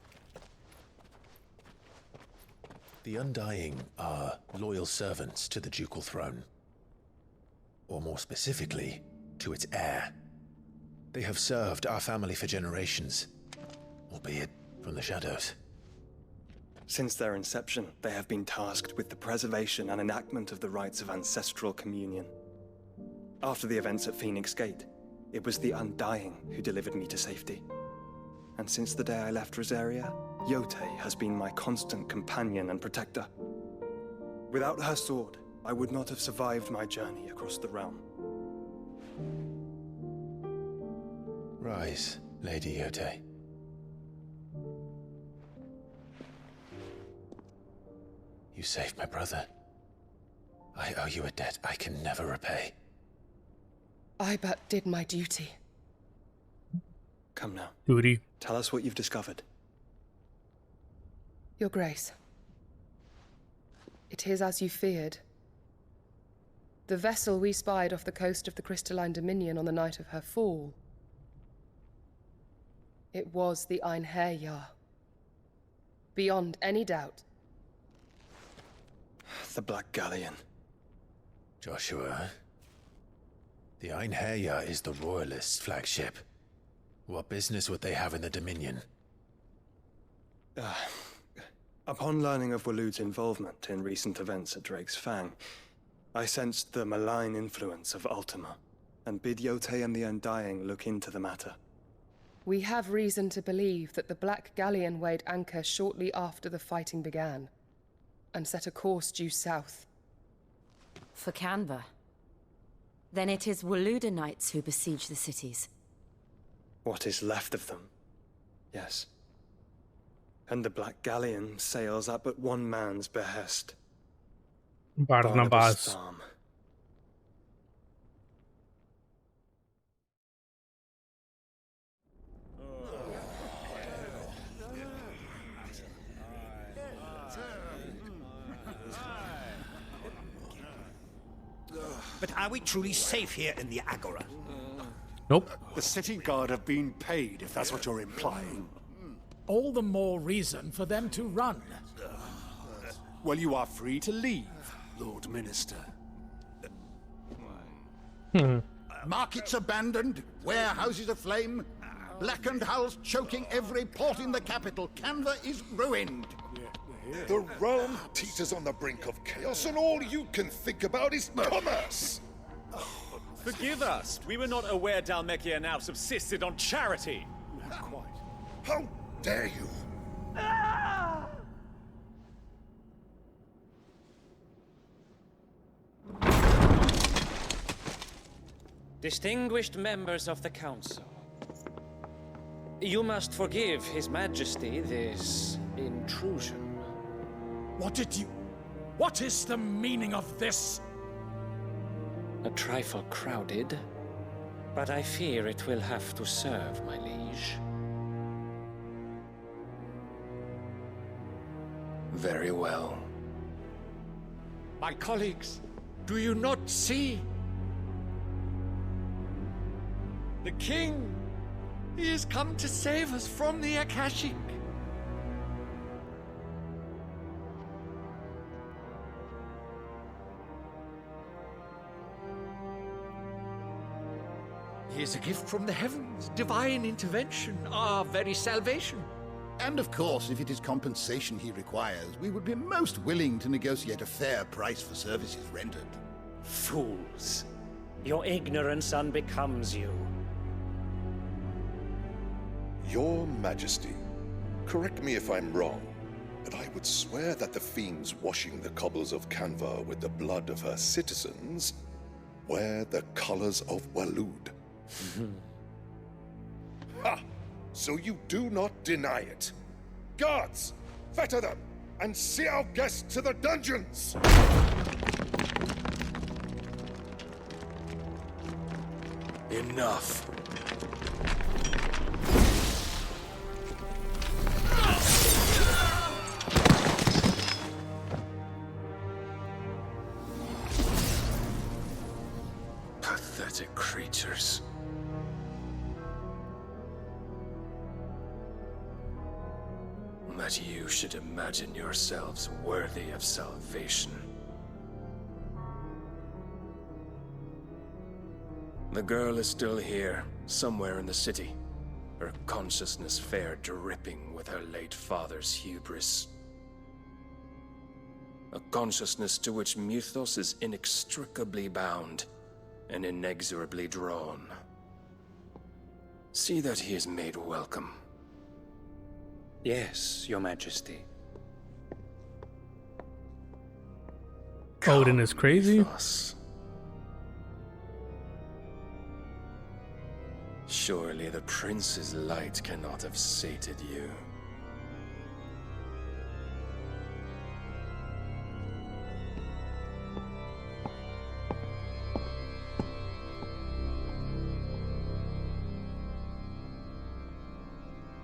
The Undying are loyal servants to the ducal throne. Or more specifically, to its heir. They have served our family for generations, albeit from the shadows. Since their inception, they have been tasked with the preservation and enactment of the rites of ancestral communion. After the events at Phoenix Gate, it was the Undying who delivered me to safety. And since the day I left Rosaria, Yotei has been my constant companion and protector. Without her sword, I would not have survived my journey across the realm. Rise, Lady Yotei. You saved my brother. I owe you a debt I can never repay. I but did my duty. Come now. Duty. Tell us what you've discovered. Your Grace. It is as you feared. The vessel we spied off the coast of the Crystalline Dominion on the night of her fall. It was the Einherjar. Beyond any doubt. The Black Galleon. Joshua, the Einherjar is the Royalists' flagship. What business would they have in the Dominion? Upon learning of Waloed's involvement in recent events at Drake's Fang, I sensed the malign influence of Ultima, and bid Yotei and the Undying look into the matter. We have reason to believe that the Black Galleon weighed anchor shortly after the fighting began, and set a course due south. For Canva. Then it is Waloed Knights who besiege the cities. What is left of them, yes. And the Black Galleon sails at but one man's behest. Barnabas. Thom. But are we truly safe here in the Agora? Nope. The city guard have been paid, if that's what you're implying. All the more reason for them to run. Well, you are free to leave, Lord Minister. Markets abandoned, warehouses aflame, blackened hulls choking every port in the capital. Canva is ruined. The realm teeters on the brink of chaos, and all you can think about is commerce! Forgive us. We were not aware Dhalmekia now subsisted on charity. Not quite. How dare you? Distinguished members of the Council, you must forgive His Majesty this intrusion. What is the meaning of this? A trifle crowded, but I fear it will have to serve, my liege. Very well. My colleagues, do you not see? The king! He has come to save us from the Akashic. He is a gift from the heavens, divine intervention, our very salvation. And of course, if it is compensation he requires, we would be most willing to negotiate a fair price for services rendered. Fools! Your ignorance unbecomes you. Your Majesty, correct me if I'm wrong, but I would swear that the fiends washing the cobbles of Canva with the blood of her citizens wear the colors of Waloed. Ha! So you do not deny it. Guards, fetter them, and see our guests to the dungeons! Enough. Pathetic creatures. That you should imagine yourselves worthy of salvation. The girl is still here, somewhere in the city. Her consciousness fair dripping with her late father's hubris. A consciousness to which Mythos is inextricably bound and inexorably drawn. See that he is made welcome. Yes, Your Majesty. Odin is crazy. Mythos. Surely the prince's light cannot have sated you.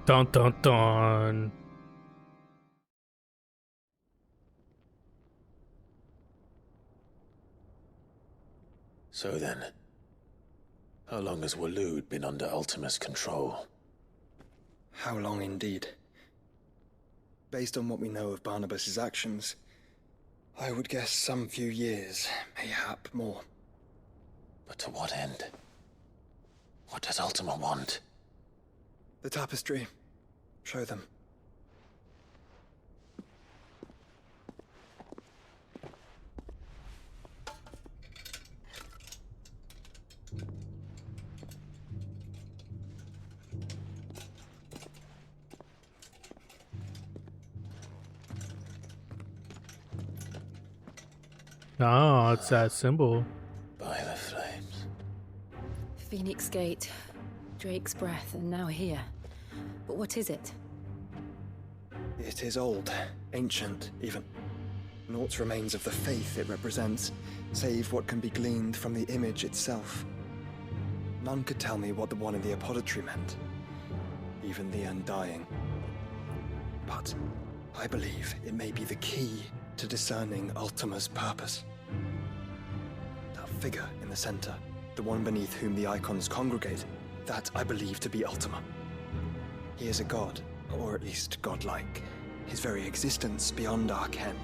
Dun dun dun. So then, how long has Waloed been under Ultima's control? How long indeed? Based on what we know of Barnabas's actions, I would guess some few years, mayhap more. But to what end? What does Ultima want? The tapestry. Show them. Oh, it's that symbol. By the flames. Phoenix Gate, Drake's Breath, and now here. But what is it? It is old, ancient, even. Naught remains of the faith it represents, save what can be gleaned from the image itself. None could tell me what the one in the apothecary meant, even the Undying. But I believe it may be the key to discerning Ultima's purpose. That figure in the center, the one beneath whom the icons congregate, that I believe to be Ultima. He is a god, or at least godlike. His very existence beyond our ken.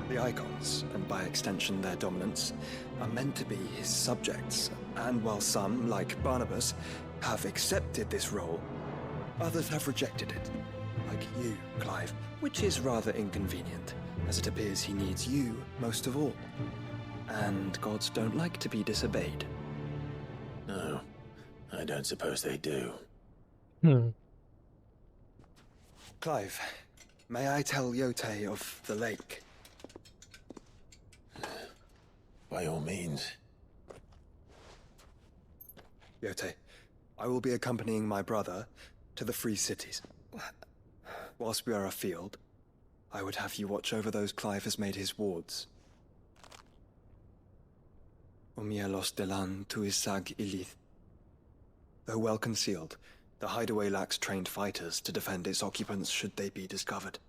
The icons, and by extension their dominance, are meant to be his subjects, and while some, like Barnabas, have accepted this role, others have rejected it. Like you, Clive, which is rather inconvenient, as it appears he needs you most of all. And gods don't like to be disobeyed. No, I don't suppose they do. Clive, may I tell Yote of the lake? By all means. Yote, I will be accompanying my brother to the Free Cities. Whilst we are afield, I would have you watch over those Clive has made his wards. Umielos delan tuisag ilith. Though well concealed, the hideaway lacks trained fighters to defend its occupants should they be discovered.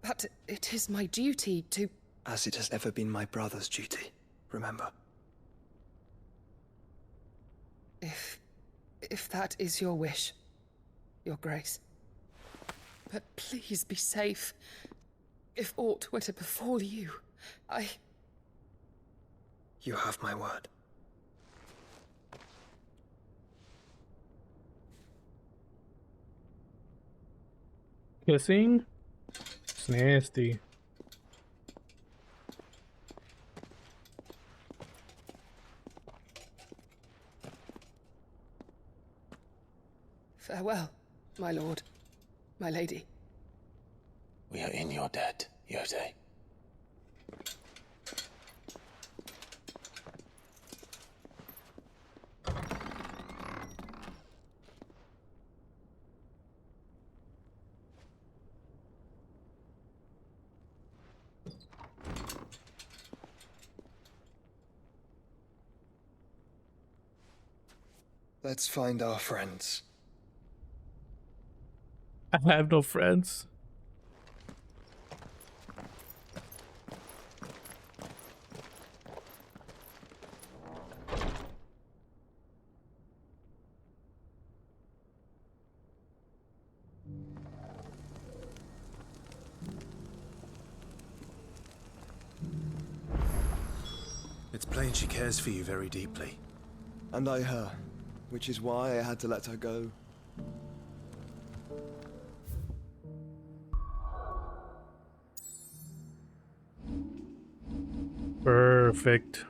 But it is my duty to... As it has ever been my brother's duty, remember. If that is your wish, Your Grace. But please be safe. If aught were to befall you, You have my word. Kissing? It's nasty. Farewell, my lord, my lady. We are in your debt, Yote. Let's find our friends. I have no friends. It's plain she cares for you very deeply. And I her, which is why I had to let her go. Perfect.